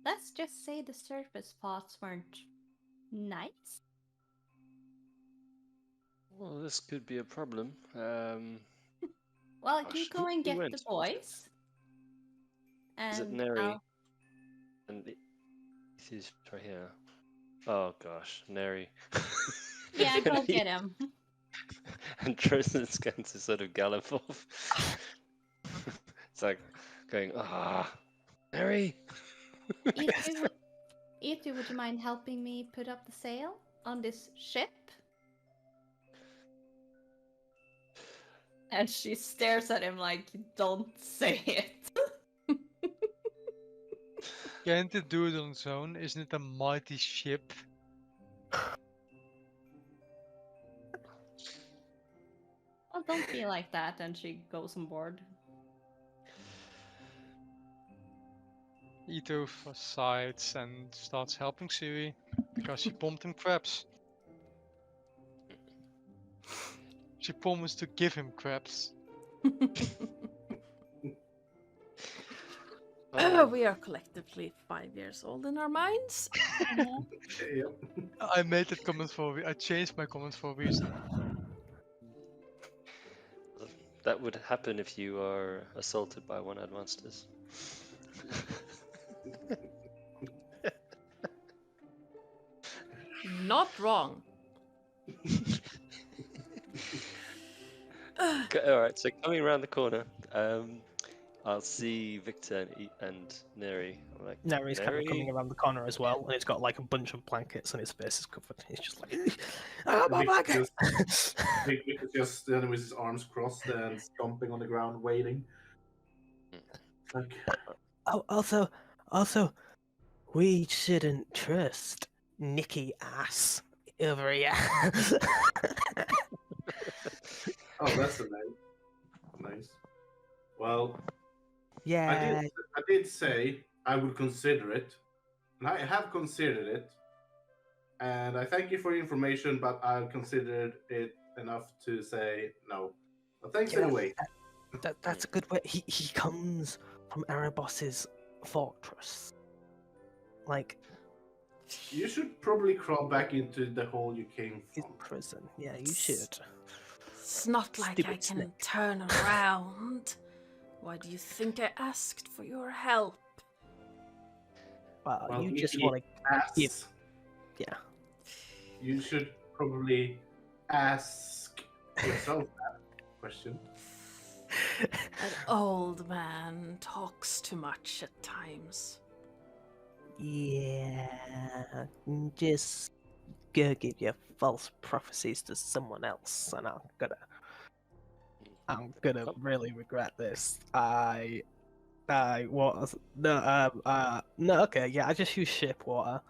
Speaker 1: let's just say the surface spots weren't nice.
Speaker 5: Well, this could be a problem.
Speaker 1: Well,
Speaker 5: Gosh,
Speaker 1: you go and
Speaker 5: who
Speaker 1: get
Speaker 5: went?
Speaker 1: the boys.
Speaker 5: Is it
Speaker 1: And
Speaker 5: Neri?
Speaker 1: I'll...
Speaker 5: And he's right here. Oh gosh, Neri.
Speaker 1: Yeah, go get him.
Speaker 5: And Trosen's going to sort of gallop off. It's like going, Neri.
Speaker 1: Itu, would you mind helping me put up the sail on this ship? And she stares at him like, don't say it.
Speaker 2: Can't it do it on its own? Isn't it a mighty ship?
Speaker 1: Well, don't be like that. And she goes on board.
Speaker 2: Ito sighs and starts helping Sui because she pumped him crabs. She promised to give him crabs.
Speaker 3: We are collectively 5 years old in our minds.
Speaker 6: Yep.
Speaker 2: I made that comment I changed my comment for a reason.
Speaker 5: That would happen if you are assaulted by one-eyed monsters.
Speaker 3: Not wrong.
Speaker 5: Alright, so coming around the corner, I'll see Victor and Neri. I'm like,
Speaker 4: Neri's kind of
Speaker 5: Neri?
Speaker 4: coming around the corner as well, and it's got like a bunch of blankets and his face is covered. He's just like, oh, my blanket!
Speaker 6: Victor's just standing with his arms crossed and stomping on the ground, waiting. Like,
Speaker 4: Oh, also, we shouldn't trust Nicky ass over here.
Speaker 6: oh, that's a name. Nice. Well,
Speaker 4: Yeah,
Speaker 6: I did say I would consider it, and I have considered it. And I thank you for your information, but I've considered it enough to say no. But thanks
Speaker 4: Yeah.
Speaker 6: anyway.
Speaker 4: that's a good way. He comes from Erebos's fortress. Like,
Speaker 6: You should probably crawl back into the hole you came
Speaker 4: his
Speaker 6: from.
Speaker 4: prison. Yeah, you should.
Speaker 3: It's not like
Speaker 4: Stupid
Speaker 3: I can
Speaker 4: snake.
Speaker 3: turn around. Why do you think I asked for your help?
Speaker 4: Well,
Speaker 6: Well,
Speaker 4: you just
Speaker 6: Nicky
Speaker 4: want to
Speaker 6: asks,
Speaker 4: give. Yeah.
Speaker 6: You should probably ask yourself that question.
Speaker 3: An old man talks too much at times.
Speaker 4: Yeah. Just go give your false prophecies to someone else, and I'm gonna really regret this. I was no, okay, yeah, I just use ship water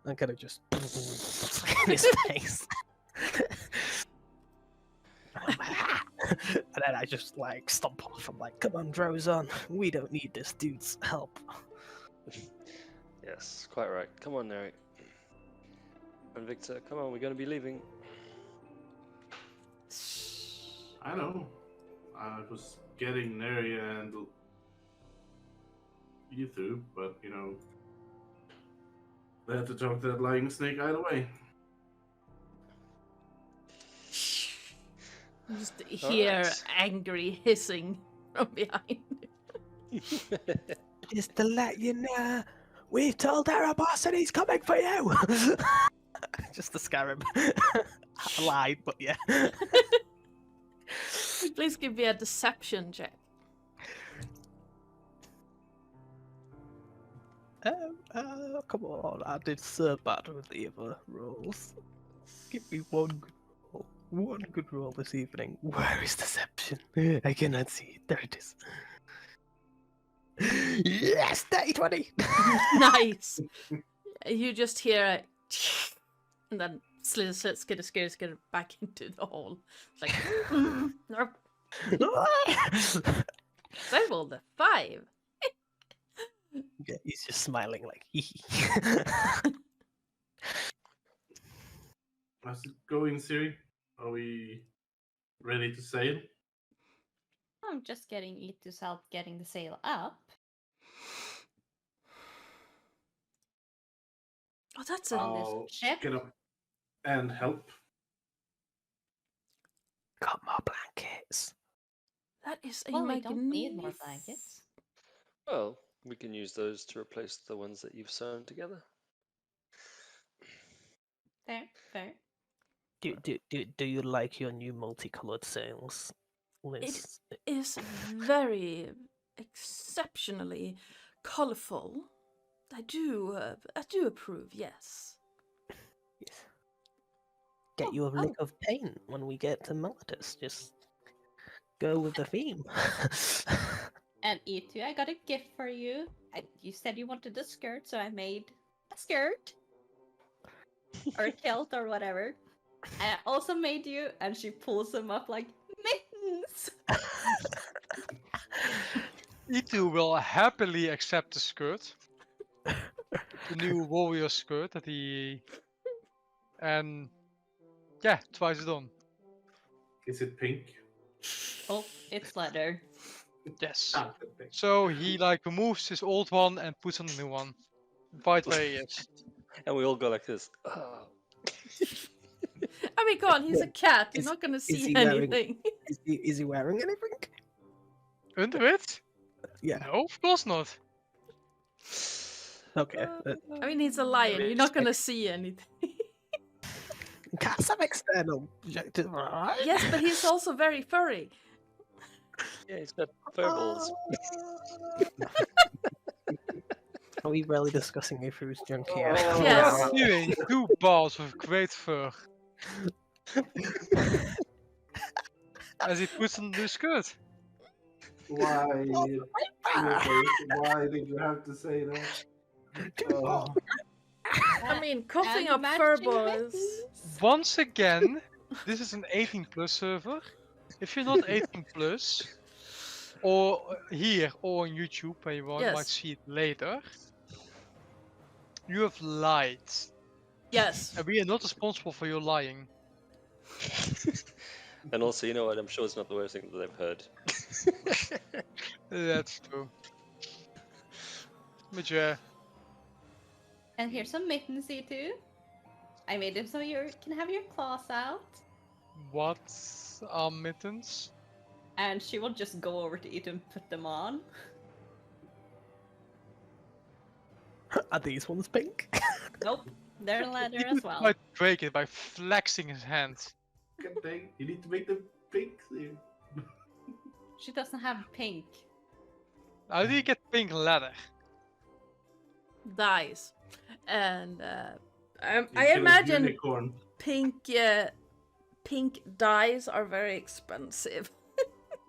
Speaker 4: and kind of just in his face. And then I just like stomp off. I'm like, come on, Drozon, we don't need this dude's help.
Speaker 5: Yes, quite right. Come on, Eric. And Victor, come on, we're going to be leaving.
Speaker 6: I know. I was getting Neria and you through, but you know, they had to talk to that lying snake either way.
Speaker 3: You just hear
Speaker 5: Alright.
Speaker 3: angry hissing from behind.
Speaker 4: Just to let you know, we've told our boss and he's coming for you. Just to scare him. I lied, but yeah.
Speaker 3: Please give me a deception check.
Speaker 4: Come on, I did so bad with the other rolls. Give me one good roll. One good roll this evening. Where is deception? I cannot see it. There it is. Yes, 20.
Speaker 3: Nice. You just hear a and then skidder back into the hole. It's like, nope. I rolled a 5.
Speaker 4: Yeah, he's just smiling like
Speaker 6: How's it going, Siri? Are we ready to sail?
Speaker 1: I'm just getting Itu's help getting the sail up.
Speaker 3: Oh, that's
Speaker 1: On
Speaker 3: a
Speaker 1: this
Speaker 6: I'll
Speaker 1: ship?
Speaker 6: get up and help.
Speaker 4: got more blankets.
Speaker 3: that is a
Speaker 1: Well, we don't need more blankets.
Speaker 5: Well, we can use those to replace the ones that you've sewn together.
Speaker 1: Fair, fair.
Speaker 4: Do you like your new multicolored sails, Liz?
Speaker 3: is very exceptionally colorful. I do approve. Yes.
Speaker 4: Yes. Get you a lick of paint when we get to Melodus. Just go with the theme.
Speaker 1: And Itu, I got a gift for you. You said you wanted a skirt, so I made a skirt. Or a kilt or whatever. I also made you, and she pulls them up like mittens.
Speaker 2: Itu will happily accept the skirt. The new warrior skirt that he... And... Yeah, twice done.
Speaker 6: Is it pink?
Speaker 1: Oh, it's leather.
Speaker 2: Yes.
Speaker 6: Ah, good thing.
Speaker 2: So he like removes his old one and puts on a new one. Right where he is.
Speaker 5: And we all go like this. Oh.
Speaker 3: I mean, come on, he's a cat. You're
Speaker 4: Is-
Speaker 3: not gonna see
Speaker 4: he wearing-
Speaker 3: anything.
Speaker 4: Is he wearing anything?
Speaker 2: Under it?
Speaker 4: Yeah.
Speaker 2: No, of course not.
Speaker 4: Okay.
Speaker 3: I mean, he's a lion. You're not gonna see anything.
Speaker 4: Cats have external objective, right?
Speaker 3: Yes, but he's also very furry.
Speaker 5: Yeah, he's got fur balls.
Speaker 4: Are we really discussing Ifu's junk here?
Speaker 6: Oh.
Speaker 3: Yes.
Speaker 2: Doing 2 balls with great fur. As he puts on the skirt.
Speaker 6: Why? Why did you have to say that? Oh.
Speaker 3: I mean, coughing
Speaker 1: And
Speaker 3: up fur
Speaker 1: matching
Speaker 3: balls.
Speaker 1: mittens.
Speaker 2: Once again, this is an 18 plus server. If you're not 18 plus, or here or on YouTube, where you might
Speaker 3: Yes.
Speaker 2: see it later, you have lied.
Speaker 3: Yes.
Speaker 2: And we are not responsible for your lying.
Speaker 5: And also, you know what? I'm sure it's not the worst thing that they've heard.
Speaker 2: That's true. But yeah,
Speaker 1: And here's some mittens, Itu. I made them so you can have your claws out.
Speaker 2: what are mittens?
Speaker 1: And she will just go over to Itu and put them on.
Speaker 4: Are these ones pink?
Speaker 1: Nope, they're leather
Speaker 2: He
Speaker 1: as
Speaker 2: could
Speaker 1: well.
Speaker 2: quite break it by flexing his hands.
Speaker 6: Good thing. You need to make them pink. Siri.
Speaker 1: She doesn't have pink.
Speaker 2: How do you get pink leather?
Speaker 3: Dyes. And
Speaker 6: You
Speaker 3: I
Speaker 6: kill a
Speaker 3: imagine
Speaker 6: unicorn.
Speaker 3: pink dyes are very expensive.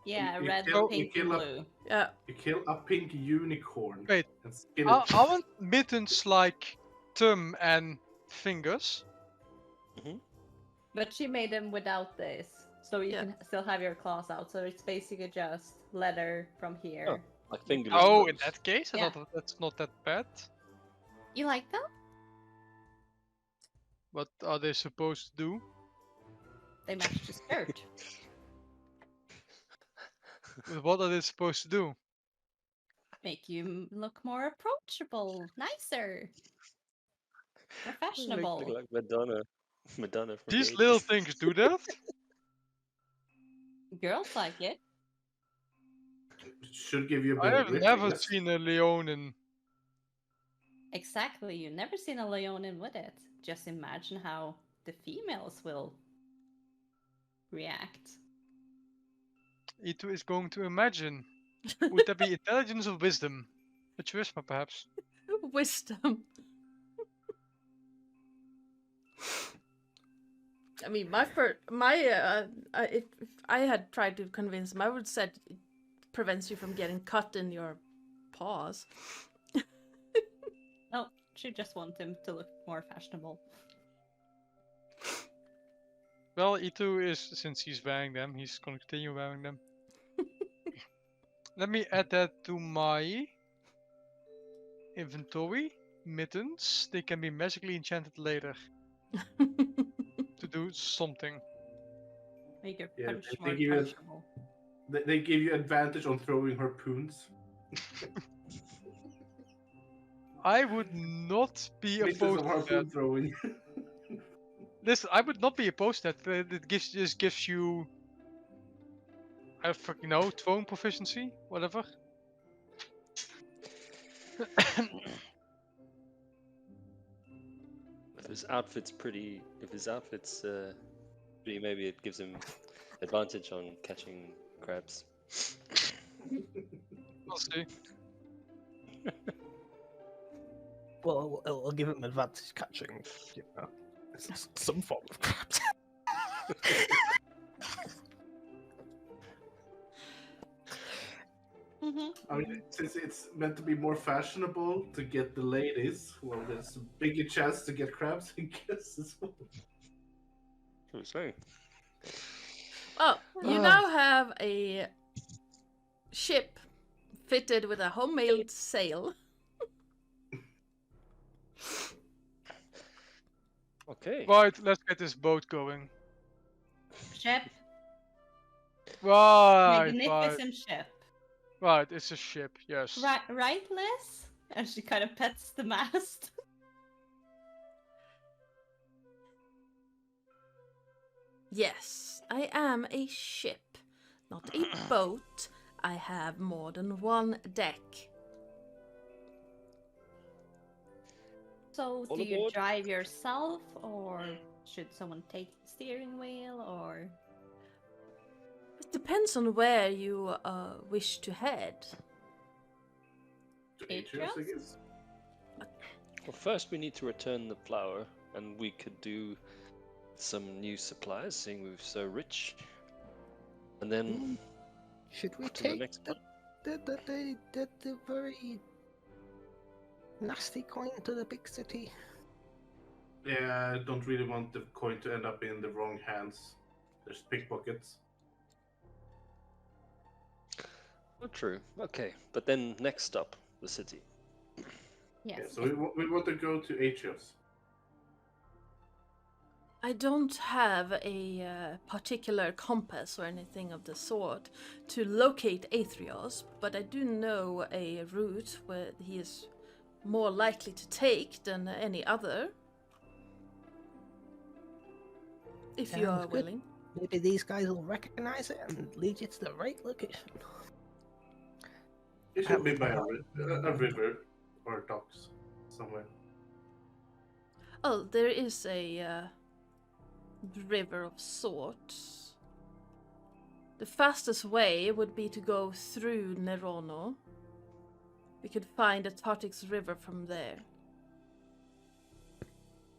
Speaker 1: Yeah,
Speaker 6: You
Speaker 1: red,
Speaker 6: kill-
Speaker 1: pink,
Speaker 6: you
Speaker 1: and
Speaker 6: kill
Speaker 1: blue.
Speaker 3: Yeah.
Speaker 6: You kill a pink unicorn.
Speaker 2: Wait,
Speaker 6: And skin it.
Speaker 2: Aren't mittens like Tum and fingers.
Speaker 1: But she made them without this, so you
Speaker 3: Yeah.
Speaker 1: can still have your claws out. So it's basically just leather from here.
Speaker 5: Oh, like fingerless
Speaker 2: Oh, in
Speaker 5: gloves.
Speaker 2: that case, I
Speaker 1: Yeah.
Speaker 2: thought that's not that bad.
Speaker 1: You like them?
Speaker 2: What are they supposed to do?
Speaker 1: They match the skirt.
Speaker 2: What are they supposed to do?
Speaker 1: Make you look more approachable, nicer,
Speaker 5: Look
Speaker 1: professional.
Speaker 5: like Madonna. Madonna from
Speaker 2: These
Speaker 5: the
Speaker 2: little
Speaker 5: 80s.
Speaker 2: things do that?
Speaker 1: Girls like it.
Speaker 6: Should give you a
Speaker 2: I
Speaker 6: bit of
Speaker 2: have
Speaker 6: width,
Speaker 2: never
Speaker 6: guess.
Speaker 2: seen a Leonin.
Speaker 1: Exactly. You never seen a Leonin with it. Just imagine how the females will react.
Speaker 2: E2 is going to imagine. Would that be intelligence or wisdom? A charisma, perhaps.
Speaker 3: Wisdom. I mean, if I had tried to convince him, I would said it prevents you from getting cut in your paws.
Speaker 1: No, she just wants him to look more fashionable.
Speaker 2: Well, E2 is, since he's wearing them, he's going to continue wearing them. Let me add that to my inventory. Mittens. They can be magically enchanted later to do something.
Speaker 1: Make your
Speaker 6: Yeah,
Speaker 1: punch
Speaker 6: they
Speaker 1: more
Speaker 6: give you-
Speaker 1: punchable.
Speaker 6: They give you advantage on throwing harpoons.
Speaker 2: I would not be
Speaker 6: Meters
Speaker 2: opposed
Speaker 6: of
Speaker 2: to
Speaker 6: harpoon
Speaker 2: that.
Speaker 6: throwing.
Speaker 2: Listen, I would not be opposed to that. It just gives you, I fucking know, throwing proficiency, whatever.
Speaker 5: If his outfit's pretty, maybe it gives him advantage on catching crabs.
Speaker 2: We'll see.
Speaker 4: Well, it'll give him advantage catching, some form of crabs.
Speaker 6: I mean, since it's meant to be more fashionable to get the ladies, well, there's a bigger chance to get crabs, I guess, as well.
Speaker 5: I'm saying.
Speaker 3: Well, you now have a ship fitted with a homemade sail.
Speaker 5: Okay.
Speaker 2: Right, let's get this boat going.
Speaker 1: Ship.
Speaker 2: Right,
Speaker 1: Magnificent ship.
Speaker 2: right, it's a ship, yes.
Speaker 1: Right, Liz? And she kind of pets the mast.
Speaker 3: Yes, I am a ship, not a boat. I have more than one deck.
Speaker 1: So,
Speaker 5: All
Speaker 1: do you
Speaker 5: aboard.
Speaker 1: drive yourself, or should someone take the steering wheel, or...
Speaker 3: It depends on where you wish to head.
Speaker 6: To Atrios, I guess.
Speaker 5: Well, first we need to return the flower, and we could do some new supplies, seeing we're so rich. And then
Speaker 4: Should we
Speaker 5: to the
Speaker 4: take
Speaker 5: next one.
Speaker 4: the very nasty coin to the big city?
Speaker 6: Yeah, I don't really want the coin to end up in the wrong hands. There's pickpockets.
Speaker 5: Oh, true. Okay, but then next stop, the city.
Speaker 1: Yes.
Speaker 6: Yeah, so we want to go to Atrios.
Speaker 3: I don't have a particular compass or anything of the sort to locate Athreos, but I do know a route where he is more likely to take than any other. If you
Speaker 4: Sounds
Speaker 3: are
Speaker 4: good.
Speaker 3: willing.
Speaker 4: Maybe these guys will recognize it and lead you to the right location.
Speaker 6: It should be by a river or docks somewhere.
Speaker 3: Oh, there is a river of sorts. The fastest way would be to go through Nerono. We could find the Tartix River from there.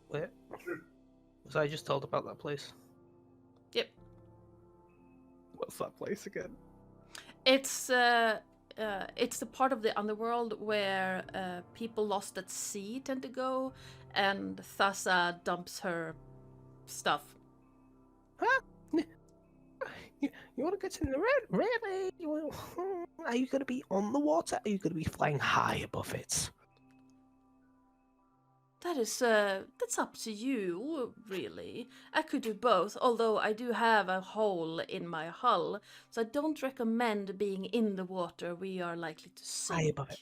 Speaker 4: Where? Was I just told about that place?
Speaker 3: Yep.
Speaker 4: What's that place again?
Speaker 3: It's the part of the underworld where people lost at sea tend to go, and Thassa dumps her stuff.
Speaker 4: Huh? You want to get in the red? Really? Are you going to be on the water? Are you going to be flying high above it?
Speaker 3: That's up to you, really. I could do both, although I do have a hole in my hull, so I don't recommend being in the water. We are likely to sink.
Speaker 4: High above it.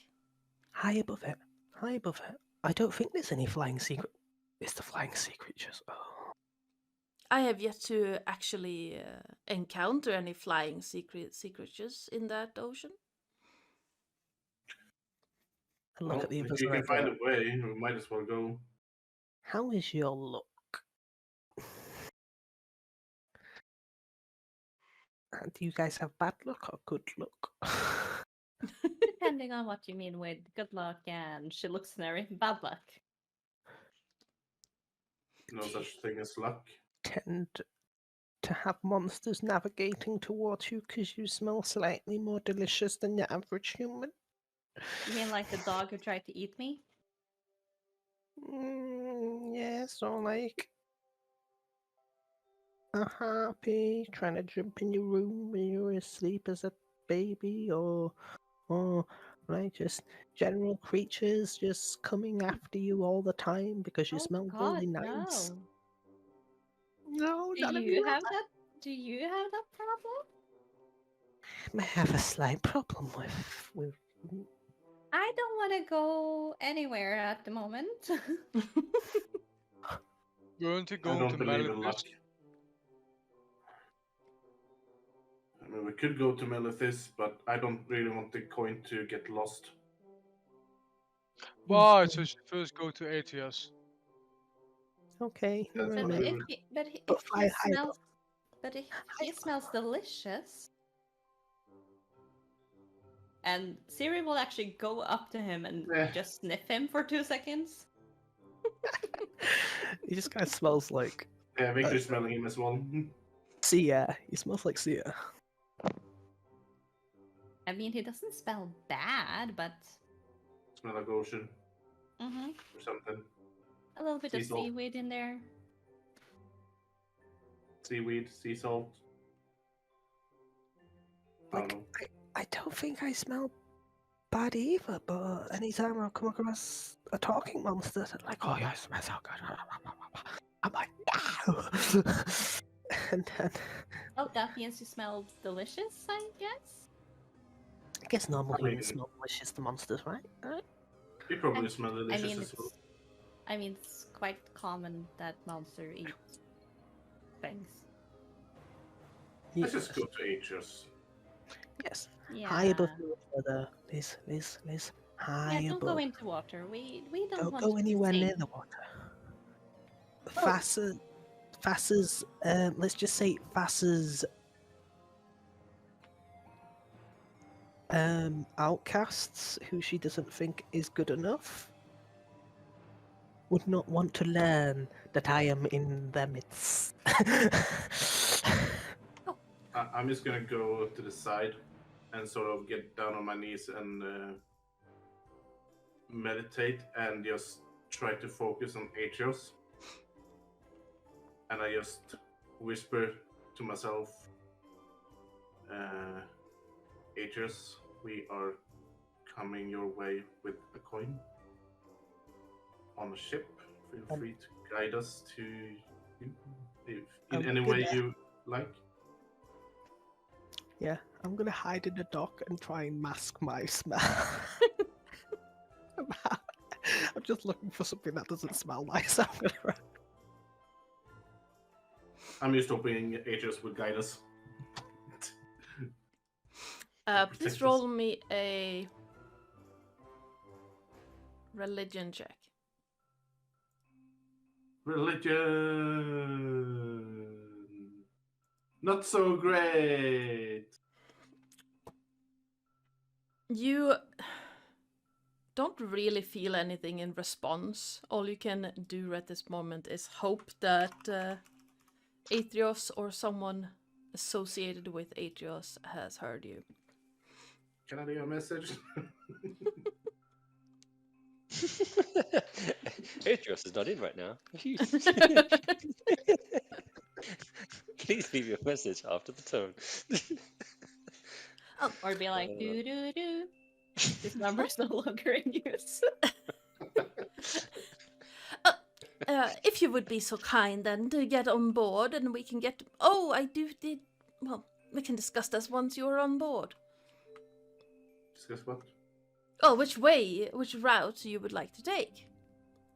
Speaker 4: High above it. High above it. I don't think there's any flying secret. It's the flying sea creatures. Oh.
Speaker 3: I have yet to actually encounter any flying sea creatures in that ocean.
Speaker 4: And look at the
Speaker 6: If
Speaker 4: others.
Speaker 6: you can find a way, we might as well go.
Speaker 4: How is your luck? Do you guys have bad luck or good luck?
Speaker 1: Depending on what you mean with good luck and she looks scary, bad luck.
Speaker 6: No such thing as luck.
Speaker 4: Tend to have monsters navigating towards you because you smell slightly more delicious than the average human.
Speaker 1: You mean like the dog who tried to eat me?
Speaker 4: Yes, or like a harpy trying to jump in your room when you were asleep as a baby, or like just general creatures just coming after you all the time because you
Speaker 1: Oh
Speaker 4: smell
Speaker 1: God,
Speaker 4: really nice.
Speaker 1: no.
Speaker 4: No,
Speaker 1: Do
Speaker 4: none of
Speaker 1: you
Speaker 4: you
Speaker 1: have that? Do you have that problem?
Speaker 4: may have a slight problem with.
Speaker 1: I don't want to go anywhere at the moment.
Speaker 2: Going
Speaker 6: I
Speaker 2: to
Speaker 6: don't believe in luck.
Speaker 2: Malithus.
Speaker 6: I mean, we could go to Lillith, but I don't really want the coin to get lost.
Speaker 2: Why? So she first go to Atrius.
Speaker 4: Okay,
Speaker 6: That's
Speaker 1: but
Speaker 6: what
Speaker 4: alright.
Speaker 6: I would-
Speaker 1: if
Speaker 4: But
Speaker 1: he
Speaker 4: fly high
Speaker 1: smells, but if he smells delicious, and Siri will actually go up to him and
Speaker 6: Eh.
Speaker 1: just sniff him for 2 seconds.
Speaker 4: He just kind of smells like
Speaker 6: Yeah, Victor's smelling him as well.
Speaker 4: sea air. He smells like sea air.
Speaker 1: I mean, he doesn't smell bad, but
Speaker 6: Smell like ocean
Speaker 1: mhm,
Speaker 6: or something.
Speaker 1: a little bit
Speaker 6: Sea
Speaker 1: of
Speaker 6: salt.
Speaker 1: seaweed in there.
Speaker 6: Seaweed, sea salt. I don't know.
Speaker 4: I don't think I smell bad either, but anytime I come across a talking monster, they're like, oh yeah, it smells so good. I'm like, no! And then
Speaker 1: Oh, that means you smell delicious, I guess?
Speaker 4: I guess normal
Speaker 6: I mean-
Speaker 4: humans smell delicious to monsters, right? Right?
Speaker 6: You probably
Speaker 1: And-
Speaker 6: smell
Speaker 1: I
Speaker 6: delicious
Speaker 1: mean,
Speaker 6: as well.
Speaker 1: it's quite common that monster eat things.
Speaker 6: Let's just go to Atrius.
Speaker 4: Yes.
Speaker 1: Yeah.
Speaker 4: High above the water. Liz. High
Speaker 1: Yeah, don't
Speaker 4: above.
Speaker 1: go into water. We don't
Speaker 4: Don't
Speaker 1: want
Speaker 4: go
Speaker 1: to
Speaker 4: anywhere near
Speaker 1: sink.
Speaker 4: the water. Thassa's, let's just say Thassa's outcasts, who she doesn't think is good enough, would not want to learn that I am in their midst.
Speaker 6: I'm just gonna go to the side and sort of get down on my knees and meditate and just try to focus on Atrius. And I just whisper to myself, Atrius, we are coming your way with a coin on a ship. Feel free to guide us to you if in
Speaker 4: I'm
Speaker 6: any way
Speaker 4: gonna-
Speaker 6: you like.
Speaker 4: Yeah, I'm gonna hide in the dock and try and mask my smell. I'm just looking for something that doesn't smell nice.
Speaker 6: I'm just hoping Atrius will guide us.
Speaker 3: Please
Speaker 6: Protect
Speaker 3: roll
Speaker 6: us.
Speaker 3: me a religion check.
Speaker 6: Religion. Not so great.
Speaker 3: You don't really feel anything in response. All you can do at this moment is hope that Atrios or someone associated with Atrios has heard you.
Speaker 6: Can I leave a message?
Speaker 5: Atrios is not in right now. Please leave your message after the tone.
Speaker 1: Or be like,
Speaker 5: Uh,
Speaker 1: doo doo doo. This number is no longer in use.
Speaker 3: If you would be so kind then to get on board and we can get... Oh, well, we can discuss this once you're on board.
Speaker 6: Discuss what?
Speaker 3: Oh, which route you would like to take.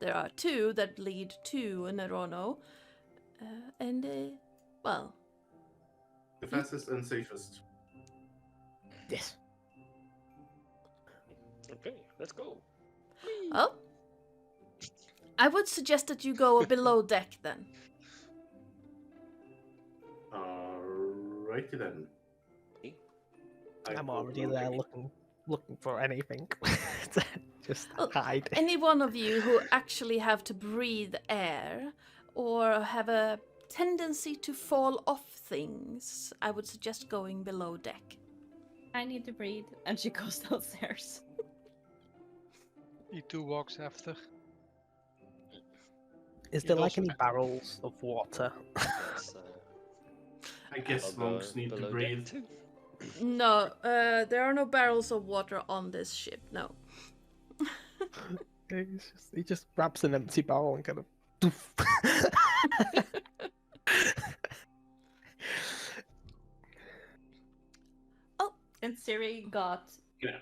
Speaker 3: There are two that lead to Nerono. Well...
Speaker 6: The fastest and safest.
Speaker 4: Yes.
Speaker 5: Okay, let's go.
Speaker 3: Oh. I would suggest that you go below deck then.
Speaker 6: Alrighty then.
Speaker 4: I'm already there looking for anything. Just hide.
Speaker 3: Any one of you who actually have to breathe air or have a tendency to fall off things, I would suggest going below deck.
Speaker 1: I need to breathe. And she goes downstairs.
Speaker 2: E2 walks after.
Speaker 4: Is there
Speaker 2: You'd
Speaker 4: like
Speaker 2: also-
Speaker 4: any barrels of water?
Speaker 5: Let's,
Speaker 6: I guess
Speaker 5: I'll go
Speaker 6: monks need to
Speaker 5: below deck
Speaker 6: breathe.
Speaker 5: too.
Speaker 3: No, there are no barrels of water on this ship, no.
Speaker 4: He just grabs an empty barrel and kind of. Doof.
Speaker 1: And Siri got
Speaker 6: Yeah.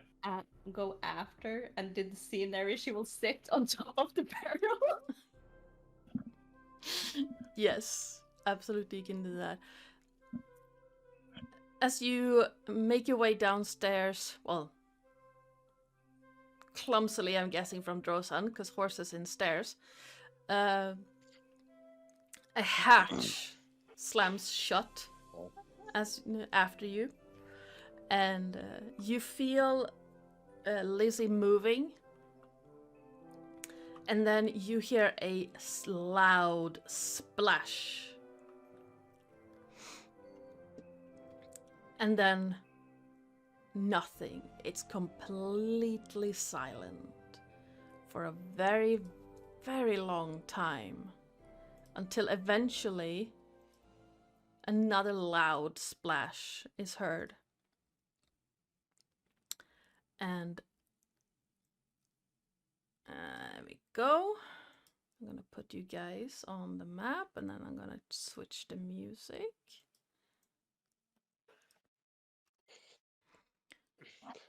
Speaker 1: go after and did the scenery. She will sit on top of the barrel.
Speaker 3: Yes, absolutely you can do that. As you make your way downstairs, well, clumsily I'm guessing from Drosan, because horses in stairs, a hatch slams shut after you, and you feel Lizzie moving, and then you hear a loud splash. And then nothing. It's completely silent for a very, very long time. Until eventually another loud splash is heard. And there we go. I'm gonna put you guys on the map and then I'm gonna switch the music.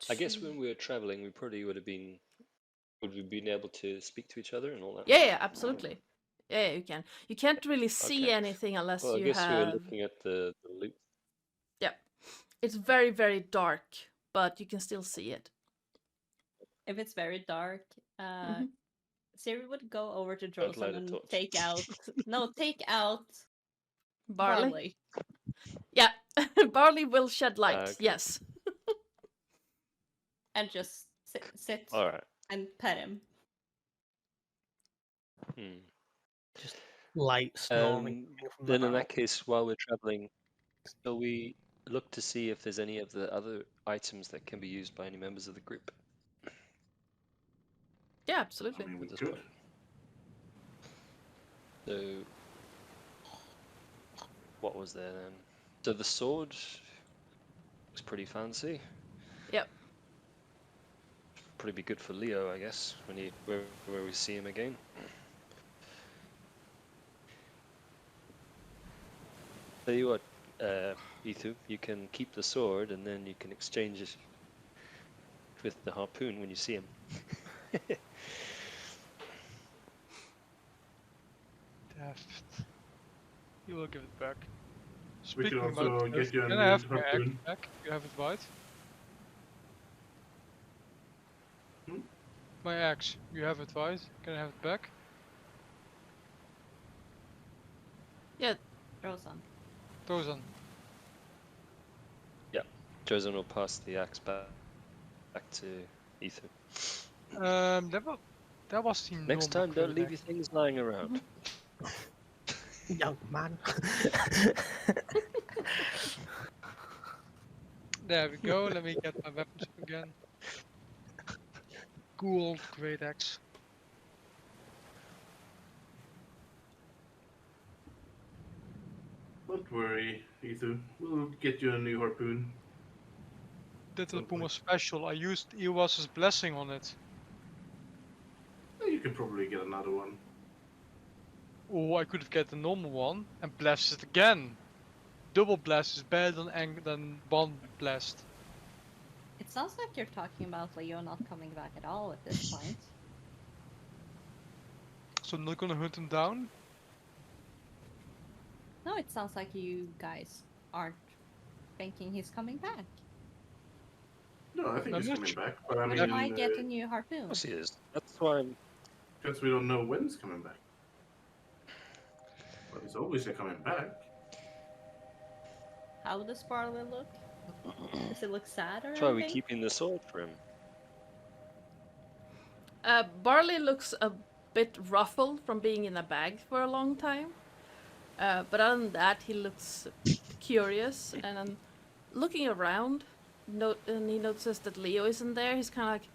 Speaker 5: I guess when we were traveling, we probably would we been able to speak to each other and all that?
Speaker 3: Yeah, absolutely. Yeah, you can. You can't really see
Speaker 5: Okay.
Speaker 3: anything unless
Speaker 5: Well, I
Speaker 3: you
Speaker 5: guess we were
Speaker 3: have...
Speaker 5: looking at the loop.
Speaker 3: Yeah. It's very, very dark, but you can still see it.
Speaker 1: If it's very dark, Siri would go over to
Speaker 5: Don't light
Speaker 1: Drosan
Speaker 5: a
Speaker 1: and
Speaker 5: torch.
Speaker 1: take out
Speaker 3: Barley? Yeah, Barley will shed light,
Speaker 5: Okay.
Speaker 3: yes.
Speaker 1: and just sit
Speaker 5: All right.
Speaker 1: and pet him.
Speaker 4: Just light snoring. coming from the
Speaker 5: Then in
Speaker 4: mouth.
Speaker 5: that case, while we're traveling, shall we look to see if there's any of the other items that can be used by any members of the group
Speaker 3: Yeah,
Speaker 6: I
Speaker 3: absolutely.
Speaker 6: mean, we
Speaker 5: at this
Speaker 6: could.
Speaker 5: point? So, what was there then? So the sword looks pretty fancy.
Speaker 3: Yep.
Speaker 5: Probably be good for Leo, I guess, where we see him again. Tell you what, Ethu, you can keep the sword and then you can exchange it with the harpoon when you see him.
Speaker 2: Daft. You will give it back.
Speaker 6: We can
Speaker 2: Speaking
Speaker 6: also
Speaker 2: about
Speaker 6: get
Speaker 2: this,
Speaker 6: you a
Speaker 2: can
Speaker 6: new
Speaker 2: I have my axe
Speaker 6: harpoon.
Speaker 2: back? You have it right?
Speaker 6: Hmm?
Speaker 2: My axe, you have it right? Can I have it back?
Speaker 3: Yeah,
Speaker 1: Drosan.
Speaker 2: Drosan.
Speaker 5: Josen will pass the axe back to Ethu.
Speaker 2: That was the
Speaker 5: Next
Speaker 2: normal
Speaker 5: time, don't
Speaker 2: credit
Speaker 5: leave your
Speaker 2: axe.
Speaker 5: things lying around.
Speaker 4: Young man.
Speaker 2: There we go, let me get my weapons up again. Cool, great axe.
Speaker 6: Don't worry, Ethu. We'll get you a new harpoon.
Speaker 2: That harpoon was special. I used Eowas's blessing on it.
Speaker 6: You could probably get another one.
Speaker 2: Or I could have get the normal one and blast it again. Double blast is better than one blast.
Speaker 1: It sounds like you're talking about Leo not coming back at all at this point.
Speaker 2: So I'm not gonna hunt him down?
Speaker 1: No, it sounds like you guys aren't thinking he's coming back.
Speaker 6: No, I think
Speaker 2: I'm
Speaker 6: he's
Speaker 2: not
Speaker 6: coming
Speaker 2: sure.
Speaker 6: back. But I
Speaker 1: But
Speaker 6: mean,
Speaker 1: he might get a new harpoon.
Speaker 5: Of course he is. That's why I'm.
Speaker 6: because we don't know when he's coming back. But he's obviously coming back.
Speaker 1: How does Barley look? Does it look sad or
Speaker 5: That's why we're
Speaker 1: anything?
Speaker 5: keeping the sword for him.
Speaker 3: Barley looks a bit ruffled from being in a bag for a long time. But other than that, he looks curious and looking around. And he notices that Leo isn't there. He's kind of like,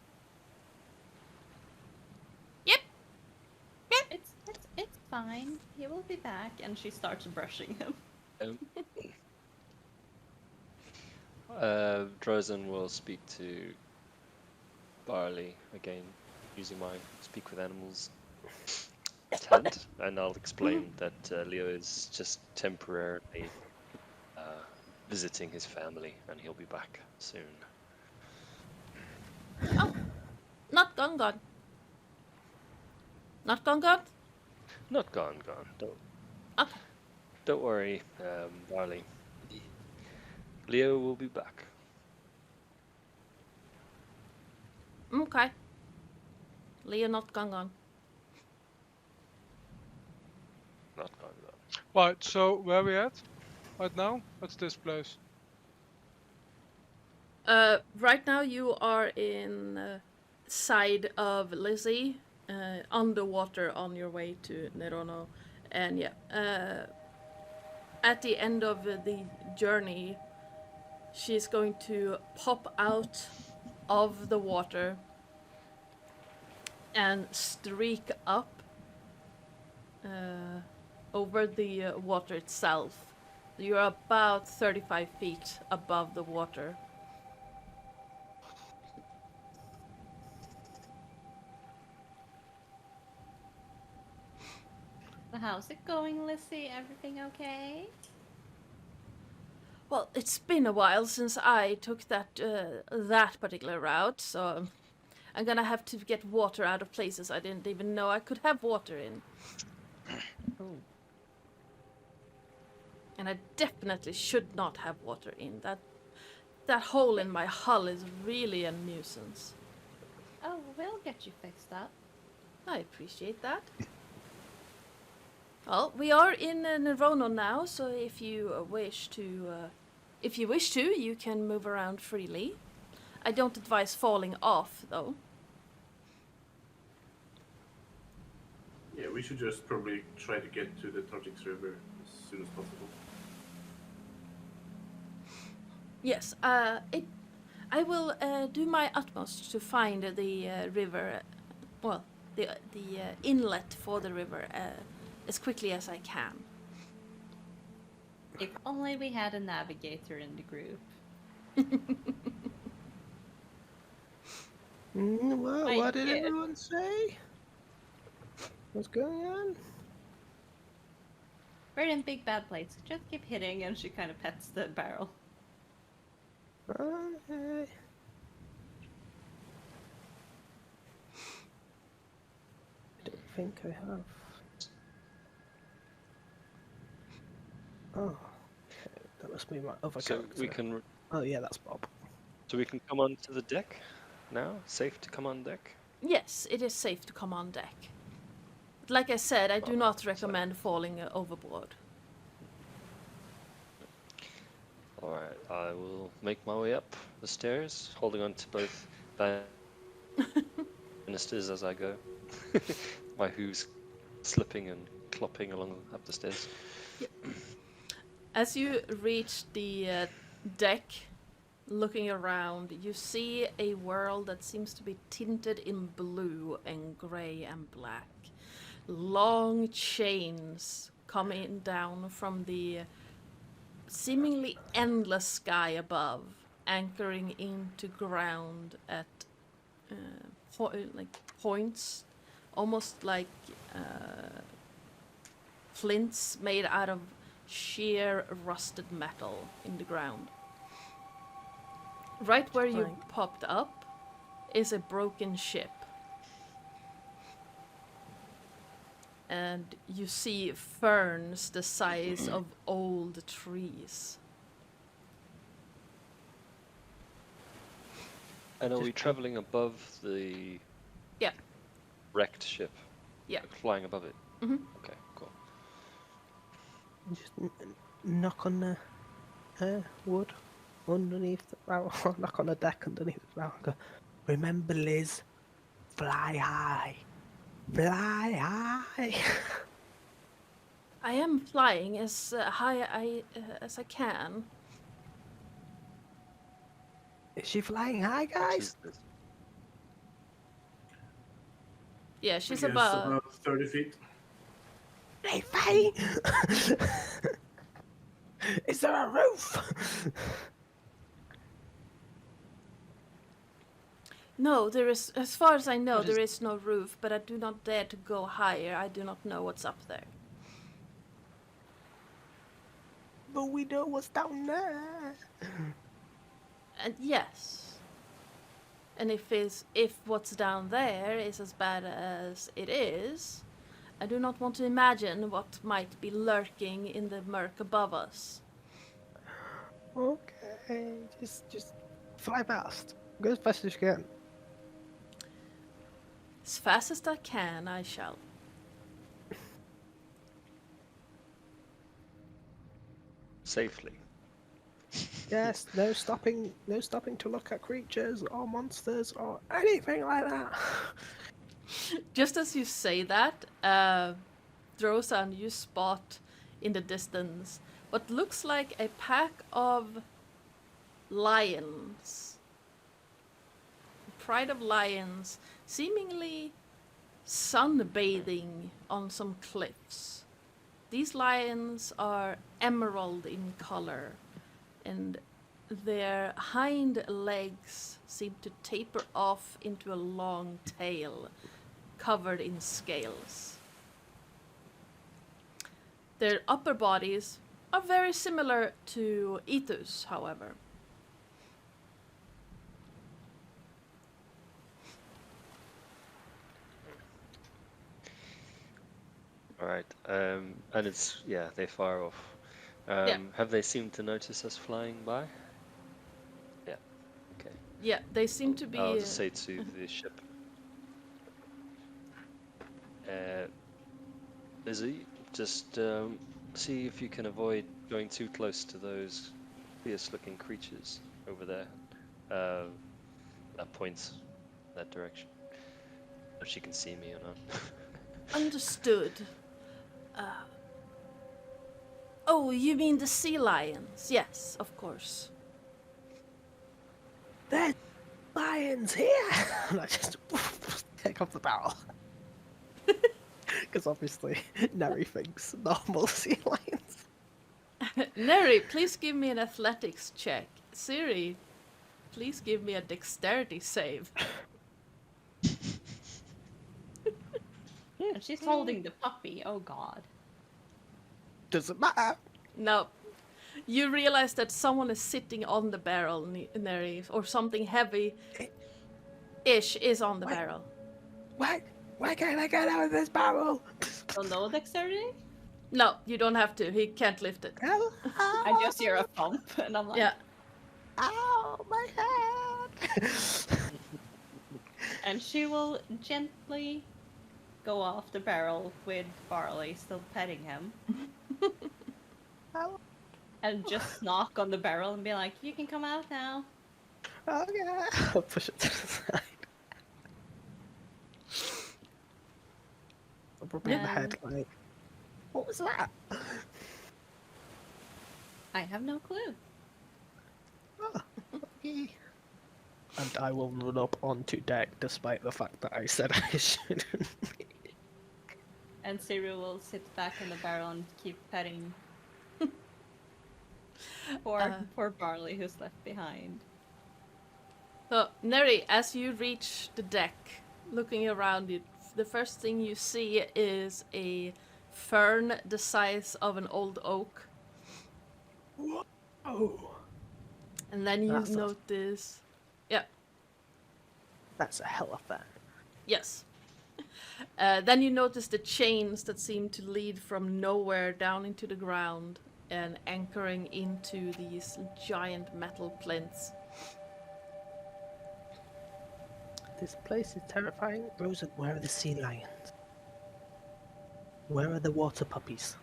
Speaker 1: It's fine. He will be back, and she starts brushing him.
Speaker 5: Drozen will speak to Barley again, using my speak with animals talent, and I'll explain that Leo is just temporarily visiting his family, and he'll be back soon.
Speaker 3: not gone. Not gone?
Speaker 5: Not gone.
Speaker 3: Okay.
Speaker 5: Don't worry, Barley. Leo will be back.
Speaker 3: Okay. Leo not gone.
Speaker 5: Not gone.
Speaker 2: Right, so where are we at? Right now? What's this place?
Speaker 3: Right now you are in side of Lizzie, underwater on your way to Nerono, and at the end of the journey, she's going to pop out of the water and streak up over the water itself. You're about 35 feet above the water.
Speaker 1: So how's it going, Lissy? Everything okay?
Speaker 3: Well, it's been a while since I took that particular route, so I'm gonna have to get water out of places I didn't even know I could have water in.
Speaker 1: Oh.
Speaker 3: And I definitely should not have water in. That hole in my hull is really a nuisance.
Speaker 1: Oh, we'll get you fixed up.
Speaker 3: I appreciate that. Well, we are in Nerono now, so if you wish to, you can move around freely. I don't advise falling off, though.
Speaker 6: Yeah, we should just probably try to get to the Tartix River as soon as possible.
Speaker 3: Yes, I will do my utmost to find the river, the inlet for the river as quickly as I can.
Speaker 1: If only we had a navigator in the group.
Speaker 4: Well, what did
Speaker 1: kid.
Speaker 4: everyone say? What's going on?
Speaker 1: We're in big bad place. Just keep hitting, and she kind of pets the barrel.
Speaker 4: Okay. I don't think I have. Oh, okay. That must be my other
Speaker 5: So
Speaker 4: character.
Speaker 5: we can.
Speaker 4: Oh yeah, that's Bob.
Speaker 5: So we can come onto the deck now. Safe to come on deck.
Speaker 3: Yes, it is safe to come on deck. But like I said, I do not recommend falling overboard.
Speaker 5: All right, I will make my way up the stairs, holding on to both banisters as I go. My hooves slipping and clopping along up the stairs.
Speaker 3: As you reach the deck, looking around, you see a world that seems to be tinted in blue and grey and black. Long chains coming down from the seemingly endless sky above, anchoring into ground at like points, almost like flints made out of sheer rusted metal in the ground. Right where you
Speaker 4: Right.
Speaker 3: popped up is a broken ship. And you see ferns the size of old trees.
Speaker 5: And are we
Speaker 4: Just-
Speaker 5: traveling above the
Speaker 3: Yeah.
Speaker 5: wrecked ship?
Speaker 3: Yeah.
Speaker 5: Like flying above it?
Speaker 3: Mhm.
Speaker 5: Okay, cool.
Speaker 4: Just knock on the wood underneath the barrel. Knock on the deck underneath the barrel. Go, remember, Liz, fly high. Fly high.
Speaker 3: I am flying as high as I can.
Speaker 4: Is she flying high,
Speaker 5: What
Speaker 4: guys?
Speaker 5: is this?
Speaker 3: Yeah, she's
Speaker 6: I guess
Speaker 3: about.
Speaker 6: 30 feet.
Speaker 4: Hey, Faye! Is there a roof?
Speaker 3: No, there is. As far as I know,
Speaker 5: What
Speaker 3: there is no roof. But I do not dare to go higher. I do not know what's up there.
Speaker 4: But we know what's down there.
Speaker 3: And yes. And if what's down there is as bad as it is, I do not want to imagine what might be lurking in the murk above us.
Speaker 4: Okay, just fly fast. Go as fast as you can.
Speaker 3: As fast as I can, I shall.
Speaker 5: Safely.
Speaker 4: Yes, no stopping to look at creatures or monsters or anything like that.
Speaker 3: Just as you say that, Drosan, you spot in the distance what looks like a pack of lions. A pride of lions, seemingly sunbathing on some cliffs. These lions are emerald in color, and their hind legs seem to taper off into a long tail covered in scales. Their upper bodies are very similar to Ithus, however.
Speaker 5: Alright, and it's, yeah, they fire off.
Speaker 3: Yeah.
Speaker 5: Have they seemed to notice us flying by? Yeah, okay.
Speaker 3: Yeah, they seem to be.
Speaker 5: I'll just say to the ship. Lizzie, just see if you can avoid going too close to those fierce-looking creatures over there. That points that direction. If she can see me or not.
Speaker 3: Understood. Oh, you mean the sea lions? Yes, of course.
Speaker 4: There's lions here! And I just take off the barrel. Because obviously, Neri thinks normal sea lions.
Speaker 3: Neri, please give me an athletics check. Siri, please give me a dexterity save.
Speaker 1: And she's holding the puppy. Oh god.
Speaker 4: Doesn't matter.
Speaker 3: No. You realize that someone is sitting on the barrel, Neri, or something heavy-ish is on the
Speaker 4: What?
Speaker 3: barrel.
Speaker 4: Why can't I get out of this barrel?
Speaker 1: So no dexterity?
Speaker 3: No, you don't have to. He can't lift it.
Speaker 1: I just hear a thump and I'm like,
Speaker 3: Yeah.
Speaker 4: Ow, my head!
Speaker 1: And she will gently go off the barrel with Barley still petting him.
Speaker 4: Ow.
Speaker 1: And just knock on the barrel and be like, you can come out now.
Speaker 4: Oh yeah! I'll push it to the side. I'll probably in the head like, what was that?
Speaker 1: I have no clue.
Speaker 4: Oh, okay. And I will run up onto deck despite the fact that I said I shouldn't.
Speaker 1: And Cyril will sit back in the barrel and keep petting. Poor Barley who's left behind.
Speaker 3: So, Neri, as you reach the deck, looking around you, the first thing you see is a fern the size of an old oak.
Speaker 4: Oh,
Speaker 3: And then you
Speaker 4: That's a-
Speaker 3: notice... Yeah,
Speaker 4: that's a hell of that.
Speaker 3: yes. Then you notice the chains that seem to lead from nowhere down into the ground and anchoring into these giant metal plinths.
Speaker 4: This place is terrifying. Rosa, where are the sea lions? Where are the water puppies?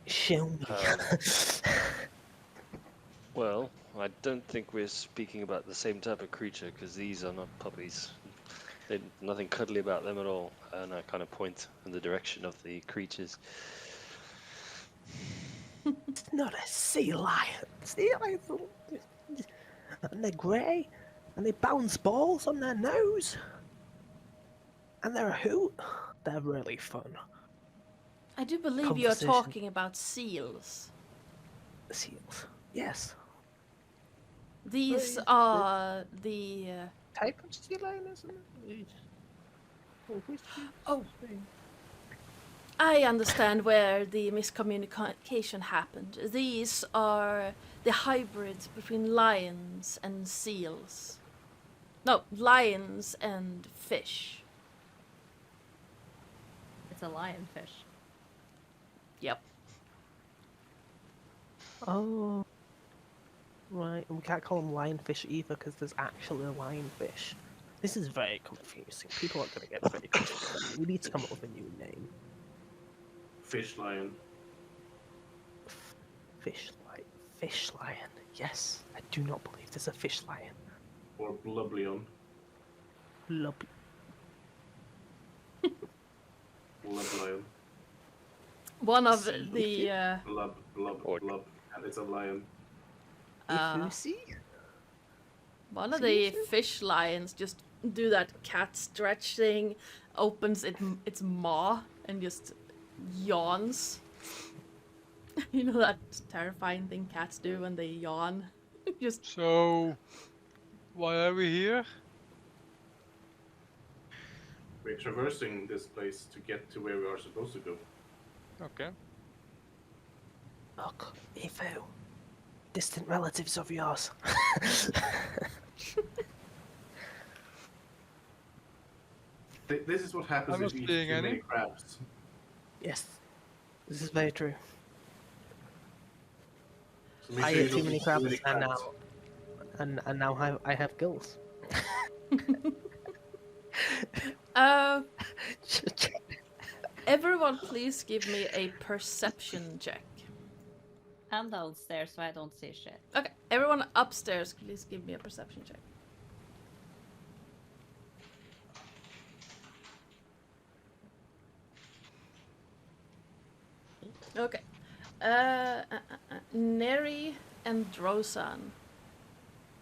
Speaker 4: Show me.
Speaker 5: Well, I don't think we're speaking about the same type of creature, because these are not puppies. There's nothing cuddly about them at all, and I kind of point in the direction of the creatures.
Speaker 4: It's not a sea lion. Sea lions, and they're grey, and they bounce balls on their nose, and they're a hoot. They're really fun.
Speaker 3: I do believe you're
Speaker 4: Conversation.
Speaker 3: talking about seals.
Speaker 4: Seals. Yes.
Speaker 3: These
Speaker 4: Right.
Speaker 3: are the...
Speaker 4: Type of sea lion, isn't it?
Speaker 3: Oh. I understand where the miscommunication happened. These are the hybrids between lions and seals. No, lions and fish.
Speaker 1: It's a lionfish.
Speaker 3: Yep.
Speaker 4: Oh. Right, and we can't call them lionfish either because there's actually a lionfish. This is very confusing. People are going to get very confused. We need to come up with a new name.
Speaker 6: Fish lion.
Speaker 4: Fish lion. Fish lion. Yes, I do not believe there's a fish lion.
Speaker 6: Or Blublion.
Speaker 4: Lub.
Speaker 6: Blublion.
Speaker 3: One of
Speaker 4: Sea
Speaker 3: the...
Speaker 5: Or-
Speaker 6: Blub. And it's a lion.
Speaker 4: Ilysia?
Speaker 3: One of the fish lions just do that cat stretch thing, opens its maw and just yawns. You know that terrifying thing cats do when they yawn? Just
Speaker 2: So, why are we here?
Speaker 6: We're traversing this place to get to where we are supposed to go.
Speaker 2: Okay.
Speaker 4: Look, Evo. Distant relatives of yours.
Speaker 6: This is what happens
Speaker 2: I'm not
Speaker 6: if you eat
Speaker 2: seeing
Speaker 6: too many
Speaker 2: any.
Speaker 6: crabs.
Speaker 4: Yes, this is very true.
Speaker 6: So make
Speaker 4: I
Speaker 6: sure you
Speaker 4: ate too
Speaker 6: don't
Speaker 4: many
Speaker 6: eat
Speaker 4: crabs, and now I have gills.
Speaker 3: everyone please give me a perception check.
Speaker 1: I'm downstairs, so I don't see shit.
Speaker 3: Okay, everyone upstairs, please give me a perception check. Okay. Neri and Drosan,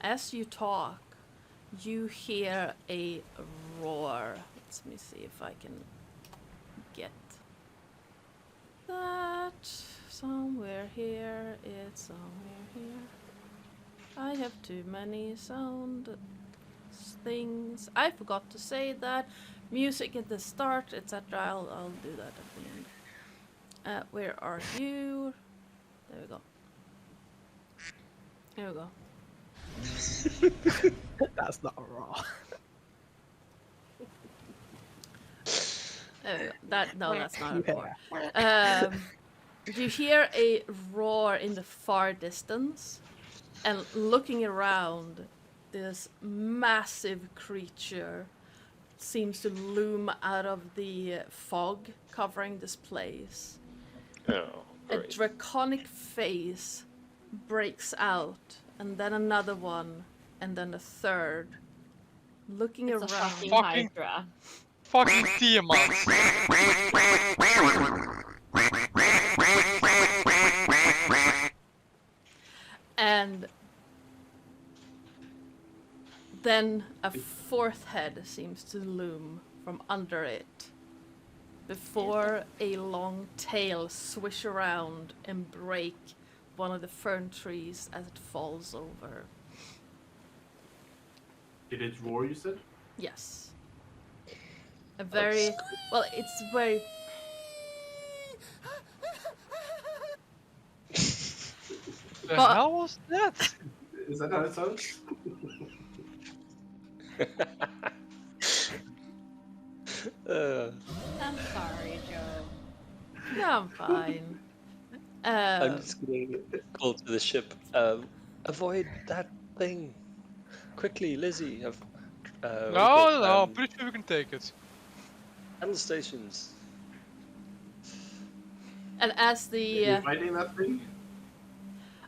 Speaker 3: as you talk, you hear a roar. Let me see if I can get that. Somewhere here, it's somewhere here. I have too many sound things. I forgot to say that. Music at the start, etc. I'll do that at the end. Where are you? There we go. There we go.
Speaker 4: That's not a raw.
Speaker 3: There we go. That's not a roar.
Speaker 4: Yeah.
Speaker 3: You hear a roar in the far distance, and looking around, this massive creature seems to loom out of the fog covering this place.
Speaker 5: Oh,
Speaker 3: A
Speaker 5: great.
Speaker 3: draconic face breaks out, and then another one, and then a third. Looking
Speaker 1: It's a
Speaker 3: around.
Speaker 1: fucking
Speaker 2: Fucking-
Speaker 1: Hydra.
Speaker 2: Fucking Tiamat.
Speaker 3: And then a fourth head seems to loom from under it, before a long tail swish around and break one of the fern trees as it falls over.
Speaker 6: Did it roar, you said?
Speaker 3: Yes. A very well. It's very.
Speaker 2: The
Speaker 3: But-
Speaker 2: hell was that?
Speaker 6: Is that how it sounds?
Speaker 1: I'm sorry, Joe.
Speaker 3: Yeah, I'm fine.
Speaker 5: I'm just gonna call to the ship. Avoid that thing. Quickly, Lizzie.
Speaker 2: No, pretty sure we can take it.
Speaker 5: Battle stations.
Speaker 3: And as
Speaker 6: Are you
Speaker 3: the
Speaker 6: fighting that thing?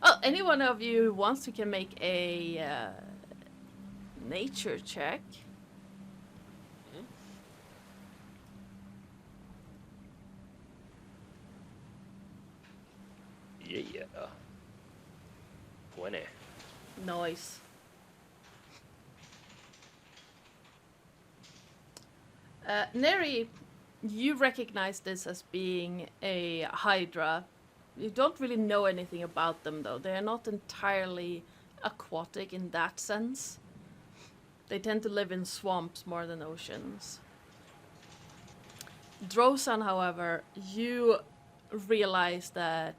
Speaker 3: oh, any one of you who wants to can make a nature check.
Speaker 5: Yeah. 20.
Speaker 3: Nice. Neri, you recognize this as being a hydra. You don't really know anything about them, though. They are not entirely aquatic in that sense. They tend to live in swamps more than oceans. Drosan, however, you realize that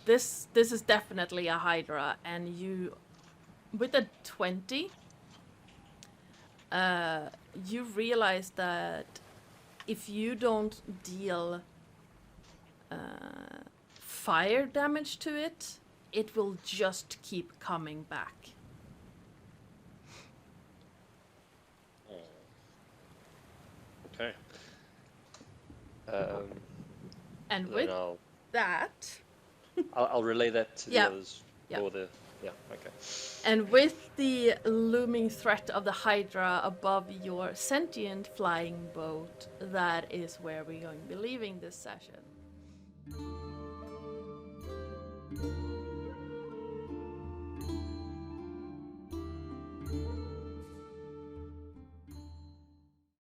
Speaker 3: this is definitely a hydra, and you, with a 20, you realize that if you don't deal fire damage to it, it will just keep coming back.
Speaker 5: Okay.
Speaker 3: And
Speaker 5: Then
Speaker 3: with
Speaker 5: I'll
Speaker 3: that,
Speaker 5: relay that to the
Speaker 3: Yeah.
Speaker 5: others.
Speaker 3: Yeah.
Speaker 5: Or the okay.
Speaker 3: and with the looming threat of the Hydra above your sentient flying boat, that is where we're going to be leaving this session.